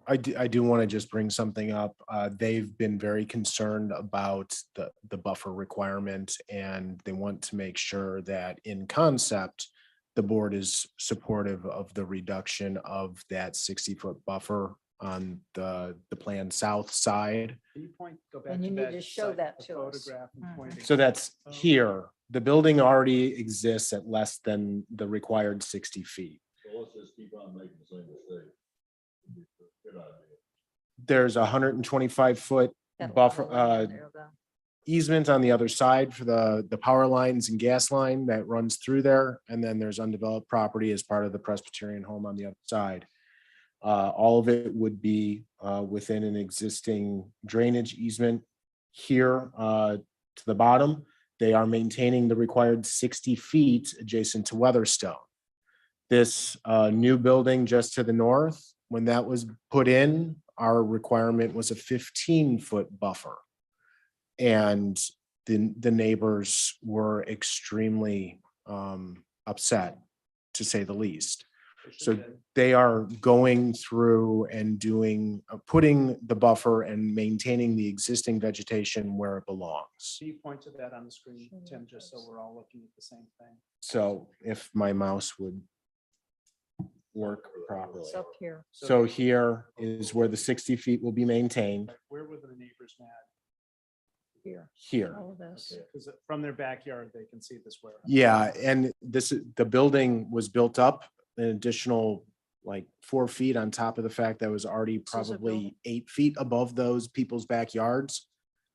I do want to just bring something up. They've been very concerned about the buffer requirement, and they want to make sure that in concept, the board is supportive of the reduction of that 60-foot buffer on the planned south side. Can you go back And you to need that to show site- that the to us. photograph and Mhm. point it- So that's Oh. here. The building already exists at less than the required 60 feet. So let's just keep on making the same mistake. Good idea. There's 125-foot Got a lot of buffer, land there, though. easement on the other side for the power lines and gas line that runs through there. And then there's undeveloped property as part of the Presbyterian home on the other side. All of it would be within an existing drainage easement here to the bottom. They are maintaining the required 60 feet adjacent to Weatherstone. This new building just to the north, when that was put in, our requirement was a 15-foot buffer. And the neighbors were extremely upset, to say the least. So they are going through and doing, putting the buffer and maintaining the existing vegetation where it belongs. Can you point to that on the screen, Tim, just so we're all looking at the same thing? So if my mouse would work properly. It's up here. So here is where the 60 feet will be maintained, Where were the neighbors mad? Here. here. All of this. Because from their backyard, they can see this warehouse. Yeah, and the building was built up an additional like 4 feet on top of the fact that was already This is a probably building. 8 feet above those people's backyards.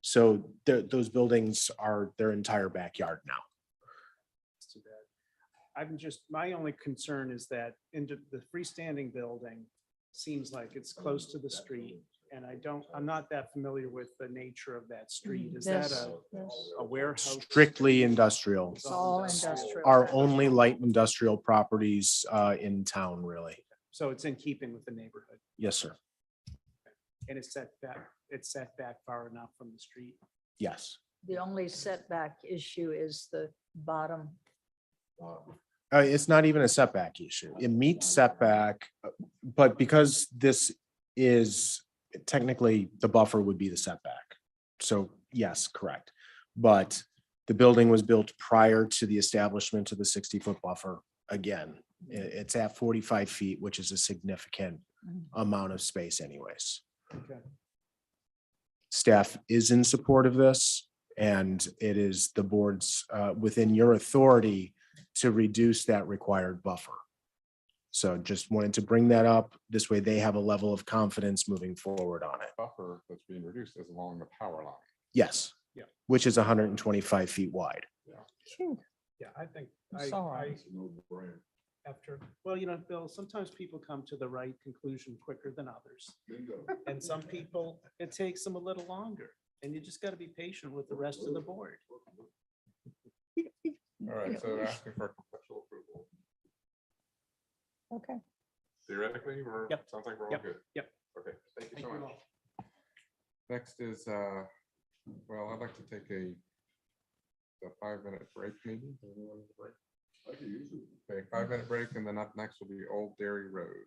So those buildings are their entire backyard now. It's too bad. My only concern is that into the freestanding building seems like it's close to the street. And I'm not that familiar with the nature of that street. Is that This, a this. warehouse? Strictly industrial. It's all industrial. Our only light industrial properties in town, really. So it's in keeping with the neighborhood Yes, sir. and it's set back far enough from the street. Yes. The only setback issue is the bottom. It's not even a setback issue. It meets setback, but because this is technically the buffer would be the setback. So yes, correct. But the building was built prior to the establishment of the 60-foot buffer. Again, it's at 45 feet, which is a significant amount of space anyways. Okay. Staff is in support of this, and it is the board's within your authority to reduce that required buffer. So just wanted to bring that up. This way they have a level of confidence moving forward on it. Buffer that's being reduced is along the power line. Yes. Yeah. Which is 125 feet wide. Yeah, I think, It's all right. well, Bill, sometimes people come to the right conclusion quicker than others. And some people, it takes them a little longer. And you just got to be patient with the rest of the board. All right, so asking for conceptual approval. Okay. Theoretically, Yep. sounds like we're all Yep. good. Yep. Okay, thank you Thank so you much. all. Next is, well, I'd like to take a 5-minute break maybe. Okay, 5-minute break, and then up next will be Old Dairy Road.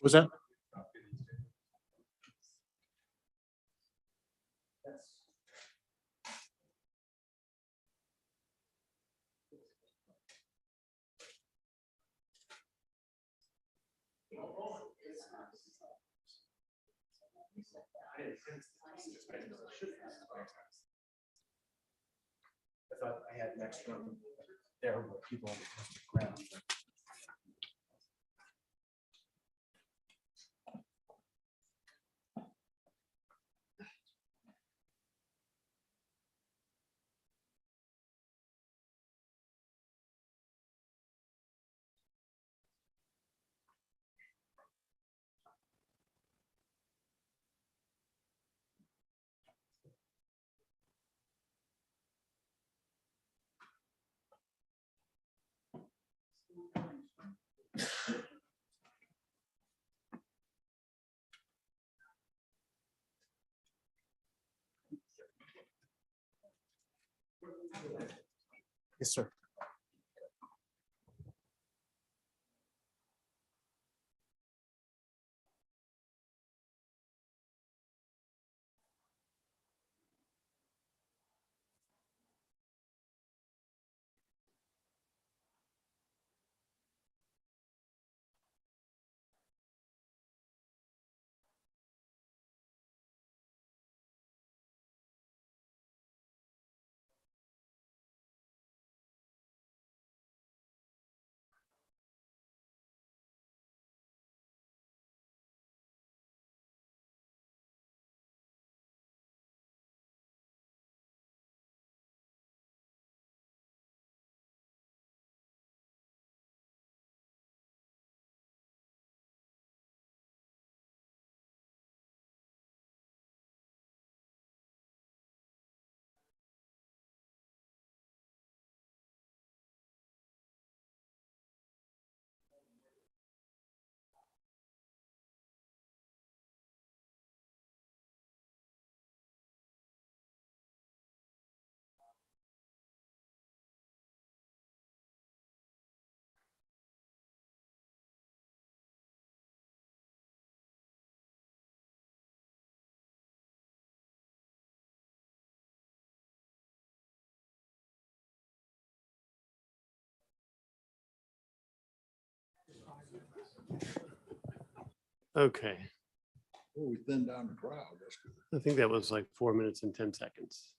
Was that? I thought I had an extra there where people grab. Yes, sir. Okay, Oh, we thinned down the crowd. That's good. I think that was like 4 minutes and 10 seconds.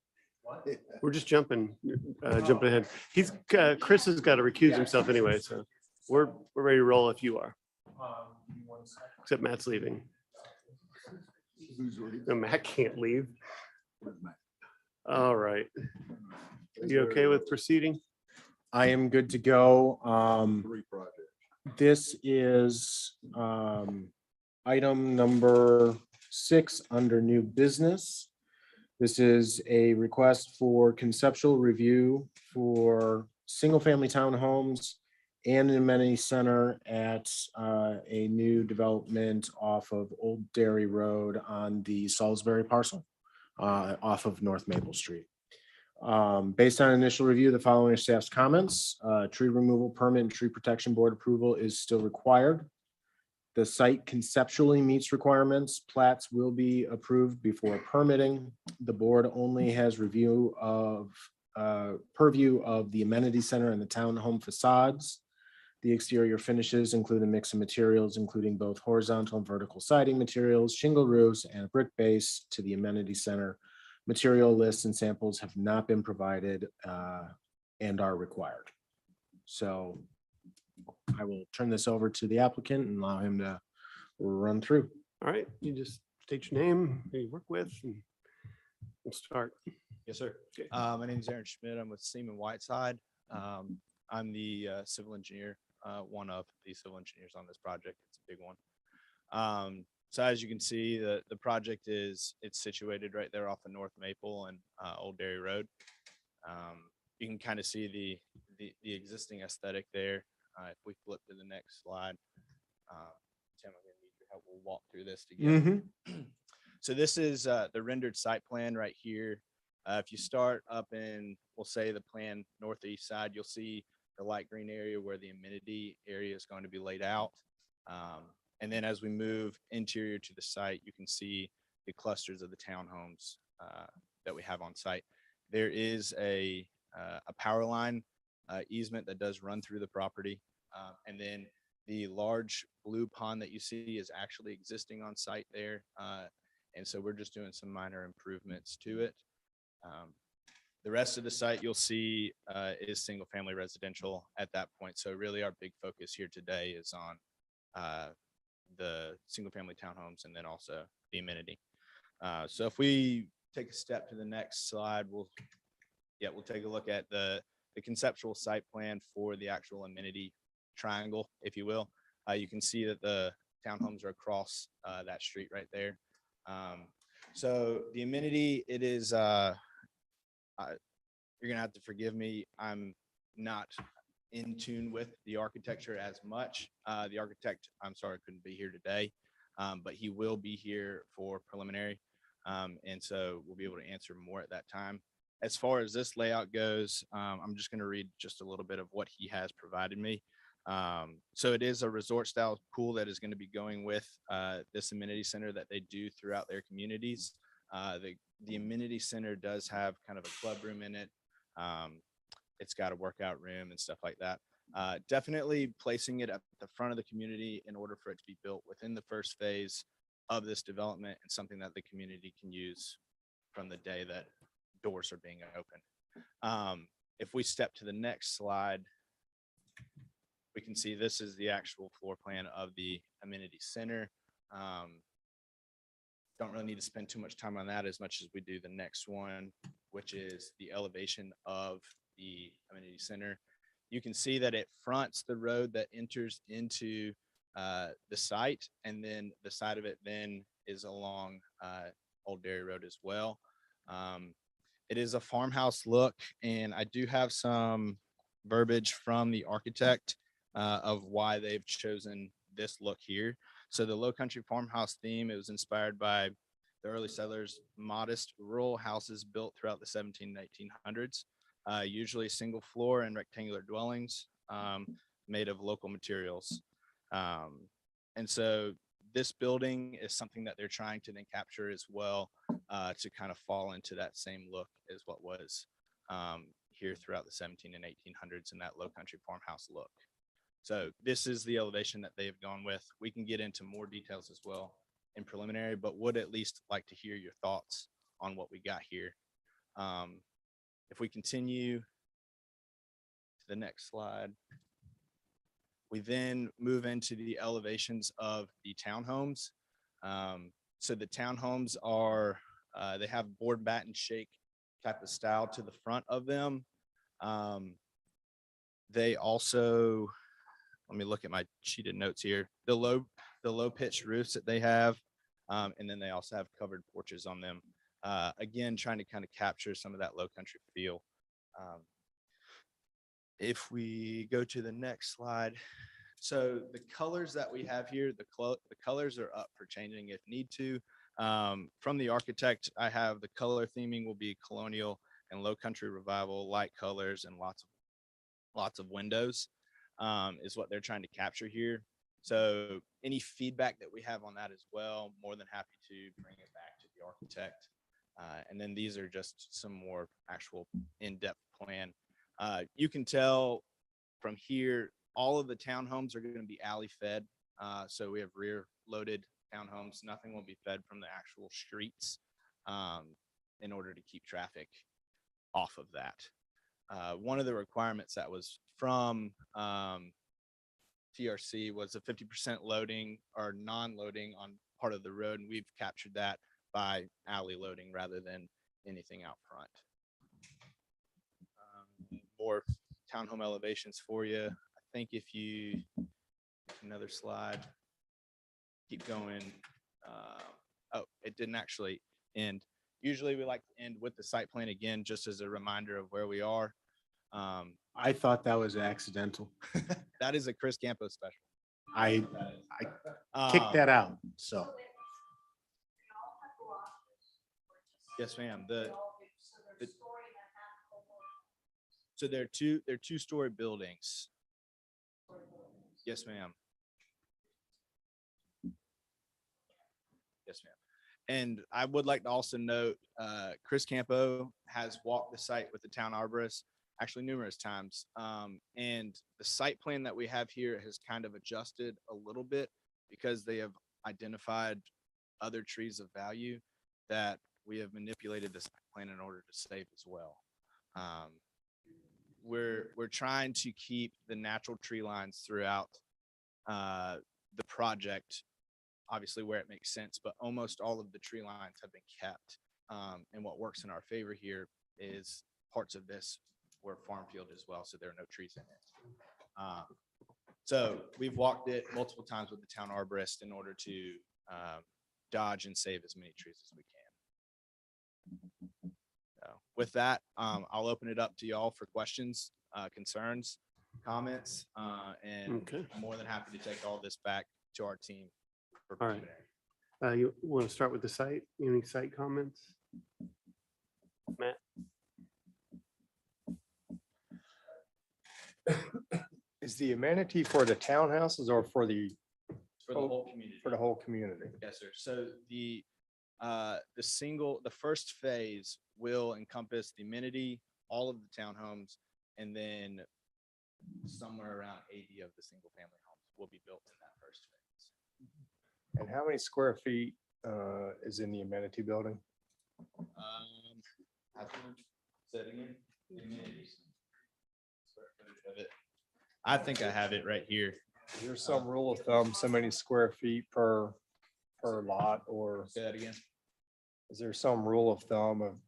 We're just jumping ahead. Chris has got to recuse himself anyway, so we're ready to roll if you are, except Matt's leaving. Who's leaving? No, Matt can't leave. Where's Matt? All right. Are you okay with proceeding? I am good to go. 3 projects. This is item number 6 under new business. This is a request for conceptual review for single-family townhomes and an amenity center at a new development off of Old Dairy Road on the Salisbury parcel off of North Maple Street. Based on initial review, the following are staff's comments. Tree removal permit and tree protection board approval is still required. The site conceptually meets requirements. Plats will be approved before permitting. The board only has purview of the amenity center and the townhome facades. The exterior finishes include a mix of materials, including both horizontal and vertical siding materials, shingle roofs, and a brick base to the amenity center. Material lists and samples have not been provided and are required. So I will turn this over to the applicant and allow him to run through. All right, you just state your name, who you work with, and we'll start. Yes, sir. Okay. My name is Aaron Schmidt. I'm with Seaman Whiteside. I'm the civil engineer, one of the civil engineers on this project. It's a big one. So as you can see, the project it's situated right there off of North Maple and Old Dairy Road. You can kind of see the existing aesthetic there. If we flip to the next slide, Tim, I'm gonna need your help. We'll walk through this together. So this is the rendered site plan right here. If you start up in, we'll say the plan northeast side, you'll see the light green area where the amenity area is going to be laid out. And then as we move interior to the site, you can see the clusters of the townhomes that we have on site. There is a power line easement that does run through the property. And then the large blue pond that you see is actually existing on site there. And so we're just doing some minor improvements to it. The rest of the site you'll see is single family residential at that point. So really our big focus here today is on the single family townhomes and then also the amenity. So if we take a step to the next slide, we'll take a look at the conceptual site plan for the actual amenity triangle, if you will. You can see that the townhomes are across that street right there. So the amenity, it is, you're gonna have to forgive me. I'm not in tune with the architecture as much. The architect, I'm sorry, couldn't be here today, but he will be here for preliminary. And so we'll be able to answer more at that time. As far as this layout goes, I'm just gonna read just a little bit of what he has provided me. So it is a resort style pool that is going to be going with this amenity center that they do throughout their communities. The amenity center does have kind of a club room in it. It's got a workout room and stuff like that. Definitely placing it at the front of the community in order for it to be built within the first phase of this development and something that the community can use from the day that doors are being opened. If we step to the next slide, we can see this is the actual floor plan of the amenity center. Don't really need to spend too much time on that as much as we do the next one, which is the elevation of the amenity center. You can see that it fronts the road that enters into the site, and then the side of it then is along Old Dairy Road as well. It is a farmhouse look, and I do have some verbiage from the architect of why they've chosen this look here. So the Low Country farmhouse theme, it was inspired by the early settlers' modest rural houses built throughout the 1700s and 1800s, usually single floor and rectangular dwellings made of local materials. And so this building is something that they're trying to then capture as well to kind of fall into that same look as what was here throughout the 1700s and 1800s in that Low Country farmhouse look. So this is the elevation that they have gone with. We can get into more details as well in preliminary, but would at least like to hear your thoughts on what we got here. If we continue to the next slide, we then move into the elevations of the townhomes. So the townhomes are, they have board batten shake type of style to the front of them. They also, let me look at my sheeted notes here. The low pitched roofs that they have, and then they also have covered porches on them. Again, trying to kind of capture some of that low country feel. If we go to the next slide, so the colors that we have here, the colors are up for changing if need to. From the architect, I have the color theming will be colonial and low country revival, light colors, and lots of windows. Is what they're trying to capture here. So any feedback that we have on that as well, more than happy to bring it back to the architect. And then these are just some more actual in-depth plan. You can tell from here, all of the townhomes are going to be alley fed. So we have rear loaded townhomes. Nothing will be fed from the actual streets in order to keep traffic off of that. One of the requirements that was from TRC was a 50% loading or non-loading on part of the road, and we've captured that by alley loading rather than anything out front. More townhome elevations for you. I think if you, another slide, keep going. Oh, it didn't actually end. Usually we like to end with the site plan again, just as a reminder of where we are. I thought that was accidental. That is a Chris Campos special. I kicked that out, so. Yes, ma'am. So they're two-story buildings. Yes, ma'am. Yes, ma'am. And I would like to also note, Chris Campo has walked the site with the town arborist actually numerous times. And the site plan that we have here has kind of adjusted a little bit because they have identified other trees of value that we have manipulated the site plan in order to save as well. We're trying to keep the natural tree lines throughout the project, obviously where it makes sense, but almost all of the tree lines have been kept. And what works in our favor here is parts of this were farm field as well, so there are no trees in it. So we've walked it multiple times with the town arborist in order to dodge and save as many trees as we can. So with that, I'll open it up to y'all for questions, concerns, comments, and Okay. I'm more than happy to take all this back to our team. For All right. preliminary. You want to start with the site? Any site comments? Matt? Is the amenity for the townhouses or for the For the whole community. for the whole community? Yes, sir. So the first phase will encompass the amenity, all of the townhomes, and then somewhere around 80 of the single family homes will be built in that first phase. And how many square feet is in the amenity building? I think I have it right here. Is there some rule of thumb, so many square feet per lot, or Say that again. is there some rule of thumb of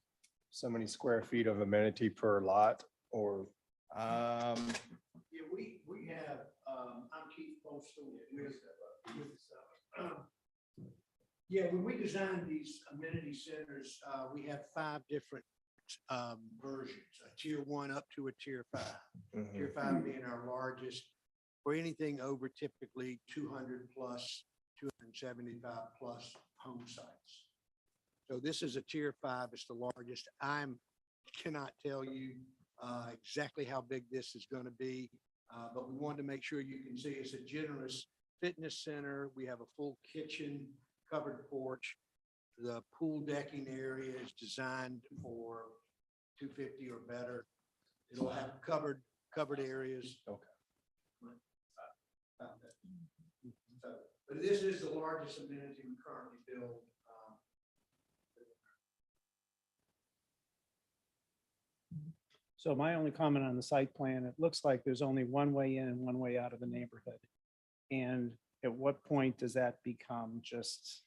so many square feet of amenity per lot, or? Yeah, we have, I'm Keith Postal yeah, when we designed these amenity centers, we have 5 different versions, a tier 1 up to a tier 5. Tier 5 being our largest, for anything over typically 200 plus, 275 plus home sites. So this is a tier 5, it's the largest. Cannot tell you exactly how big this is going to be, but we wanted to make sure you can see it's a generous fitness center. We have a full kitchen, covered porch. The pool decking area is designed for 250 or better. It'll have covered areas. Okay. But this is the largest amenity we currently build. So my only comment on the site plan, it looks like there's only one way in and one way out of the neighborhood. And at what point does that become just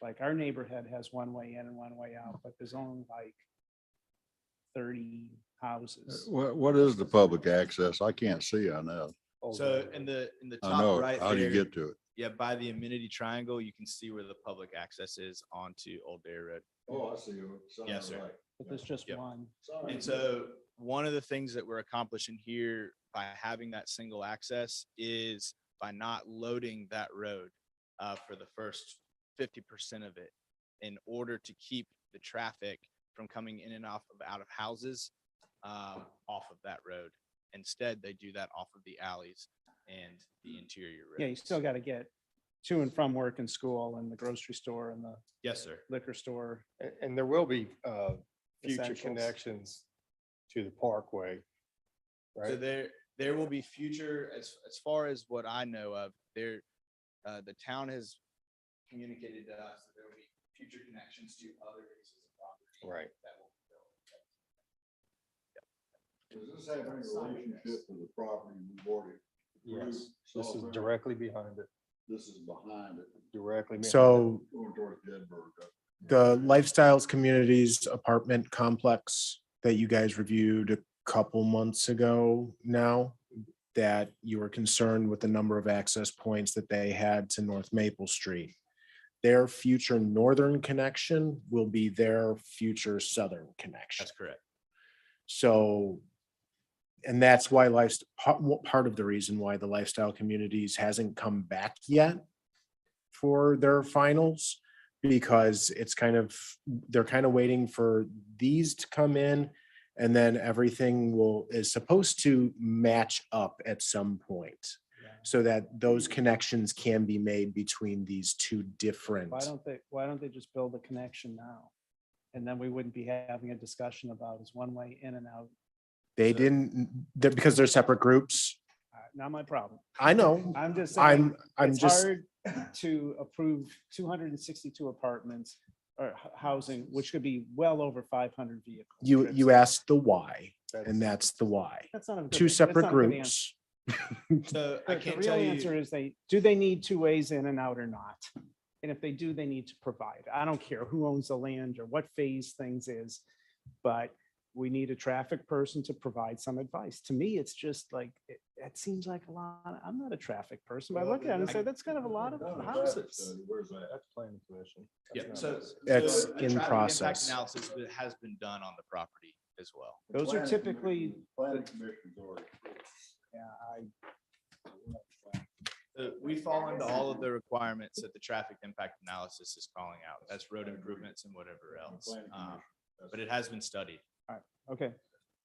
like our neighborhood has one way in and one way out, but there's only like 30 houses. What is the public access? I can't see on that. So in the I know top it. right How do you there, get to it? yeah, by the amenity triangle, you can see where the public access is onto Old Dairy Road. Oh, I see. Yes, sir. But there's just Yep. one. And so one of the things that we're accomplishing here by having that single access is by not loading that road for the first 50% of it in order to keep the traffic from coming in and out of houses off of that road. Instead, they do that off of the alleys and the interior roads. Yeah, you still got to get to and from work and school and the grocery store and the Yes, sir. liquor store. And there will be future Essentials. connections to the parkway, So right? there will be future, as far as what I know of, the town has communicated to us that there will be future connections to other pieces of property. Right. That will be built. Does this have any relationship to the property we've already Yes, this is directly behind it, This is behind it. directly. behind it. So Going towards Deadburg. the Lifestyles Communities apartment complex that you guys reviewed a couple months ago now, that you were concerned with the number of access points that they had to North Maple Street. Their future northern connection will be their future southern connection. That's correct. So, and that's why part of the reason why the Lifestyle Communities hasn't come back yet for their finals, because it's they're kind of waiting for these to come in, and then everything is supposed to match up at some point, so that those connections can be made between these two different. Why don't they just build a connection now? And then we wouldn't be having a discussion about is one way in and out. Because they're separate groups. Not my problem. I know. I'm just saying, I'm it's just, hard to approve 262 apartments or housing, which could be well over 500 vehicles. you asked the why, and that's the why. That's not a good- Two that's separate not a good groups. So I The can't real tell answer you, is do they need two ways in and out or not? And if they do, they need to provide. I don't care who owns the land or what phase things is, but we need a traffic person to provide some advice. To me, it's just like, it seems like a lot. I'm not a traffic person, but I look at it and say, that's kind of a lot of houses. Where's that? That's planning commission. yeah, That's so. not- It's so a in traffic impact process. Analysis has been done on the property as well. Those are typically, Planning commission's already. We fall into all of the requirements that the traffic impact analysis is calling out. That's road improvements and whatever else. But it has been studied. okay.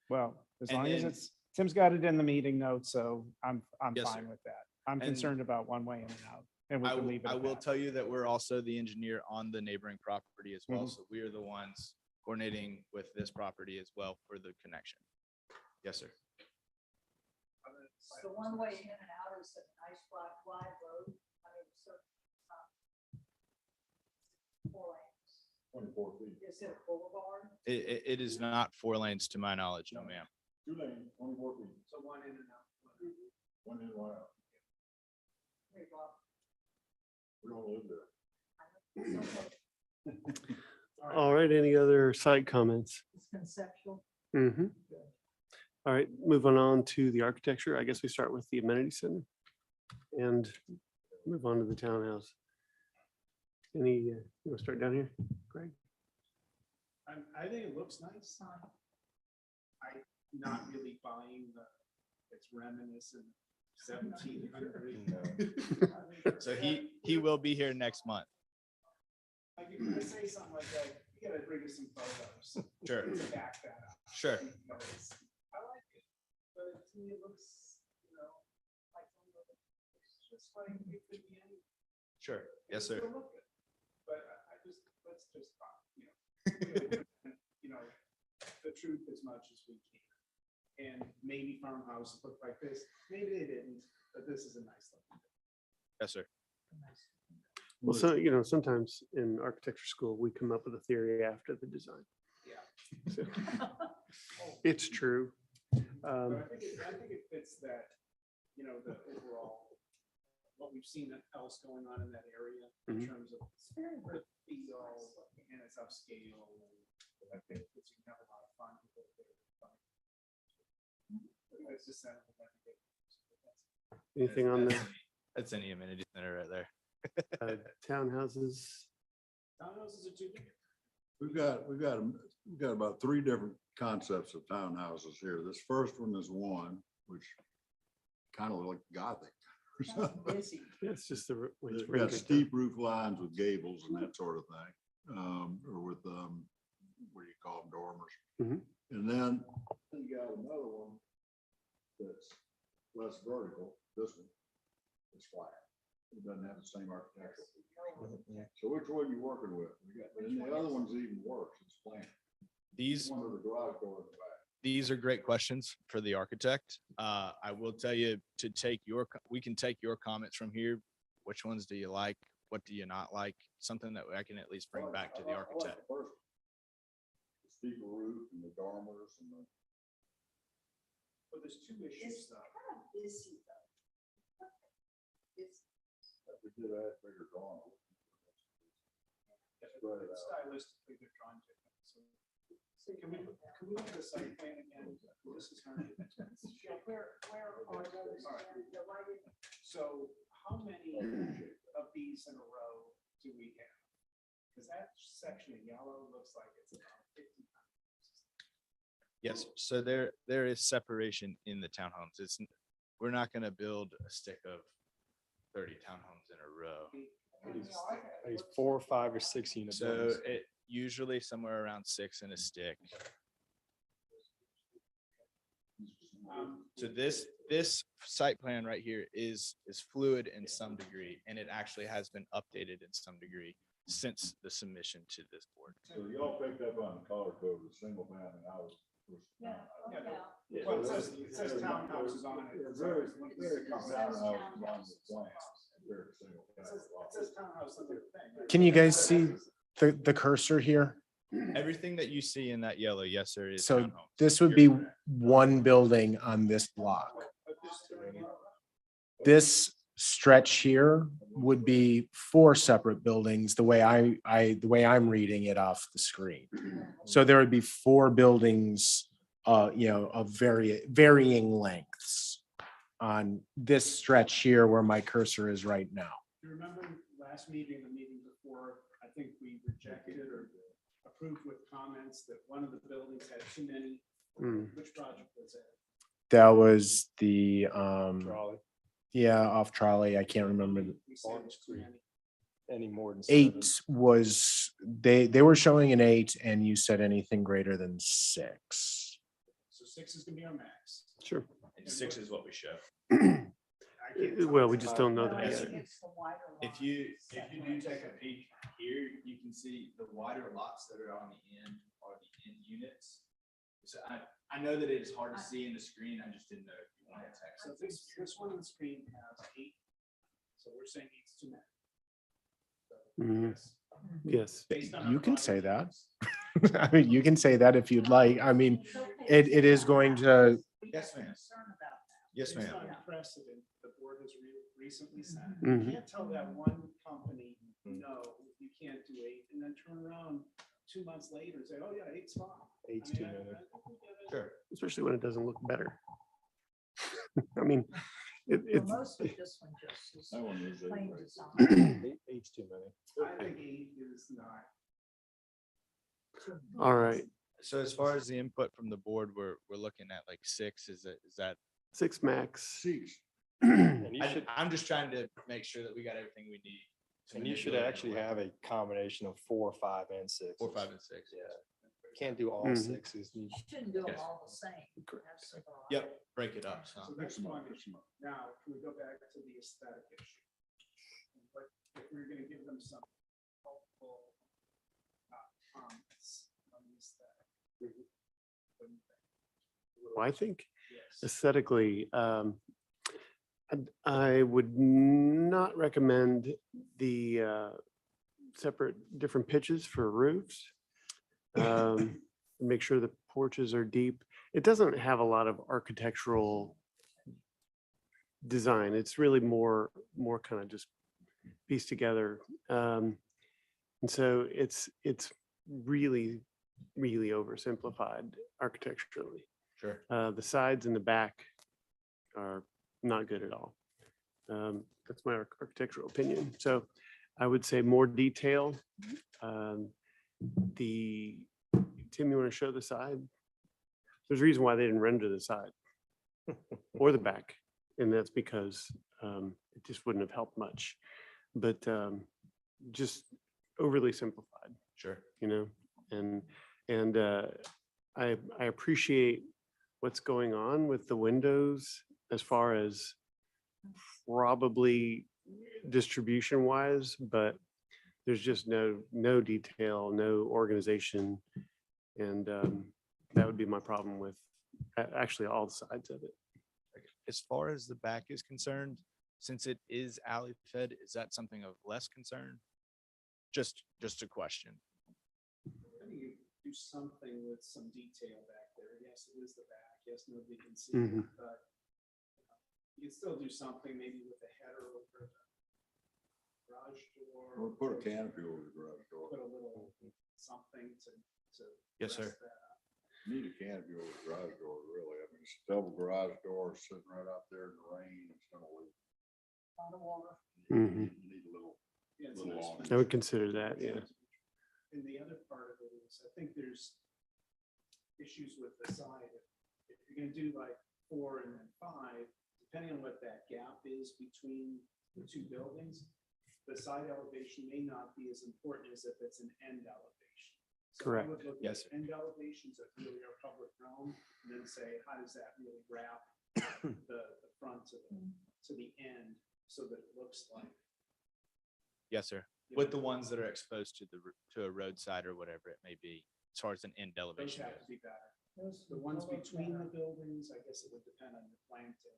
Well, as And long as then- Tim's got it in the meeting notes, so I'm Yes, fine sir. with that. I'm And concerned about one way in and out, and we can leave it I at will that. tell you that we're also the engineer on the neighboring property as well. Mhm. So we are the ones coordinating with this property as well for the connection. Yes, sir. The one way in and out is a nice wide road. I mean, so, 4 lanes. 24 feet. Is it a boulevard? It is not 4 lanes to my knowledge, no ma'am. 2 lanes, 24 feet. So one in and out. One in, one out. Hey, Bob. We don't live there. All right, any other side comments? It's conceptual. Mhm. All right, moving on to the architecture. I guess we start with the amenity center and move on to the townhouse. Any, you want to start down here, Greg? I think it looks nice. I'm not really buying it's reminiscent 1700. So he will be here next month. Like if you say something like that, you gotta bring us some photos. Sure. To back that up. Sure. Because I like it, but to me it looks, like it's just like it could be any. Sure. Yes, sir. It'll look good. But let's just, the truth as much as we can. And maybe farmhouses look like this, maybe they didn't, but this is a nice look. Yes, sir. Well, so, sometimes in architecture school, we come up with a theory after the design. Yeah. So, it's true. But I think it fits that, the overall, what we've seen else going on in that area in Mhm. terms of the feel and it's upscale. And I think that you can have a lot of fun with it. It's just that. Anything on the That's any amenity center right there. townhouses? Townhouses are too big. We've got about 3 different concepts of townhouses here. This first one is one, which kind of like Gothic. or something. It's just the. It's got steep roof lines with gables and that sort of thing, or with, what do you call them, dormers? Mhm. And then you got another one that's less vertical, this one is flat. It doesn't have the same architectural features. So which one you working with? And the other one's even worse, it's flat. These One with the garage door in the back. These are great questions for the architect. I will tell you we can take your comments from here. Which ones do you like? What do you not like? Something that I can at least bring back to the I like architect. the first one. The steeper roof and the dormers and the. But there's two issues though. Busy though. We did add bigger drawing. Spread it out. Stylistically, they're trying to. So can we look at the site plan again? This is kind of. All right. So how many of these in a row do we have? Because that section of yellow looks like it's about 50. Yes, so there is separation in the townhomes. We're not gonna build a stick of 30 townhomes in a row. These 4, 5, or 6 units. So it usually somewhere around 6 in a stick. So this site plan right here is fluid in some degree, and it actually has been updated in some degree since the submission to this board. So y'all picked up on the color code with single family houses. Well, it says townhouses on it. It's very townhouses on the plan. Very single family. It says townhouse on the thing. Can you guys see the cursor here? Everything that you see in that yellow, yes, sir, is So townhomes. this would be one building on this block. This stretch here would be 4 separate buildings, the way the way I'm reading it off the screen. So there would be 4 buildings, of varying lengths on this stretch here where my cursor is right now. Do you remember last meeting, the meeting before, I think we rejected or approved with comments that one of the buildings had too many. Which project was that? That was the, Trolley. yeah, off trolley. I can't remember. We said it was too many. Any more than 7. 8 was, they were showing an 8 and you said anything greater than 6. So 6 is gonna be our max. Sure. And 6 is what we show. Well, we just don't know that Yes, yet. sir. If you do take a peek here, you can see the wider lots that are on the end are the end units. So I know that it is hard to see in the screen. I just didn't know if you wanted to text. So this one on the screen has 8. So we're saying 8's too many. Yes. Based on our You can say project. that. I mean, you can say that if you'd like. I mean, it is going to, Yes, ma'am. Yes, Based ma'am. on precedent the board has recently set. Mhm. You can't tell that one company, no, you can't do 8, and then turn around 2 months later and say, oh yeah, 8's fine. 8's I mean, too I- many. Sure. Especially when it doesn't look better. I mean, it's. Most of this one just is That one is eight, plain right? design. 8's too many. I think 8 is not. All right, So as far as the input from the board, we're looking at like 6. Is that? 6 max. 6. And you should, I'm just trying to make sure that we got everything we need. to and you should manipulate in a actually way. have a combination of 4, 5, and 6. 4, 5, and 6. Yeah. Can't do all Mhm. 6s. You- Shouldn't do them Yes. all the same. Have some variety. Yep, break it up. So So next one, now, can we go back to the aesthetic issue? But if we're gonna give them some helpful comments on the aesthetic. What do you think? Well, I think Yes. aesthetically, I would not recommend the separate different pitches for roofs. Make sure the porches are deep. It doesn't have a lot of architectural design. It's really more kind of just pieced together. And so it's really oversimplified architecturally. sure. The sides and the back are not good at all. That's my architectural opinion. So I would say more detail. Tim, you want to show the side? There's a reason why they didn't render the side or the back. And that's because it just wouldn't have helped much. But just overly simplified, Sure. and I appreciate what's going on with the windows as far as probably distribution wise, but there's just no detail, no organization. And that would be my problem with actually all sides of it. As far as the back is concerned, since it is alley fed, is that something of less concern? Just a question. I think you do something with some detail back there. Yes, it is the back. Yes, nobody can see Mhm. it, but You can still do something maybe with a header over the garage door. Or put a canopy over the garage door. Put a little something to. Yes, sir. rest that up. Need a canopy over the garage door, really. I mean, it's a double garage door sitting right out there in the rain. It's gonna leak. Lot of water. Mhm. You need a little, Yeah, it's little nice. awning. I would consider that, yeah. And the other part of it is, I think there's issues with the side. If you're gonna do like 4 and then 5, depending on what that gap is between the two buildings, the side elevation may not be as important as if it's an end elevation. So I would look Yes, at end elevations that really are public realm, and then say, how does that really wrap the front to the end so that it looks like. Yes, sir. you With know, the ones that are exposed to to a roadside or whatever it may be, as far as an end Those elevation have to goes. be better. The ones between the buildings, I guess it would depend on your planting.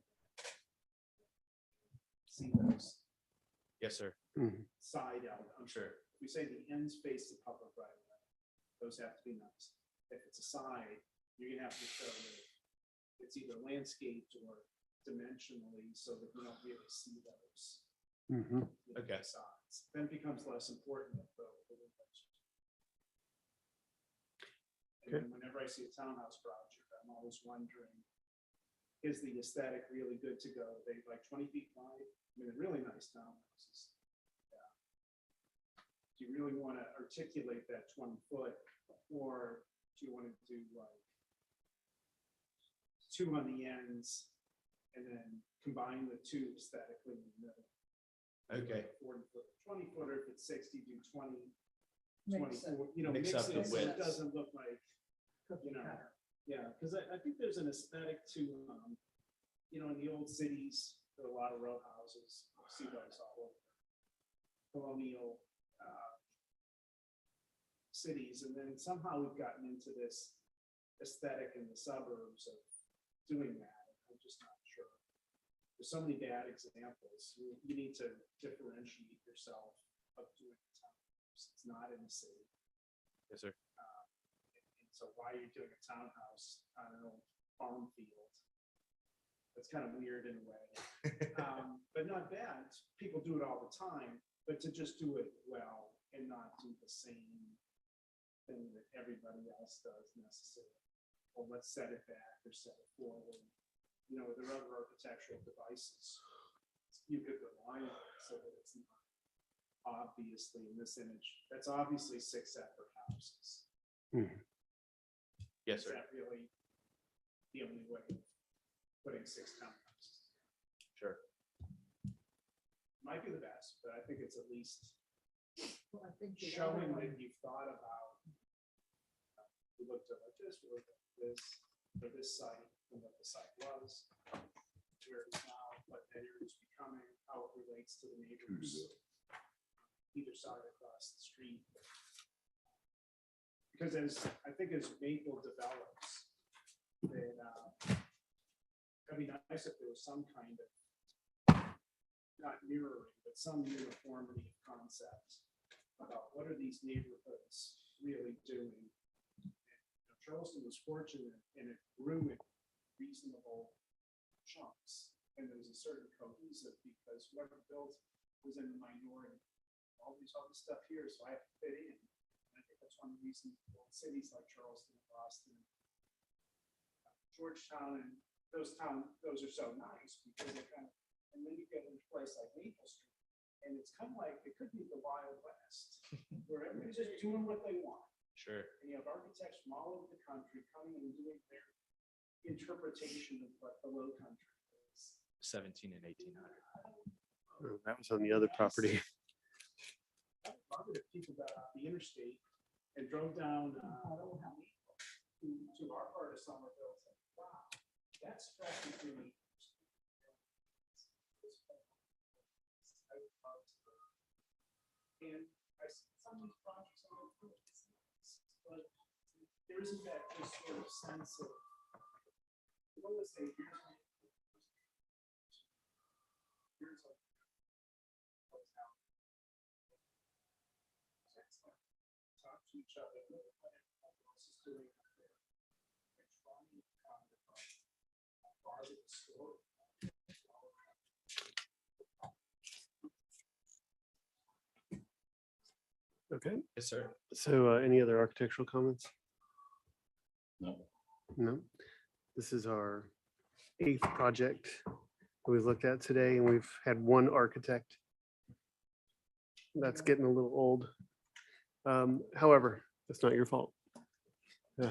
See those Yes, sir. side out, I'm sure. If we say the ends face the public right away, those have to be nice. If it's a side, you're gonna have to show that it's either landscaped or dimensionally so that you don't really see those. Mhm. you know, Okay. Sides. Then it becomes less important if the windows. And then whenever I see a townhouse project, I'm always wondering, is the aesthetic really good to go? They like 20 feet wide? I mean, they're really nice townhouses. Yeah. Do you really want to articulate that 20 foot, or do you want to do like 2 on the ends and then combine the 2 aesthetically in the middle? Okay. 40 foot, 20 footer, if it's 60, do 20, Mix it. 24, you know, Mix mix up it the so it widths. doesn't look like, you know, yeah, because I think there's an aesthetic to, you know, in the old cities, there are a lot of row houses, you see those all over. Colonial cities, and then somehow we've gotten into this aesthetic in the suburbs of doing that. I'm just not sure. There's so many bad examples. You need to differentiate yourself of doing a townhouse. It's not in the city. Yes, sir. And so why are you doing a townhouse on an old farm field? That's kind of weird in a way, but not bad. People do it all the time, but to just do it well and not do the same thing that everybody else does necessarily. Well, let's set it back or set it forward. You know, there are other architectural devices. You could rely on it so that it's not obviously in this image. That's obviously 6 separate houses. Yes, Is sir. that really the only way of putting 6 townhouses? Sure. Might be the best, but I think it's at least showing that you've thought about. We looked at like this, we looked at this, for this site, and what the site was, where it is now, what that area is becoming, how it relates to the neighbors either side across the street. Because I think as Maple develops, that, it'd be nice if there was some kind of, not mirroring, but some uniformity of concept about what are these neighborhoods really doing. And, you know, Charleston was fortunate and it grew in reasonable chunks. And there was a certain cohesive because whoever built was in the minority. All this stuff here, so I have to fit in. And I think that's one of the reasons cities like Charleston and Boston, Georgetown, and those are so nice because they kind of, and then you get into a place like Maple Street, and it's kind of like, it could be the Wild West, where everybody's just doing what they want. Sure. And you have architects from all over the country coming and doing their interpretation of what the Low Country is. 17 and 1800. Oh, that was on the other property. I love it if people got off the interstate and drove down to our part of Somerville. It's like, wow, that's practically. And I see some of these projects on the field, but there isn't that just sort of sense of, what was say, here's a what's happening. Talk to each other, what everyone else is doing out there. And trying to kind of borrow the story. Okay. Yes, sir. So any other architectural comments? No. No. This is our 8th project that we've looked at today, and we've had one architect. That's getting a little old. However, that's not your fault. You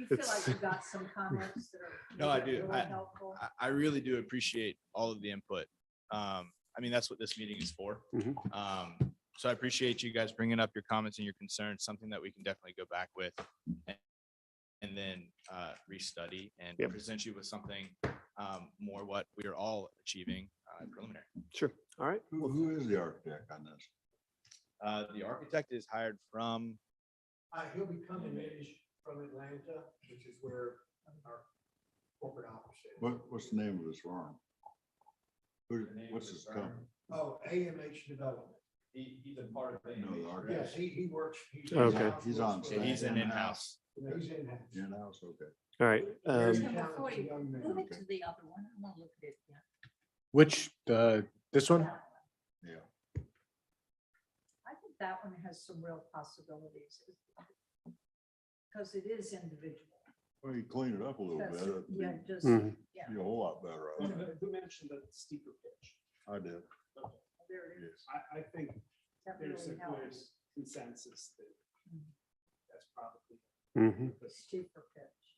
feel It's- like you got some comments that are. No, I do. really helpful? I really do appreciate all of the input. I mean, that's what this meeting is for. Mhm. So I appreciate you guys bringing up your comments and your concerns, something that we can definitely go back with and then restudy and Yep. present you with something more what we are all achieving preliminary. Sure. All right. Who is the architect on this? The architect is hired from, He'll be coming in from Atlanta, which is where our corporate office is. What's the name of this firm? What's his company? Oh, AMH Development. he's a part of No, the Yes, architect. he works. he's Okay. in-house, He's works on for- staff. he's an in-house. He's in-house. In-house, okay. All right. Very Tim, before talented you young man. move it to the other one, I'm gonna look at it again. Which, this one? Yeah. I think that one has some real possibilities. Because it is individual. Well, you clean it up a little That's bit. it. it'd Yeah, be- just, Mhm. yeah, Be a whole lot better. I think. Who mentioned the steeper pitch? I did. there it is. I think That there's really a helps. clear consensus that that's probably. Mhm. The steeper pitch.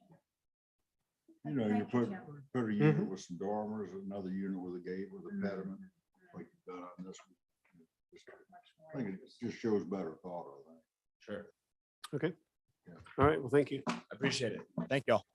You know, you Thank put Tim. a unit Mhm. with some dormers, another unit with a gate with a Mhm. pediment, like you've done on this one. Much more I think it interesting. just shows better thought, I think. Sure. Okay. Yeah. All right. Well, thank you. I appreciate it. Thank y'all.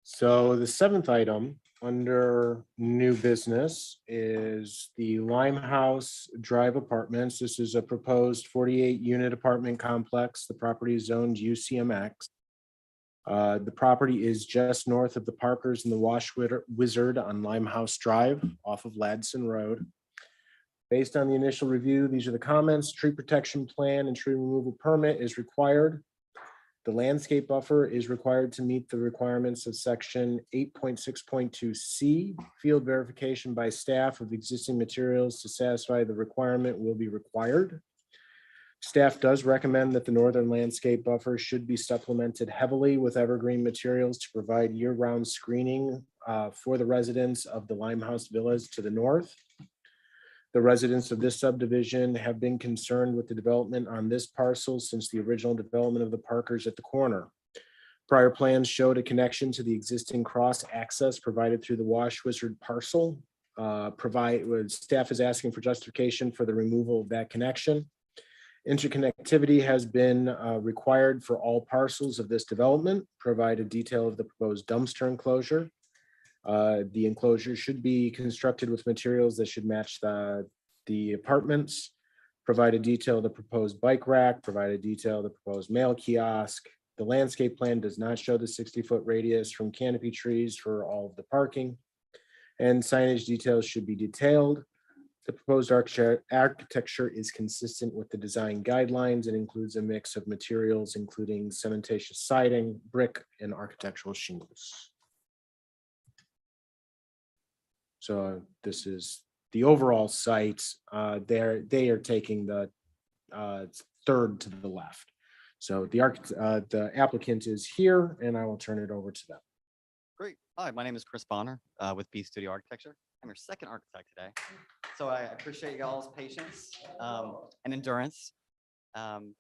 So the seventh item under new business is the Limehouse Drive Apartments. This is a proposed 48-unit apartment complex. The property is zoned UCMX. The property is just north of the Parkers and the Wash Wizard on Limehouse Drive off of Ladson Road. Based on the initial review, these are the comments. Tree protection plan and tree removal permit is required. The landscape buffer is required to meet the requirements of section 8.6.2C. Field verification by staff of existing materials to satisfy the requirement will be required. Staff does recommend that the northern landscape buffer should be supplemented heavily with evergreen materials to provide year-round screening for the residents of the Limehouse Villas to the north. The residents of this subdivision have been concerned with the development on this parcel since the original development of the Parkers at the corner. Prior plans showed a connection to the existing cross access provided through the Wash Wizard parcel. Staff is asking for justification for the removal of that connection. Interconnectivity has been required for all parcels of this development. Provide a detail of the proposed dumpster enclosure. The enclosure should be constructed with materials that should match the apartments. Provide a detail of the proposed bike rack, provide a detail of the proposed mail kiosk. The landscape plan does not show the 60-foot radius from canopy trees for all of the parking. And signage details should be detailed. The proposed architecture is consistent with the design guidelines and includes a mix of materials, including cementatious siding, brick, and architectural shingles. So this is the overall site. They are taking the third to the left. So the applicant is here, and I will turn it over to them. Great. Hi, my name is Chris Bonner with B Studio Architecture. I'm your second architect today. So I appreciate y'all's patience and endurance. Can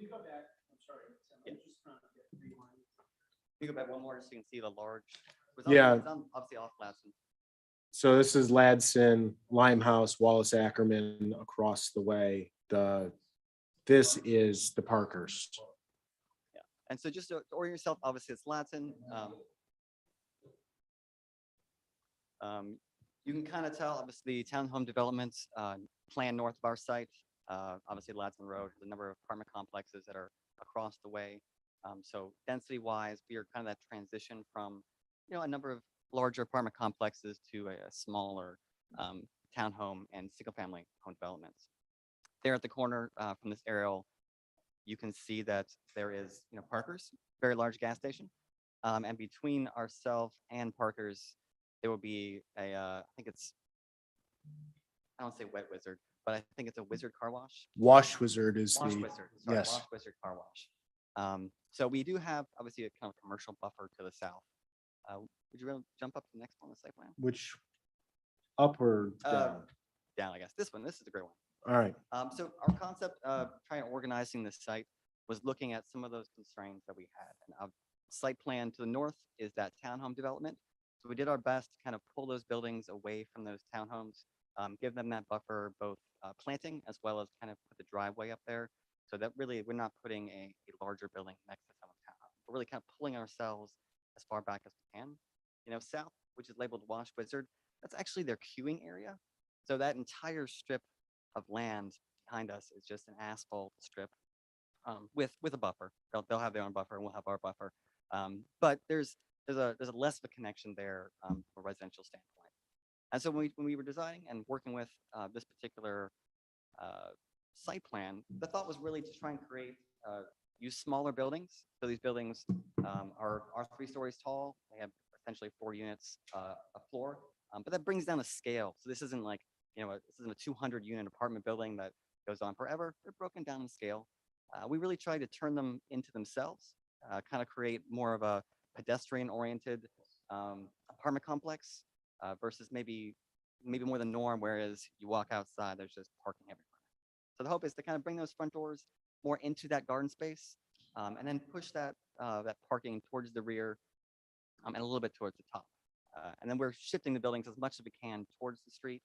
you go back? I'm sorry. Yeah. I'm just trying to get rewind. You go back one more so you can see the large. Yeah. Obviously off Ladson. So this is Ladson, Limehouse, Wallace Ackerman across the way. This is the Parkers. Yeah. And so just to orient yourself, obviously it's Ladson. You can kind of tell, obviously, townhome developments plan north of our site. Obviously, Ladson Road has a number of apartment complexes that are across the way. So density-wise, we are kind of that transition from, a number of larger apartment complexes to a smaller townhome and single-family home developments. There at the corner from this aerial, you can see that there is, Parker's, very large gas station. And between ourselves and Parker's, there will be I think it's, I don't say Wet Wizard, but I think it's a Wizard car wash. Wash Wizard is Wash the, Wizard, sorry, yes. Wash Wizard car wash. So we do have obviously a kind of commercial buffer to the south. Would you really jump up to the next one on the site plan? Which up or down? Down, I guess. This one, this is a great one. All right. So our concept of trying to organizing the site was looking at some of those constraints that we had. And our site plan to the north is that townhome development. So we did our best to kind of pull those buildings away from those townhomes, give them that buffer, both planting as well as kind of put the driveway up there. So that really, we're not putting a larger building next to some of town. We're really kind of pulling ourselves as far back as we can. South, which is labeled Wash Wizard, that's actually their queuing area. So that entire strip of land behind us is just an asphalt strip with a buffer. They'll have their own buffer and we'll have our buffer. But there's a less of a connection there from a residential standpoint. And so when we were designing and working with this particular site plan, the thought was really to try and use smaller buildings. So these buildings are 3 stories tall. They have essentially 4 units a floor, but that brings down the scale. So this isn't like, this isn't a 200 unit apartment building that goes on forever. They're broken down in scale. We really tried to turn them into themselves, kind of create more of a pedestrian oriented apartment complex versus maybe more the norm, whereas you walk outside, there's just parking everywhere. So the hope is to kind of bring those front doors more into that garden space and then push that parking towards the rear and a little bit towards the top. And then we're shifting the buildings as much as we can towards the street.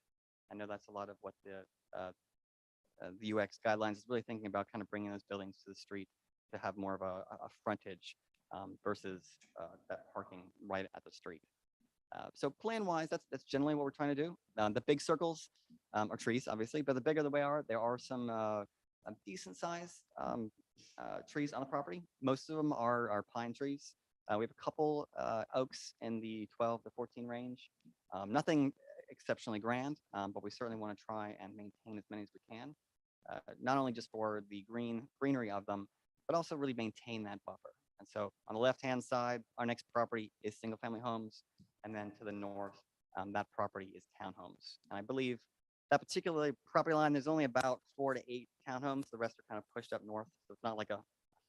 I know that's a lot of what the UX guidelines is really thinking about, kind of bringing those buildings to the street to have more of a frontage versus that parking right at the street. So plan-wise, that's generally what we're trying to do. The big circles are trees, obviously, but the bigger there are some decent-sized trees on the property. Most of them are pine trees. We have a couple oaks in the 12 to 14 range. Nothing exceptionally grand, but we certainly want to try and maintain as many as we can, not only just for the greenery of them, but also really maintain that buffer. And so on the left-hand side, our next property is single-family homes, and then to the north, that property is townhomes. And I believe that particular property line, there's only about 4 to 8 townhomes. The rest are kind of pushed up north, so it's not like a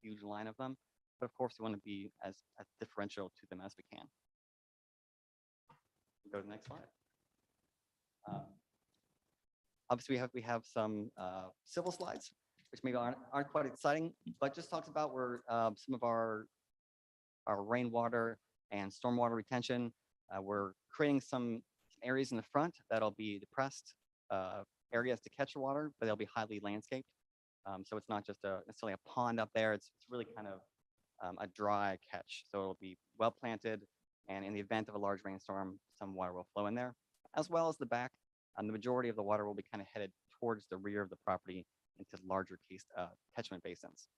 huge line of them. But of course, we want to be as differential to them as we can. Go to the next slide. Obviously, we have some civil slides, which maybe aren't quite exciting, but just talks about where some of our rainwater and stormwater retention. We're creating some areas in the front that'll be depressed areas to catch water, but they'll be highly landscaped. So it's not just necessarily a pond up there. It's really kind of a dry catch. So it'll be well planted, and in the event of a large rainstorm, some water will flow in there, as well as the back. The majority of the water will be kind of headed towards the rear of the property into larger catchment basins.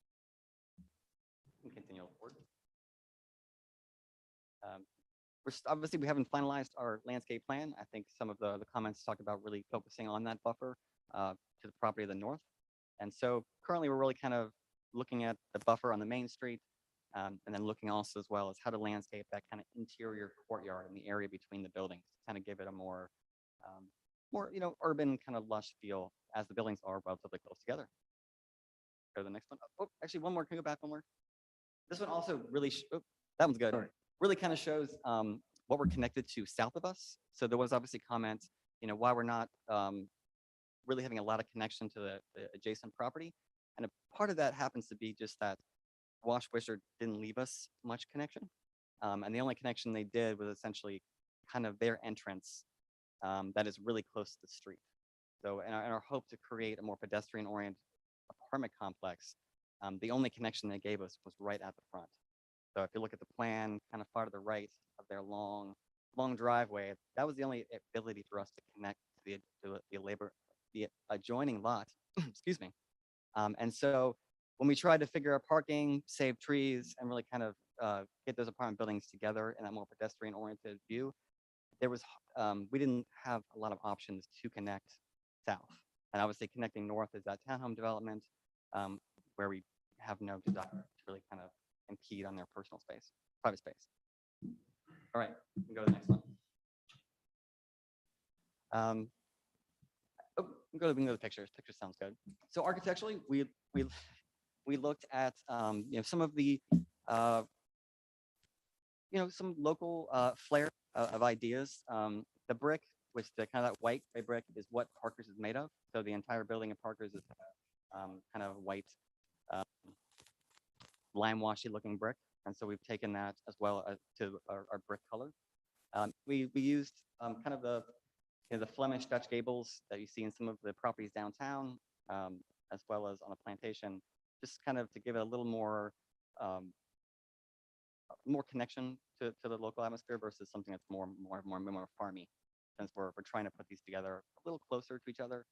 We can continue forward. Obviously, we haven't finalized our landscape plan. I think some of the comments talk about really focusing on that buffer to the property of the north. And so currently, we're really kind of looking at the buffer on the main street, and then looking also as well as how to landscape that kind of interior courtyard in the area between the buildings to kind of give it a more urban kind of lush feel as the buildings are relatively close together. Go to the next one. Oh, actually, one more. Can we go back one more? This one also really, that one's good. Sorry. Really kind of shows what we're connected to south of us. So there was obviously comments, why we're not really having a lot of connection to the adjacent property. And a part of that happens to be just that Wash Wizard didn't leave us much connection. And the only connection they did was essentially kind of their entrance that is really close to the street. So in our hope to create a more pedestrian-oriented apartment complex, the only connection they gave us was right at the front. So if you look at the plan, kind of far to the right of their long driveway, that was the only ability for us to connect to the adjoining lot. Excuse me. And so when we tried to figure out parking, save trees, and really kind of get those apartment buildings together in that more pedestrian-oriented view, we didn't have a lot of options to connect south. And obviously connecting north is that townhome development where we have no desire to really kind of impede on their personal space, private space. All right, we can go to the next one. We can go to the pictures. Pictures sounds good. So architecturally, we looked at some of the some local flair of ideas. The brick, which the kind of that white gray brick, is what Parker's is made of. So the entire building of Parker's is kind of white, lime washy looking brick, and so we've taken that as well to our brick color. We used kind of the Flemish Dutch gables that you see in some of the properties downtown, as well as on a plantation, just kind of to give it a little more connection to the local atmosphere versus something that's more farmy. Since we're trying to put these together a little closer to each other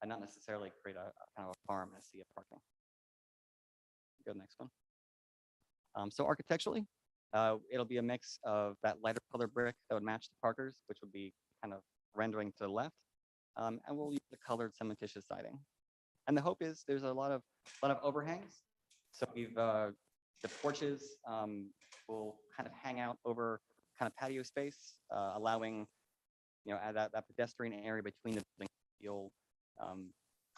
and not necessarily create a kind of a farm and a sea of parking. Go to the next one. So architecturally, it'll be a mix of that lighter color brick that would match the Parkers, which would be kind of rendering to the left, and we'll use the colored cementitious siding. And the hope is there's a lot of overhangs. So we've the porches will kind of hang out over kind of patio space, allowing that pedestrian area between the buildings feel a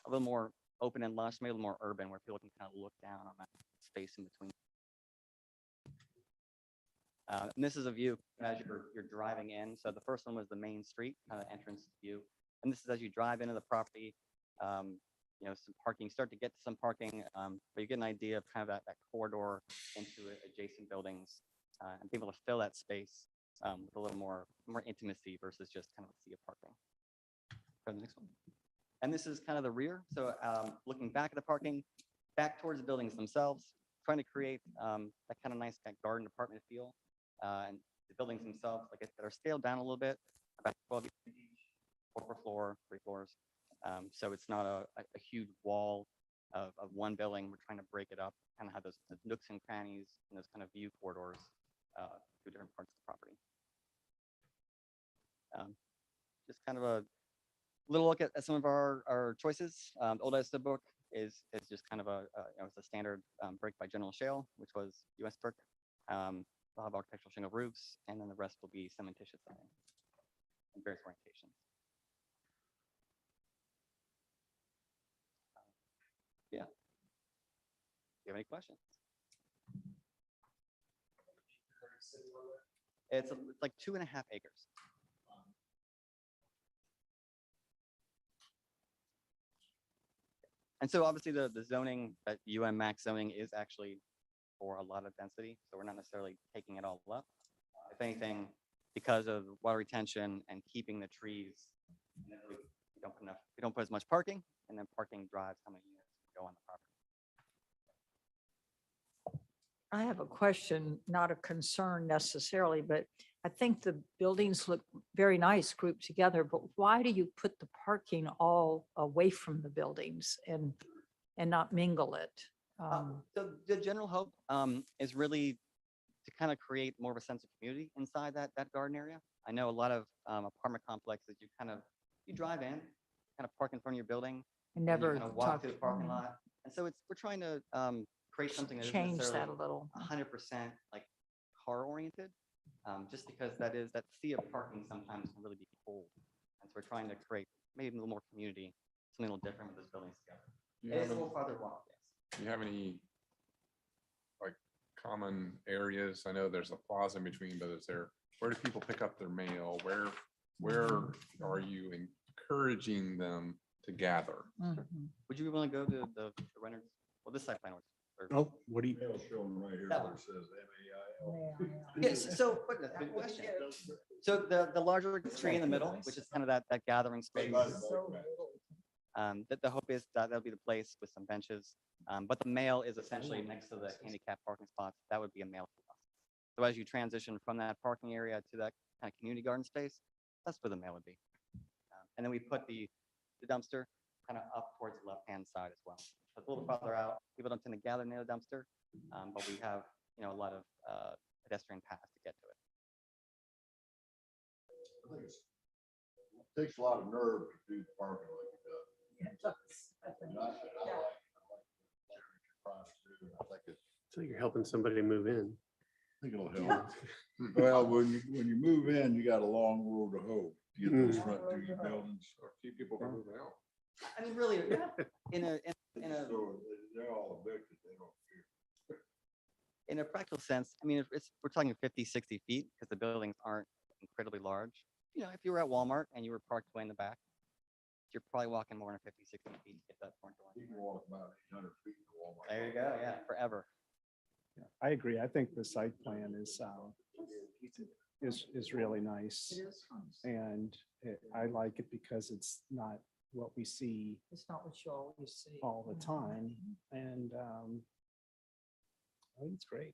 little more open and lush, maybe a little more urban, where people can kind of look down on that space in between. And this is a view as you're driving in. So the first one was the main street, kind of entrance view. And this is as you drive into the property, some parking, start to get to some parking, but you get an idea of kind of that corridor into adjacent buildings and be able to fill that space with a little more intimacy versus just kind of a sea of parking. Go to the next one. And this is kind of the rear. So looking back at the parking, back towards the buildings themselves, trying to create that kind of nice garden apartment feel. And the buildings themselves, like I said, are scaled down a little bit, about 12 feet each, 4 per floor, 3 floors. So it's not a huge wall of one building. We're trying to break it up, kind of have those nooks and crannies and those kind of view corridors through different parts of the property. Just kind of a little look at some of our choices. Old Edison book is just kind of it's a standard brick by General Shale, which was US brick. We'll have architectural shingle roofs, and then the rest will be cementitious siding in various orientations. Yeah. Do you have any questions? It's like 2.5 acres. And so obviously the zoning, that max zoning is actually for a lot of density. So we're not necessarily taking it all up. If anything, because of water retention and keeping the trees, we don't put as much parking, and then parking drives how many units go on the property. I have a question, not a concern necessarily, but I think the buildings look very nice grouped together, but why do you put the parking all away from the buildings and not mingle it? So the general hope is really to kind of create more of a sense of community inside that garden area. I know a lot of apartment complexes, you drive in, kind of park in front of your building, and never kind of walk to the parking lot. And so we're trying to create something that change isn't that a little. 100% like car oriented, just because that sea of parking sometimes can really be cold. And so we're trying to create maybe a little more community, something a little different with those buildings together. It is a little farther walk, yes. Do you have any like common areas? I know there's a plaza in between, but where do people pick up their mail? Where are you encouraging them to gather? Would you be willing to go to the renters? Well, this side plan was. Oh, what do you? Showing right here That where one. it says MAIL. Yes, so good question. So the larger tree in the middle, which is kind of that gathering space. The hope is that that'll be the place with some benches, but the mail is essentially next to the handicap parking spots. That would be a mail kiosk. So as you transition from that parking area to that kind of community garden space, that's where the mail would be. And then we put the dumpster kind of up towards the left-hand side as well. So it's a little farther out. People don't tend to gather near the dumpster, but we have a lot of pedestrian paths to get to it. I think it takes a lot of nerve to do the parking like it does. And I said, I like Jeremy across too. So you're helping somebody to move in. I think it'll help. Well, when you move in, you got a long road to hoe to get those front two buildings. Or keep people from moving out. I mean, really, yeah, in a, So they're all evicted, they don't fear. in a practical sense, I mean, we're talking 50, 60 feet because the buildings aren't incredibly large. You know, if you were at Walmart and you were parked way in the back, you're probably walking more than 50, 60 feet to get that front door. You can walk about 800 feet to Walmart. There you go. Yeah, forever. I agree. I think the site plan is really nice. And I like it because it's not what we see It's not what you always see. all the time. And I think it's great.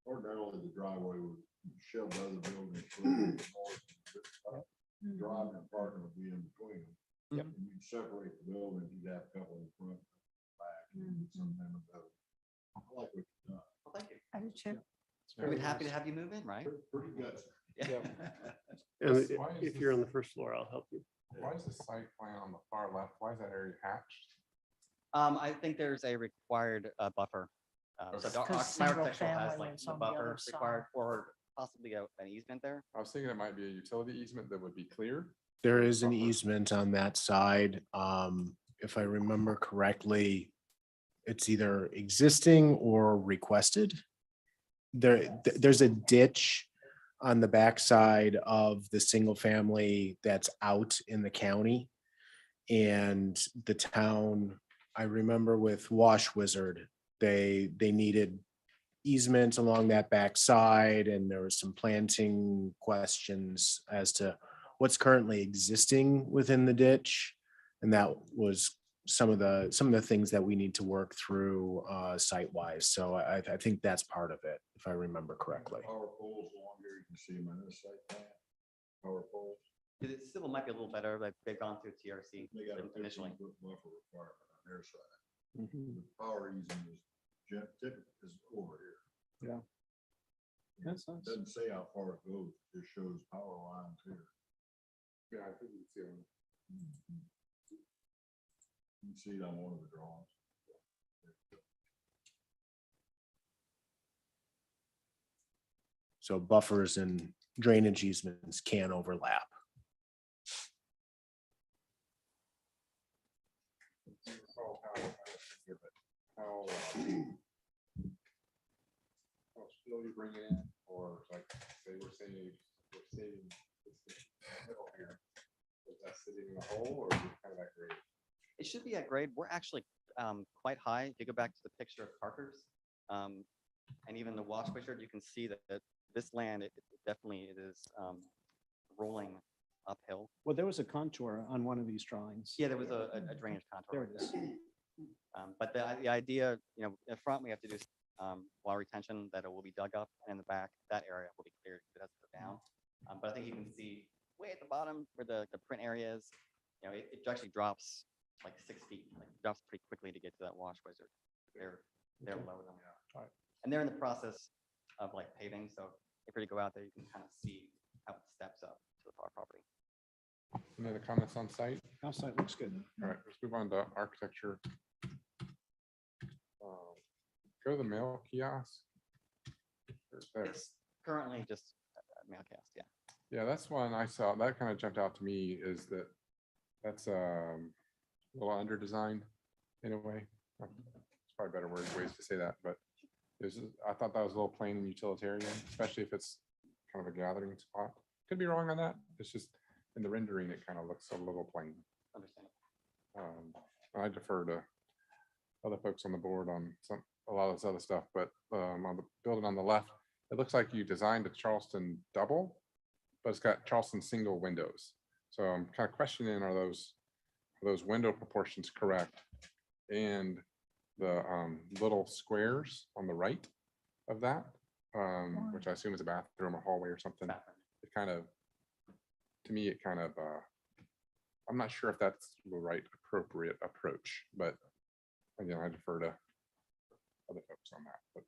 Ordinarily, the driveway would shove the other buildings. further north. Driving and parking would be in between them. Yep. And you'd separate the buildings, you'd have a couple in front, back, and some in the middle. I like what you've done. Well, thank you. I do too. We'd be happy to have you move in, right? Pretty good. Yeah. And Why is if this- you're on the first floor, I'll help you. Why is the site plan on the far left? Why is that area hatched? I think there's a required buffer. So the Because my single architectural has family like is the on the other buffer required for possibly an easement there. I was thinking it might be a utility easement that would be clear. There is an easement on that side. If I remember correctly, it's either existing or requested. There's a ditch on the backside of the single family that's out in the county. And the town, I remember with Wash Wizard, they needed easement along that backside, and there was some planting questions as to what's currently existing within the ditch. And that was some of the things that we need to work through site-wise. So I think that's part of it, if I remember correctly. Power poles along here, you can see them in this site plan. Power poles. The civil might be a little better, but they've gone through TRC They got a initially. 15-foot buffer requirement on their side. Mhm. The power easement is over here. Yeah. That's nice. Doesn't say how far it goes, it just shows power lines here. Yeah, I think you can see them. You can see it on one of the drawings. So buffers and drainage easements can overlap. How still you bring it in, or like, say we're saying this middle here, is that sitting in a hole, or is it kind of that grade? It should be at grade. We're actually quite high. If you go back to the picture of Parker's and even the Wash Wizard, you can see that this land, it definitely is rolling uphill. Well, there was a contour on one of these drawings. Yeah, there was a drainage contour. There it is. But the idea, you know, in front, we have to do water retention that it will be dug up, and in the back, that area will be cleared. It has to go down. But I think you can see way at the bottom where the print area is, you know, it actually drops like 6 feet, like drops pretty quickly to get to that Wash Wizard. They're low them. All right. And they're in the process of like paving. So if you go out there, you can kind of see how it steps up to our property. Any other comments on site? Outside looks good. All right, let's move on to architecture. Go to the mail kiosk. There. It's currently just a mail cast, yeah. Yeah, that's one I saw. That kind of jumped out to me is that that's a little under designed in a way. It's probably better ways to say that, but I thought that was a little plain and utilitarian, especially if it's kind of a gathering spot. Could be wrong on that. It's just in the rendering, it kind of looks a little plain. Understand. I defer to other folks on the board on a lot of this other stuff, but on the building on the left, it looks like you designed a Charleston double, but it's got Charleston single windows. So I'm kind of questioning, are those window proportions correct? And the little squares on the right of that, which I assume is a bathroom or hallway or something, it kind of, to me, it kind of, I'm not sure if that's the right appropriate approach, but again, I defer to other folks on that. But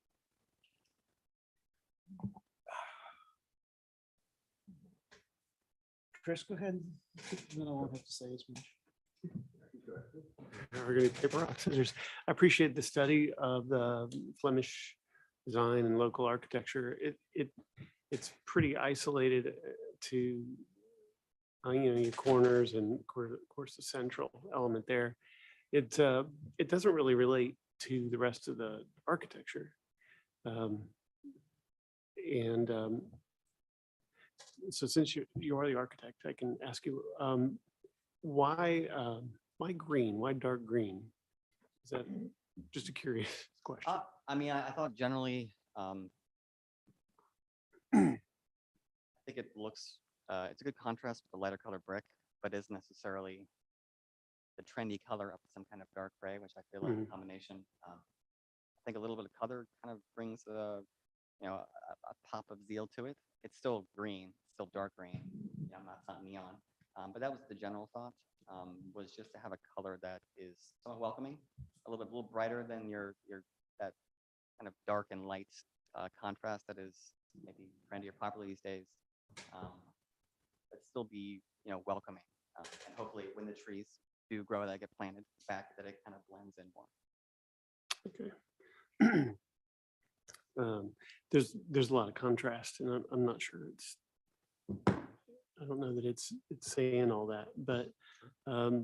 Chris, go ahead. Then I won't have to say as much. We're going to paper rock scissors. I appreciate the study of the Flemish design and local architecture, it's pretty isolated to, your corners and of course the central element there. It doesn't really relate to the rest of the architecture. So since you are the architect, I can ask you, why green? Why dark green? Is that just a curious question? I mean, I thought generally, I think it looks, it's a good contrast with the lighter color brick, but isn't necessarily the trendy color of some kind of dark gray, which I feel like a combination. I think a little bit of color kind of brings a pop of zeal to it. It's still green, still dark green. It's not neon, but that was the general thought. Was just to have a color that is somewhat welcoming, a little brighter than your that kind of dark and light contrast that is maybe trendy or popular these days, but still be welcoming, and hopefully when the trees do grow that get planted back, that it kind of blends in more. Okay. There's a lot of contrast, and I'm not sure I don't know that it's saying all that, but I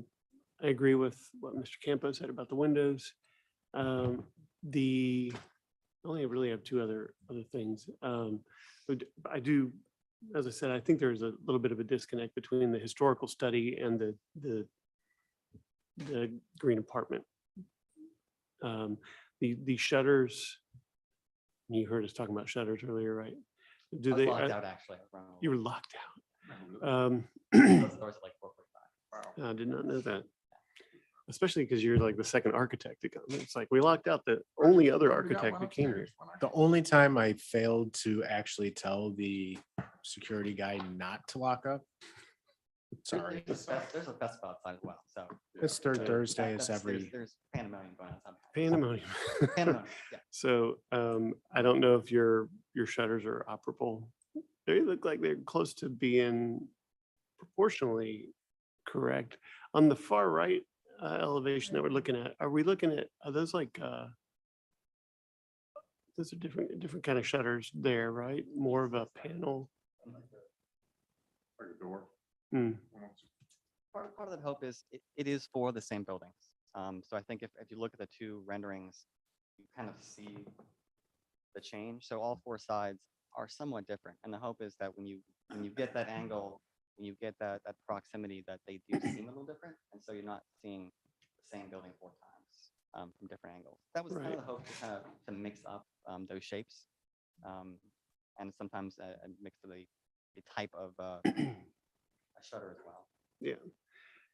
agree with what Mr. Campo said about the windows. I only really have two other things. But I do, as I said, I think there's a little bit of a disconnect between the historical study and the green apartment. The shutters, you heard us talking about shutters earlier, right? I was locked out, actually. You were locked out. Those doors are like 4:45. I did not know that. Especially because you're like the second architect to come. It's like we locked out the only other architect that came here. The only time I failed to actually tell the security guy not to lock up. Sorry. There's a festival outside as well. So It's third Thursday. It's there's pandemonium going on sometimes. Pandemonium. Pandemonium, yeah. So I don't know if your shutters are operable. They look like they're close to being proportionally correct. On the far right elevation that we're looking at, are those like those are different kind of shutters there, right? More of a panel. Like a door. Part of the hope is it is for the same buildings. So I think if you look at the two renderings, you kind of see the change. So all four sides are somewhat different. And the hope is that when you get that angle, when you get that proximity, that they do seem a little different. And so you're not seeing the same building four times from different angles. That was kind of the hope, to mix up those shapes. And sometimes a mix of the type of a shutter as well. Yeah.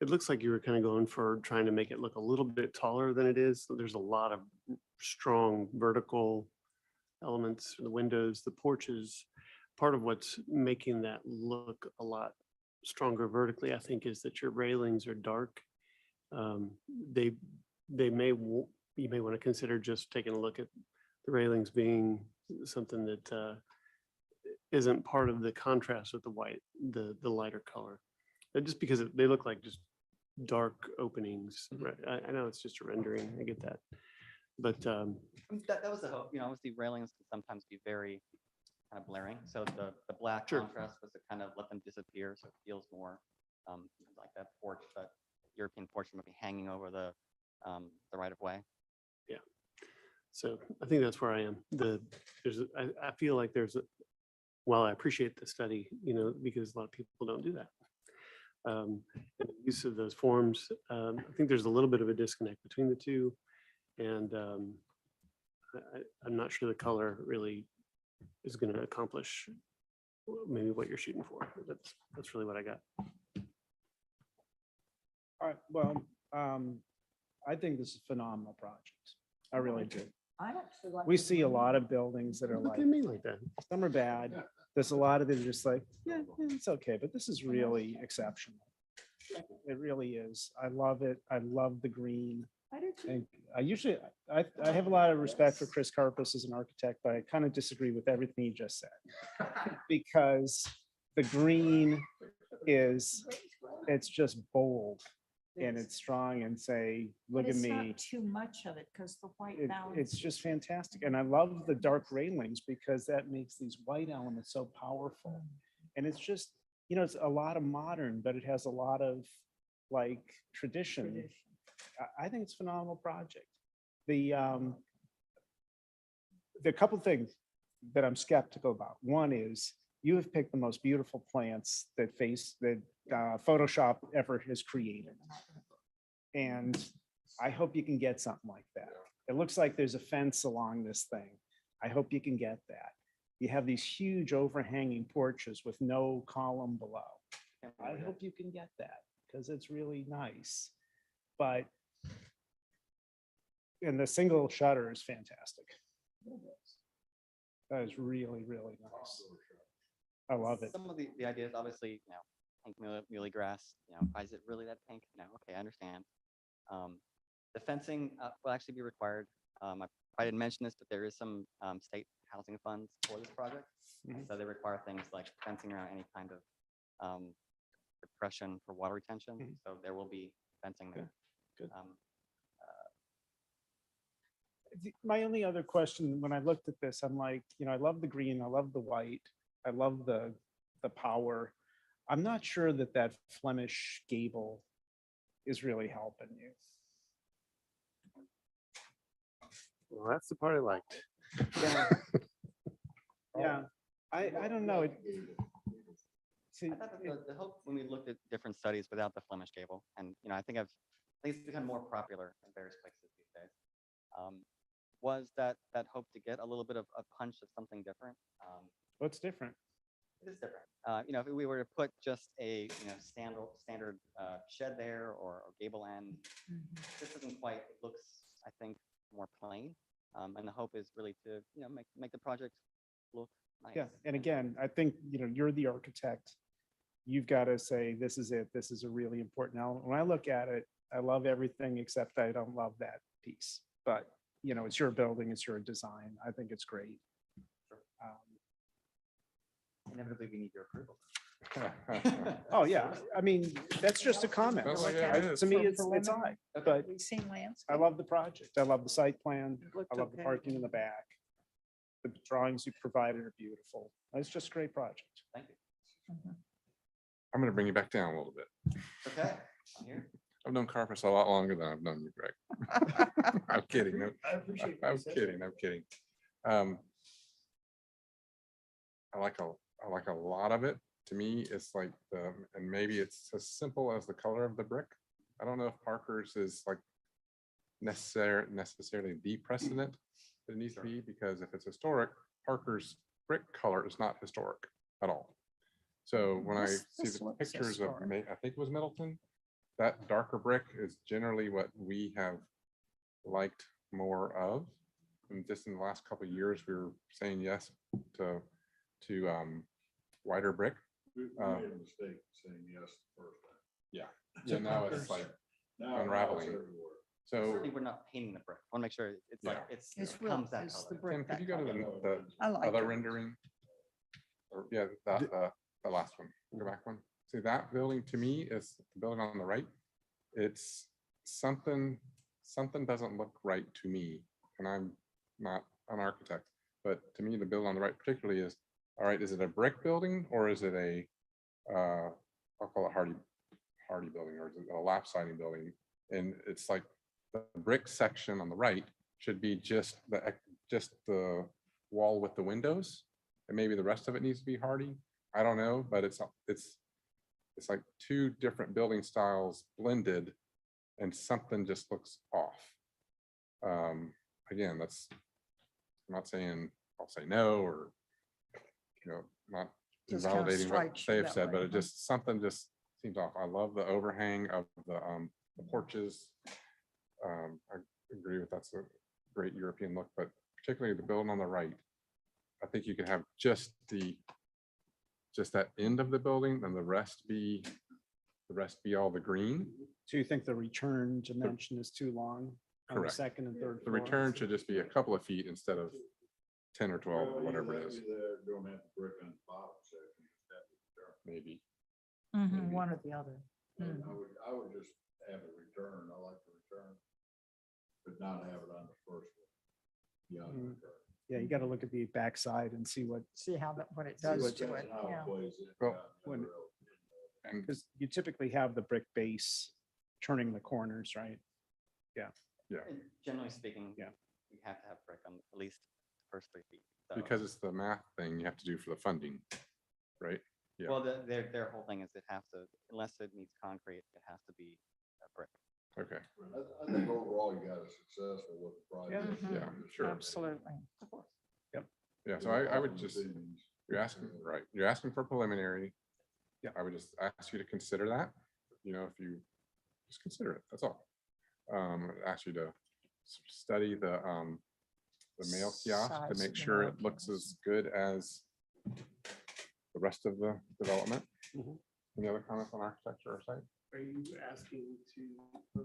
It looks like you were kind of going for trying to make it look a little bit taller than it is. There's a lot of strong vertical elements, the windows, the porches. Part of what's making that look a lot stronger vertically, I think, is that your railings are dark. You may want to consider just taking a look at the railings being something that isn't part of the contrast with the white, the lighter color. Just because they look like just dark openings, right? I know it's just a rendering, I get that. But that was the hope. Obviously railings can sometimes be very kind of blaring. So the black contrast was to kind of let them disappear, so it feels more like that porch, that European porch might be hanging over the right of way. Yeah. So I think that's where I am. I feel like while I appreciate the study, because a lot of people don't do that. And the use of those forms, I think there's a little bit of a disconnect between the two. And I'm not sure the color really is going to accomplish maybe what you're shooting for. That's really what I got. All right, well, I think this is a phenomenal project. I really do. I actually like. We see a lot of buildings that are Look like, at me like that. some are bad. There's a lot of that are just like, yeah, it's okay, but this is really exceptional. It really is. I love it. I love the green. I do too. And I have a lot of respect for Chris Carpus as an architect, but I kind of disagree with everything he just said. Because the green it's just bold. and it's strong and say, But look at it's me. not too much of it because the white balance. It's just fantastic. And I love the dark railings because that makes these white elements so powerful. And it's just, you know, it's a lot of modern, but it has a lot of like tradition. I think it's a phenomenal project. The couple things that I'm skeptical about. One is you have picked the most beautiful plants that Photoshop ever has created. And I hope you can get something like that. It looks like there's a fence along this thing. I hope you can get that. You have these huge overhanging porches with no column below. I hope you can get that because it's really nice. But, and the single shutter is fantastic. That is really, really nice. I love it. Some of the ideas, obviously, you know, pink muhly grass, you know, why is it really that pink? No, okay, I understand. The fencing will actually be required. I didn't mention this, but there is some state housing funds for this project. So they require things like fencing around any kind of depression for water retention. So there will be fencing there. Good. My only other question, when I looked at this, I'm like, you know, I love the green, I love the white, I love the power. I'm not sure that that Flemish gable is really helping you. Well, that's the part I liked. Yeah. Yeah, I don't know. I thought that the hope when we looked at different studies without the Flemish gable, and you know, I think I've at least become more popular in various places these days, was that hope to get a little bit of a punch of something different. What's different? It is different. You know, if we were to put just a standard shed there or gable end, this isn't quite. It looks, I think, more plain. And the hope is really to make the project look nice. Yeah, and again, I think, you know, you're the architect. You've got to say, this is it. This is a really important element. When I look at it, I love everything except I don't love that piece. But, you know, it's your building, it's your design. I think it's great. Inevitably, we need your approval. Oh, yeah. I mean, that's just a comment. Oh, yeah, it is. To me, it's high, but We've seen landscape. I love the project. I love the site plan. looked I love the okay. parking in the back. The drawings you provided are beautiful. It's just a great project. Thank you. I'm gonna bring you back down a little bit. Okay, I'm here. I've known Carpus a lot longer than I've known you, Greg. I'm kidding. I appreciate I'm kidding. I'm kidding. I like a lot of it. To me, it's like and maybe it's as simple as the color of the brick. I don't know if Parker's is like necessarily the precedent that it needs to be, because if it's historic, Parker's brick color is not historic at all. So when I see the looks pictures of, historic. I think it was Middleton, that darker brick is generally what we have liked more of. And just in the last couple of years, we were saying yes to whiter brick. We made a mistake saying yes the first time. Yeah. Yeah, now it's like Now it's unraveling. everywhere. So Certainly, we're not painting the brick. I want to make sure it's like Yeah. it real, comes that it's the color. brick. Tim, could that you go to color. the I like other it. rendering? Or yeah, the last one, go back one. See, that building to me is the building on the right. It's something doesn't look right to me, and I'm not an architect, but to me, the building on the right particularly is, all right, is it a brick building or is it a, I'll call it hardy building, or is it a lap siding building? And it's like the brick section on the right should be just the wall with the windows, and maybe the rest of it needs to be hardy. I don't know, but it's like two different building styles blended, and something just looks off. Again, I'm not saying I'll say no, or not Just kind of invalidating what strikes you they've that said, way, but it huh? just something just seems off. I love the overhang of the porches. I agree with that's a great European look, but particularly the building on the right, I think you could have just that end of the building, and the rest be all the green. So you think the return dimension is too long on the Correct. second and third The floor? return should just be a couple of feet instead of 10 or 12, or whatever it is. Don't have to brick on the bottom section. Just have to turn. Maybe. Mhm, one or the other. I would just have a return, I like the return, but not have it on the first one. Beyond the Mhm. return. Yeah, you got to look at the backside and see what, See how that, what it See does what to that- it, how it yeah. plays in, Well, in the when- road. And because you typically have the brick base turning the corners, right? And generally speaking, Yeah. we have to have brick on at least the first 3 feet. So- because it's the math thing you have to do for the funding, right? Yeah. Well, their whole thing is it has to, unless it meets concrete, it has to be a brick. Okay, I think overall you got a successful with the project. yeah, sure. Absolutely. Yeah, so I would just, you're asking, right, you're asking for preliminary. Yeah. I would just ask you to consider that, if you just consider it, that's all. I'd ask you to study the mail kiosk Size to of make the sure mail it looks as good as the rest of the development. Mhm. Any other comments on architecture or site? Are you asking to?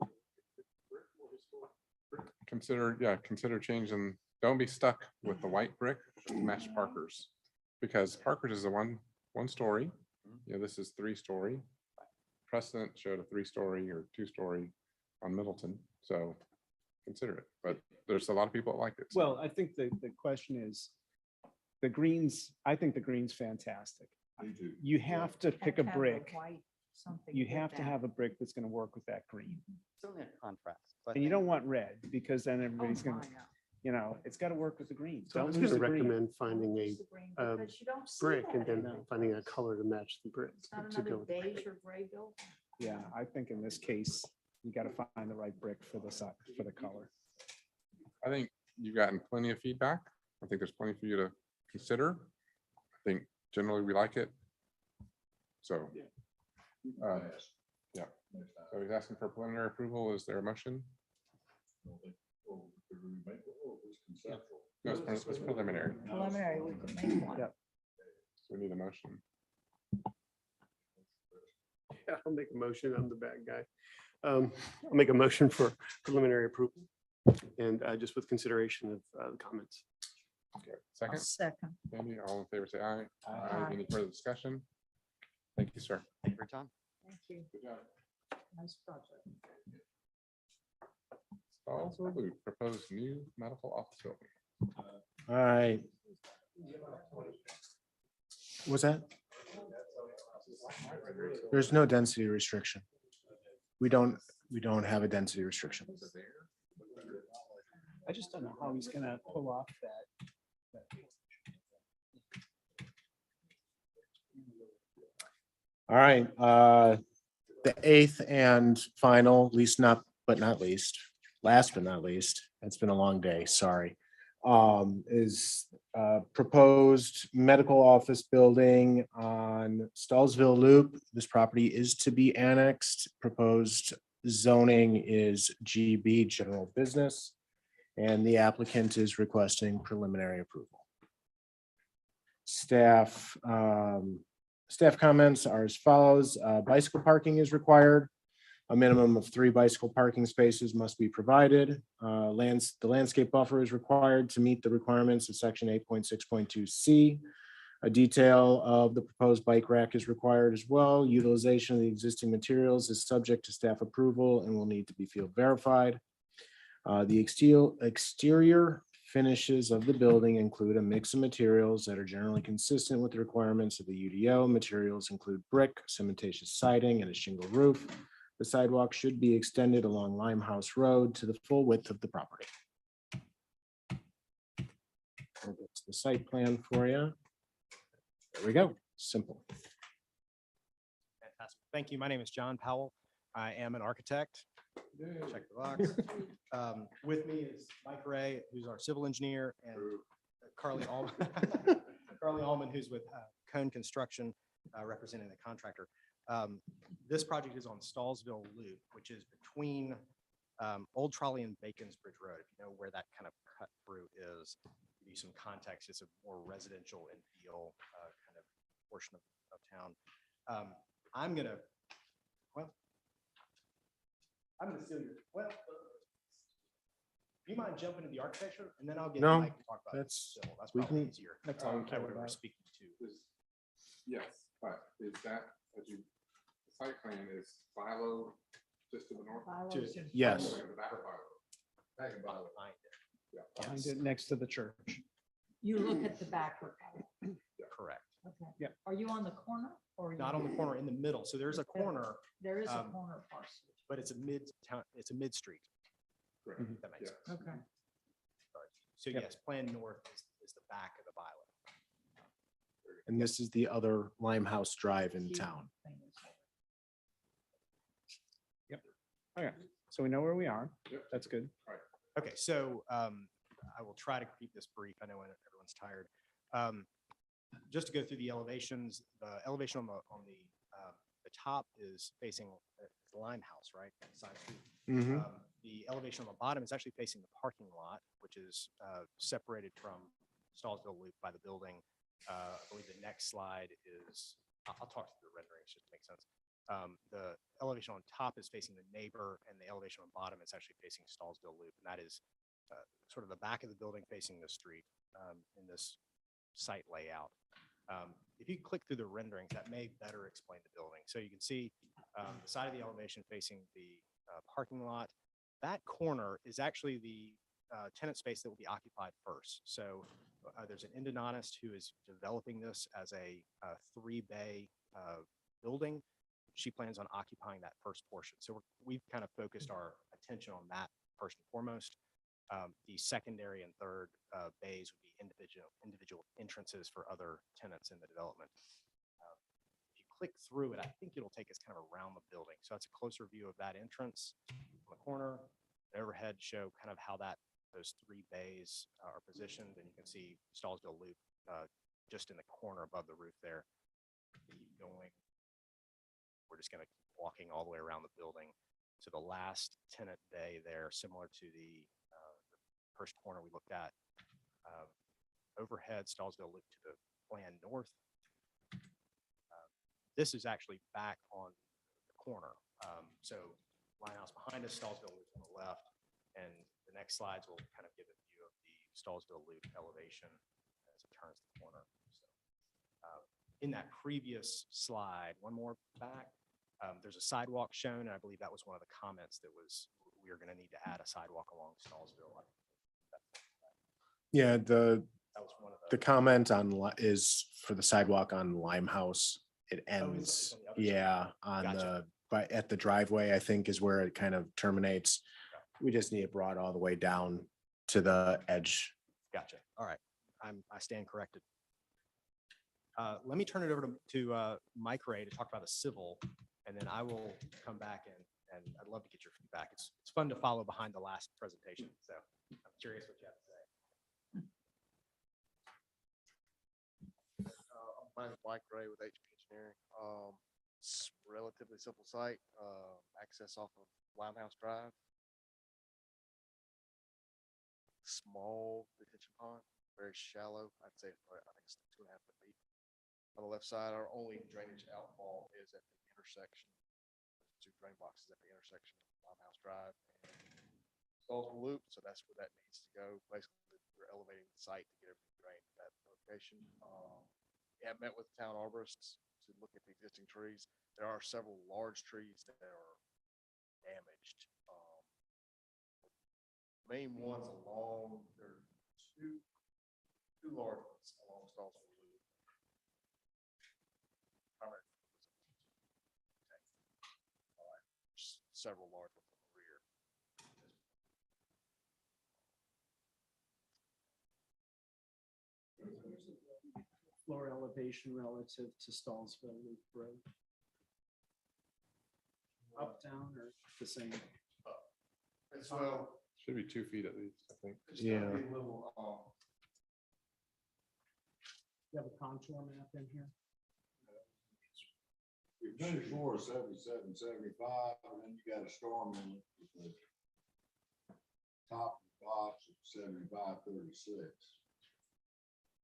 Consider changing, don't be stuck with the white brick, just match Parker's. Because Parker's is a one story, this is 3-story. Precedent showed a 3-story or 2-story on Middleton, so consider it, but there's a lot of people that like it. so- Well, I think the question is, the greens, I think the green's fantastic. Me too. You have to pick a Have the brick. white something You with have to that. have a brick that's gonna work with that green. Certainly a contrast. so I And you think- don't want red, because then Oh, everybody's gonna, my, no. it's gotta work with the green. So I Don't was lose gonna the green. recommend finding Use the green, a because you don't see brick and that in then those finding a ones. color to match the brick. It's not to go another with the brick. beige or gray building. Yeah, I think in this case, you gotta find the right brick for the side, for the color. I think you've gotten plenty of feedback. I think there's plenty for you to consider. I think generally we like it. So, Pass. yeah. Next time. So he's asking for preliminary approval. Is there a motion? I don't think- oh, could we make it- oh, it's conceptual. No, it's preliminary. Preliminary, we could make one. Yep. So we need a motion. Yeah, I'll make a motion. I'm the bad guy. I'll make a motion for preliminary approval and just with consideration of the comments. Okay, I'll second, second. Andy, all in favor, say aye. Aye. Any further discussion? Thank you, sir. Thank you for your time. Thank you. Good job. Nice project. Also, Luke, proposed new medical office building. All right. What's that? There's no density restriction. We don't have a density restriction. I just don't know how he's gonna pull off that. All right, the eighth and final, last but not least, it's been a long day, sorry. Is proposed medical office building on Stallsville Loop. This property is to be annexed. Proposed zoning is GB General Business. And the applicant is requesting preliminary approval. Staff comments are as follows. Bicycle parking is required. A minimum of 3 bicycle parking spaces must be provided. The landscape buffer is required to meet the requirements of section 8.6.2C. A detail of the proposed bike rack is required as well. Utilization of the existing materials is subject to staff approval and will need to be field verified. The exterior finishes of the building include a mix of materials that are generally consistent with the requirements of the UDO. Materials include brick, cementatious siding, and a shingle roof. The sidewalk should be extended along Limehouse Road to the full width of the property. That's the site plan for you. There we go. Simple. Fantastic. Thank you. My name is John Powell. I am an architect. Check the box. With me is Mike Ray, who's our civil engineer, and Carly Allman, Carly Allman, who's with Cone Construction, representing the contractor. This project is on Stallsville Loop, which is between Old Trolley and Bacon's Bridge Road. If you know where that kind of cut through is, to give you some context, it's a more residential and feel kind of portion of town. I'm gonna steal your, do you mind jumping to the architecture and then I'll get No, Mike to talk about it. that's- So that's we probably can- easier. that's all we care what we're about. speaking to. Yes, but is that, as you, the site plan is silo Just to the north. Bylaws in Yes. The back of Bylaw. Back of Bylaw. Behind it. Yeah. Behind it, next to the church. You look at the back of it. Correct. Okay. Yep. Are you on the corner or? are you- Not on the corner, in the middle. So there's a corner, There is a um, corner parcel. but it's a mid-town, it's a mid-street. Correct. if That makes Yes. sense. Okay. So Yep. yes, Plan North is the back of the bylaw. And this is the other Limehouse Drive in town. Okay, so we know where we are. That's good. Okay, so I will try to keep this brief. I know everyone's tired. Just to go through the elevations, the elevation on the top is facing the Limehouse, right? Side street. Mhm. The elevation on the bottom is actually facing the parking lot, which is separated from Stallsville Loop by the building. I believe the next slide is, I'll talk through the renderings just to make sense. The elevation on top is facing the neighbor, and the elevation on bottom is actually facing Stallsville Loop, and that is sort of the back of the building facing the street in this site layout. If you click through the renderings, that may better explain the building. So you can see the side of the elevation facing the parking lot. That corner is actually the tenant space that will be occupied first. So there's an endodontist who is developing this as a 3-bay building. She plans on occupying that first portion. So we've kind of focused our attention on that first and foremost. The secondary and third bays would be individual entrances for other tenants in the development. If you click through it, I think it'll take us kind of around the building. So that's a closer view of that entrance on the corner. The overhead show kind of how those 3 bays are positioned, and you can see Stallsville Loop just in the corner above the roof there. We're just going to keep walking all the way around the building to the last tenant bay there, similar to the first corner we looked at. Overhead, Stallsville Loop to the Plan North. This is actually back on the corner. So Limehouse behind us, Stallsville Loop on the left, and the next slides will kind of give a view of the Stallsville Loop elevation as it turns the corner. So, in that previous slide, one more back, there's a sidewalk shown, and I believe that was one of the comments that was, we are going to need to add a sidewalk along Stallsville. Yeah, the That was one of the comment is for the sidewalk on Limehouse. It it's ends, on the other side. yeah, on Gotcha. at the driveway, I think is where it kind of terminates. We just need it brought all the way down to the edge. Gotcha. All right. I stand corrected. Let me turn it over to Mike Ray to talk about the civil, and then I will come back and I'd love to get your feedback. It's fun to follow behind the last presentation, so I'm curious what you have to say. My name is Mike Ray with HP Engineering. It's a relatively simple site, access off of Limehouse Drive. Small detention pond, very shallow. I'd say, I think it's 2.5 foot deep. On the left side, our only drainage outfall is at the intersection. There's 2 drain boxes at the intersection of Limehouse Drive and Stallsville Loop, so that's where that needs to go. Basically, we're elevating the site to get everything drained at that location. We have met with town arborists to look at the existing trees. There are several large trees that are damaged. Main ones along, there are two large ones along Stallsville Loop. Several large ones on the rear. Floor elevation relative to Stallsville Loop Road. Up, down, or the same? It's well, Should be 2 feet at least, I think. it's gonna Yeah. be a little, You have a contour map in here? Your finished floor is 77, 75, and then you got a storm inlet with the top box of 75, 36.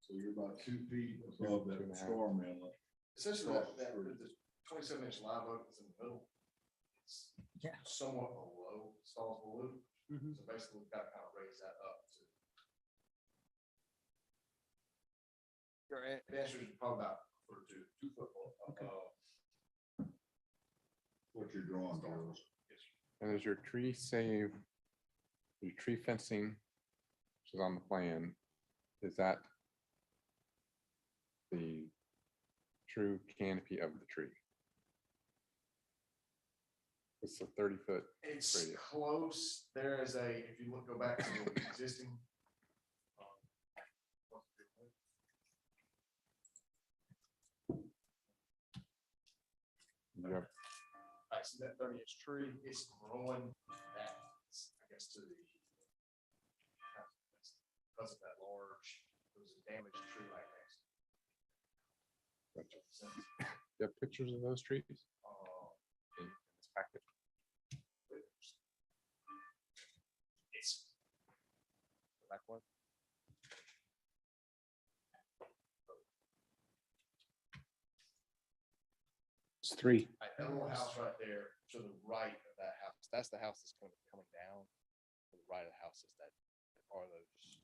So you're about 2 feet above that 2.5. storm inlet. essentially that the 27-inch live oak is in the middle. It's somewhat below Stallsville Loop. So basically, we've got to kind of raise that up to. The answer is probably about 2 foot above. What you're drawing, Charles. Yes, sir. And is your tree save, your tree fencing, which is on the plan, is that the true canopy of the tree? It's a 30-foot. It's radius. close. There is a, if you look, go back to the existing. Yep. I see that 30-inch tree. It's growing that, I guess, to the. Because of that large, it was a damaged tree right next. Gotcha. You have pictures of those trees? In this packet? It's. The back one. It's 3. That little house right there to the right of that house, that's the house that's coming down. To the right of the house is that, are those,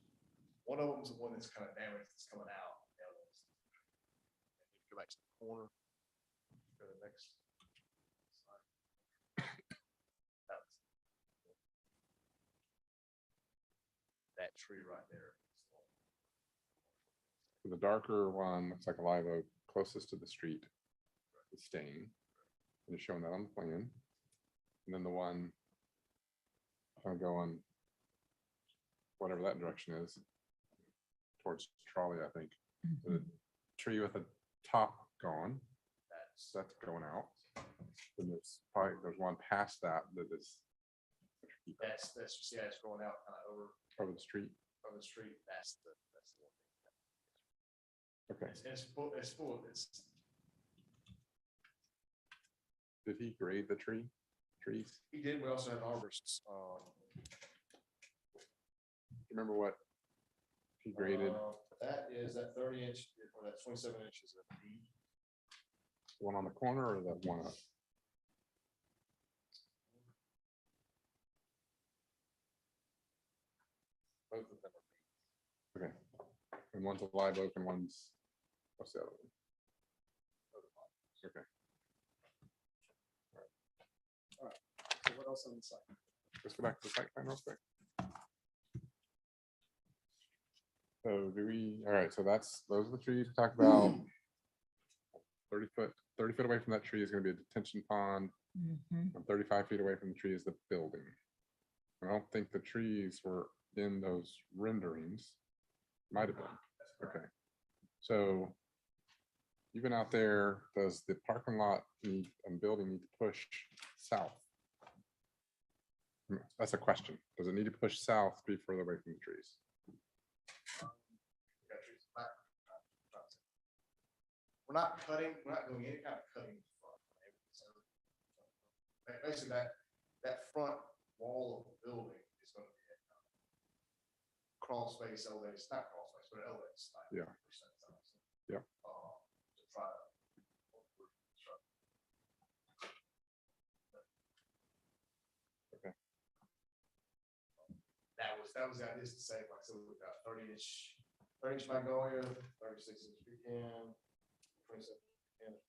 one of them's the one that's kind of damaged, that's coming out. The other one's. And if you go back to the corner, go to the next. slide. That was- That tree right there. The darker one looks like a live oak closest to the street. Is staying. And it's showing that on the plan. And then the one I'm going whatever that direction is towards trolley, I think. The tree with the top gone. That's going out. And there's one past that is. That's, yeah, it's going out kind of over the street. Over the street, that's the one. Okay. It's full, it's. Did he grade the trees? He did, we also had arborists, Remember what he graded? That is that 30-inch, or that 27 inches of D. The one on the corner or the one up? Both of them are. Okay. And one's a live oak and one's, what's the other one? Okay. All right. So what else on the site? Let's go back to the site plan real quick. So do we, all right, so those are the trees we talked about. 30 foot away from that tree is gonna be a detention pond. And 35 feet away from the tree is the building. I don't think the trees were in those renderings. Might have been, okay. So you've been out there, does the parking lot need and building need to push south? That's a question. Does it need to push south to be further away from the trees? We're not cutting, we're not doing any kind of cutting. in front. Basically, that front wall of the building is going to be a crawl space, elevated, it's not crawl space, but elevated. Yeah. Yep. To try to. Okay. That was the idea, is to say, like, so we've got 30-inch magnolia, 36-inch pecan, 27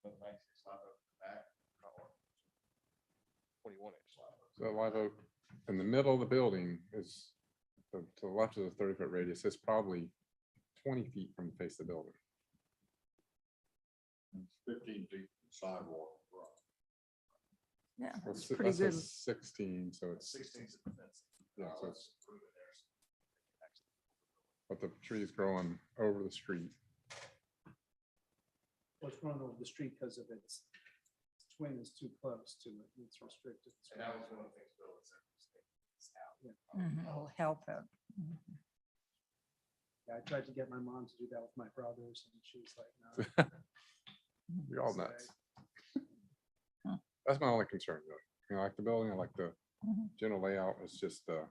and 96 live oak in the back, 21-inch live oak. So live oak in the middle of the building is to the left of the 30-foot radius is probably 20 feet from the face of the building. 15 feet sidewalk. Yeah, Well, that's si- pretty that good. says 16, so it's, 16 is the fence. yeah, so it's, Let's prove it there. but the tree is growing over the street. What's wrong with the street because of its twin is too close to it. It's restricted. And that was one of the things Bill had said. It's out. It'll help it. Yeah, I tried to get my mom to do that with my brothers and she was like, no. You're all nuts. That's my only concern, really. You know, I like the building, I like the general layout. It's just, to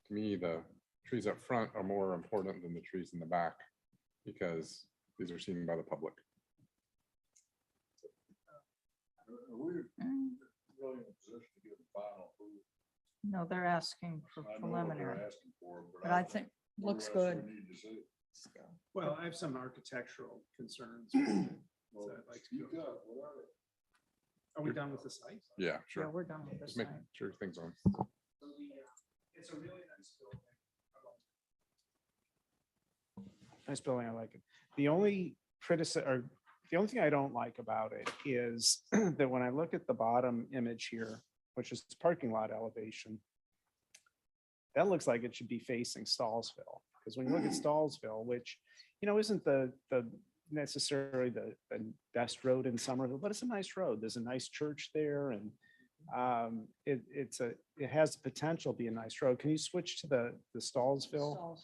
me, the trees up front are more important than the trees in the back because these are seen by the public. Are we really in a position to get a final approval? No, they're asking for I know what they're preliminary, asking for, but I think what looks else good. we need to see? Well, I have some architectural concerns. Well, So I'd like to you go- got, what are they? Are we done with the site? Yeah, Yeah, sure. we're done with this Just make site. sure things on. It's a really nice building. Nice building, I like it. The only or the only thing I don't like about it is that when I look at the bottom image here, which is parking lot elevation, that looks like it should be facing Stallsville. Because when you look at Stallsville, which, isn't the necessarily the best road in Somerville, but it's a nice road. There's a nice church there, and it has the potential to be a nice road. Can you switch to the Stallsville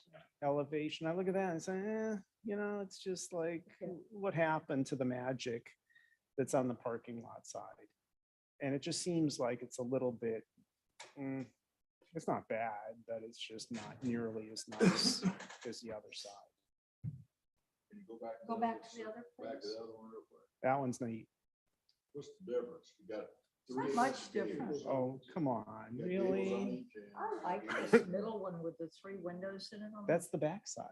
elevation? I look at that and say, it's just like, what happened to the magic that's on the parking lot side? And it just seems like it's a little bit, it's not bad, but it's just not nearly as nice as the other side. Can you go back? Go back to the other Back to place. the other one real quick. That one's neat. What's the difference? You got. It's not three much extra gables. different. Oh, come on, You got gables on really? each end. I like this middle one with the 3 windows in it. on That's the back side.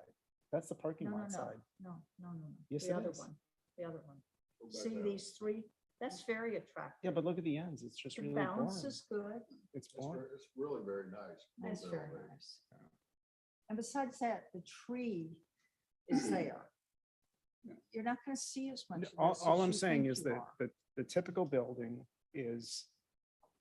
That's the No, parking no, lot no, side. no, no, no. Yes, The it other is. one, the other one. Go back See there. these 3? That's very attractive. Yeah, but look at the ends. It's just The really balance boring. is good. It's It's boring. it's really very nice. That's both very elevators. nice. And besides that, the tree is there. You're not going to see as much. of All, this all as I'm you saying think is you that are. the typical building is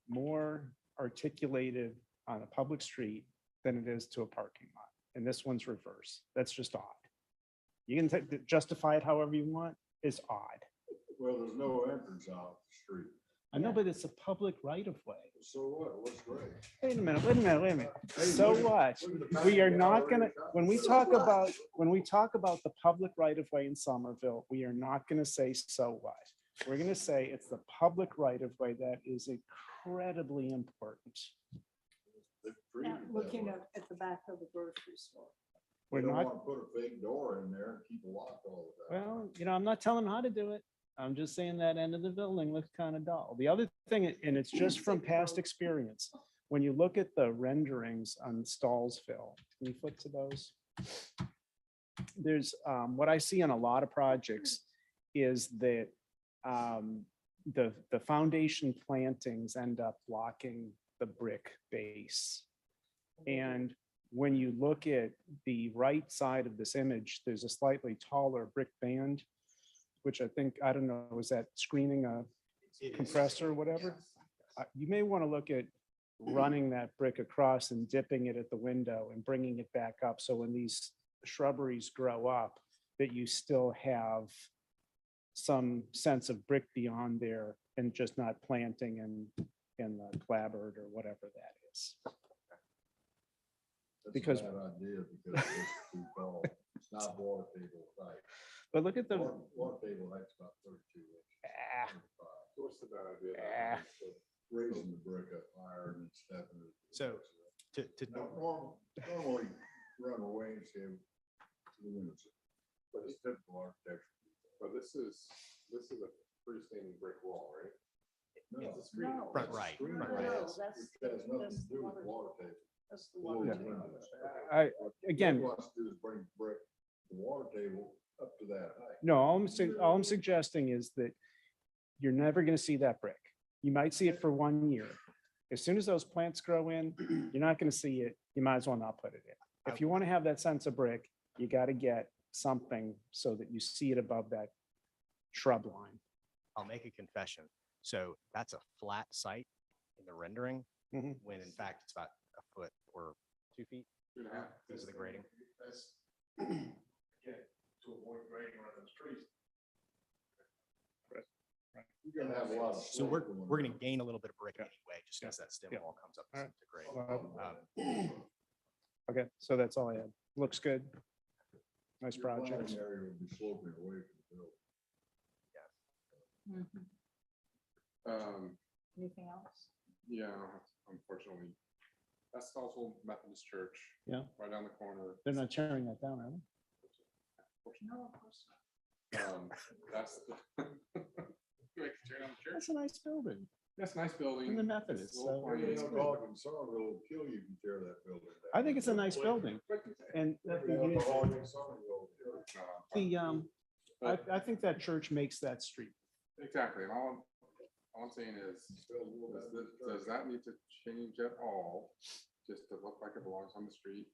more articulated on a public street than it is to a parking lot. And this one's reverse. That's just odd. You can justify it however you want. It's odd. Well, there's no entrance off the street. I know, but it's a public right of way. So what? What's great? Wait a minute. So what? We are not gonna, when we talk about the public right of way in Somerville, we are not gonna say, so what? We're gonna say it's the public right of way that is incredibly important. They've treated it that way. at the back of the grocery store. We're They don't not, want to put a fake door in there and keep it locked all the time. well, I'm not telling them how to do it. I'm just saying that end of the building looks kind of dull. The other thing, and it's just from past experience, when you look at the renderings on Stallsville, can you flip to those? There's, what I see on a lot of projects is that the foundation plantings end up blocking the brick base. And when you look at the right side of this image, there's a slightly taller brick band, which I think, I don't know, is that screening a compressor or whatever? You may want to look at running that brick across and dipping it at the window and bringing it back up. So when these shrubberies grow up, that you still have some sense of brick beyond there and just not planting in the clapboard or whatever that is. That's a Because- bad idea because it's too tall. It's not water table height. But look at the, Water table height's about 32 inches. What's the bad idea? Raising the brick up higher and then stepping it. So to, Normally run away and say, but it's typical architecture. But this is a freestanding brick wall, right? No, It's a screen. No. front right, Screen front No, right. no, It that's, has nothing that's to the do with water. water table. That's the Below water. the table. windows. again, What he wants to do is bring brick, the water table up to that height. no, all I'm suggesting is that you're never gonna see that brick. You might see it for 1 year. As soon as those plants grow in, you're not gonna see it. You might as well not put it in. If you want to have that sense of brick, you gotta get something so that you see it above that shrub line. I'll make a confession. So that's a flat site in the rendering, Mhm. when in fact it's about a foot or 2 feet. These are the grading. That's, again, to avoid grading around those trees. You're gonna have a lot of. So slope going we're gonna on. gain a little bit of brick anyway, just as that stem Yeah. wall comes up All right. to grade. Well, Okay, so that's all I had. Looks good. Nice Your planting project. area will be sloping away from the building. Mhm. Anything else? Yeah, unfortunately. That's also Methodist Church. Yeah. Right down the corner. They're not tearing that down, are they? No, of course not. That's the. Make it turn on the church. That's a nice building. That's a nice building. And the It's Methodists, a little so quaint. it's You good. know, dog in Somerville will kill you if you tear that building down. I think it's a nice building. And Yeah, the dog in Somerville will kill you. I think that church makes that street. Exactly, and all, all I'm saying is, does that need to change at all? Just to look like it belongs on the street?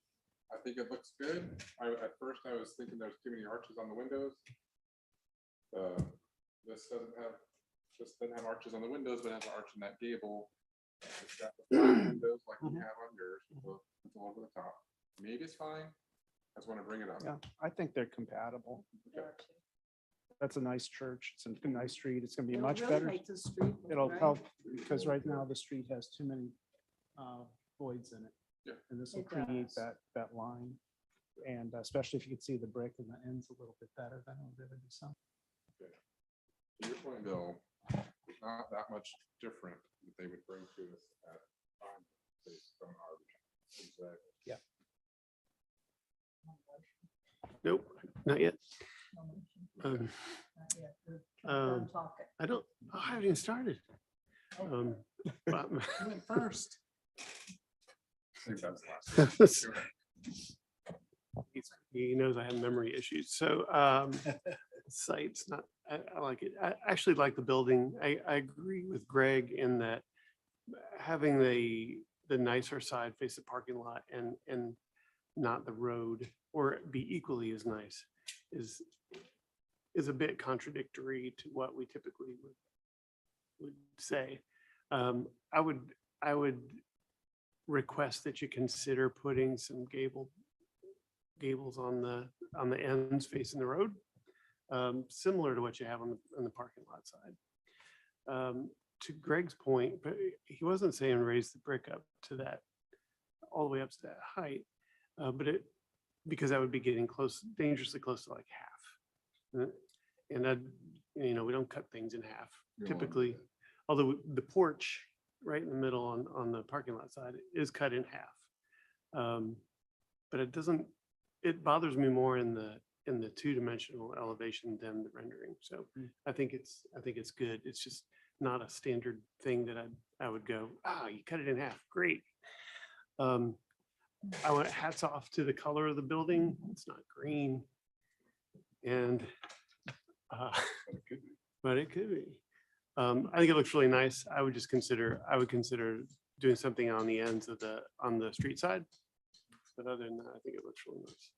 I think it looks good. At first I was thinking there's too many arches on the windows. This doesn't have arches on the windows, but it has an arch in that gable. It's got the flat windows like you have on yours, with the one over the top. Maybe it's fine. I just want to bring it up. Yeah, I think they're compatible. That's a nice church. It's a nice street. It's gonna be much better. It'll help because right now the street has too many voids in it. Yeah. And this will It create does. that line. And especially if you could see the brick and the ends a little bit better, then it'll really do something. To your point, Bill, it's not that much different that they would bring to us at time based on our. Exactly. Yeah. Nope, not yet. Done talking. I haven't even started. But- First. I think that's the last one. He knows I have memory issues, so sites, not, I like it. I actually like the building. I agree with Greg in that having the nicer side face the parking lot and not the road, or be equally as nice, is a bit contradictory to what we typically would say. I would request that you consider putting some gables on the ends facing the road, similar to what you have on the parking lot side. To Greg's point, but he wasn't saying raise the brick up to that, all the way up to that height, because that would be getting dangerously close to like half. And we don't cut things in half typically, although the porch right in the middle on the parking lot side is cut in half. But it bothers me more in the two-dimensional elevation than the rendering. So I think it's good. It's just not a standard thing that I would go, you cut it in half. Great. I want hats off to the color of the building. It's not green. And but it could be. I think it looks really nice. I would consider doing something on the ends on the street side. But other than that, I think it looks really nice.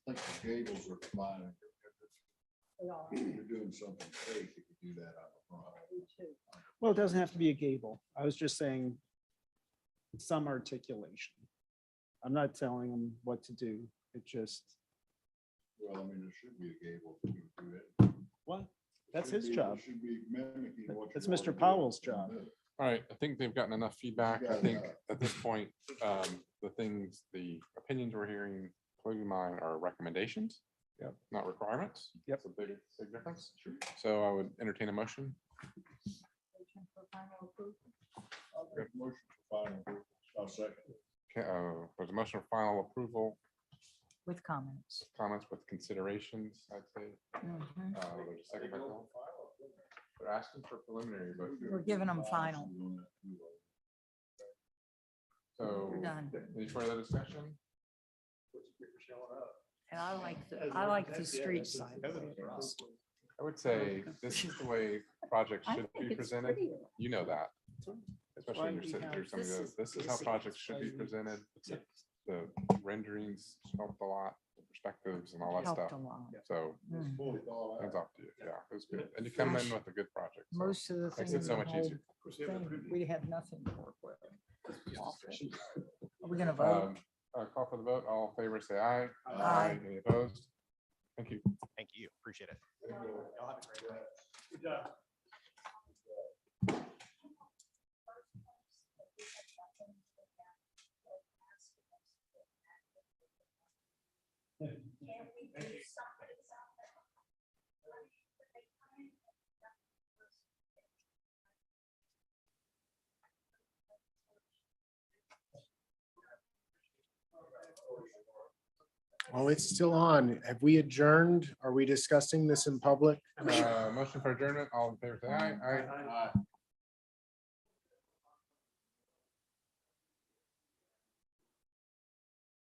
I think the gables are fine. If you're doing something fake, you could do that out the front. Well, it doesn't have to be a gable. I was just saying some articulation. I'm not telling them what to do. It just. Well, I mean, there should be a gable to do it. What? That's Should his be- job. Should be mimicking what. That's you already Mr. do. Powell's job. All right, I think they've gotten enough feedback. I think at this point, the opinions we're hearing, including mine, are recommendations. Yep. Not requirements. Yep. It's a big difference. So I would entertain a motion. Motion for final approval. I'll second. Okay, there's a motion for final approval, With comments. comments with considerations, I'd say. Mhm. There's a second by Bill. They're asking for preliminary, but. We're giving them final. So, We're done. any further discussion? And I like the street side. I would say this is the way projects I should think be it's presented. prettier. You know that. Especially when why you're we sitting through have- some of those. This is how projects should be presented. The renderings helped a lot, the perspectives and all that Helped stuff. a lot. So Mm. hands off to you. Yeah, it was good. And you come in with a good project. so Most of the Makes things it in so the much whole easier. thing, we had nothing to work with. Awful. Are we gonna vote? Call for the vote. All in favor, say aye. Aye. Any opposed? Thank you. Thank you. Appreciate it. Y'all have a great day. Good job. Oh, it's still on. Have we adjourned? Are we discussing this in public? Motion for adjournment. All in favor, say aye. Aye.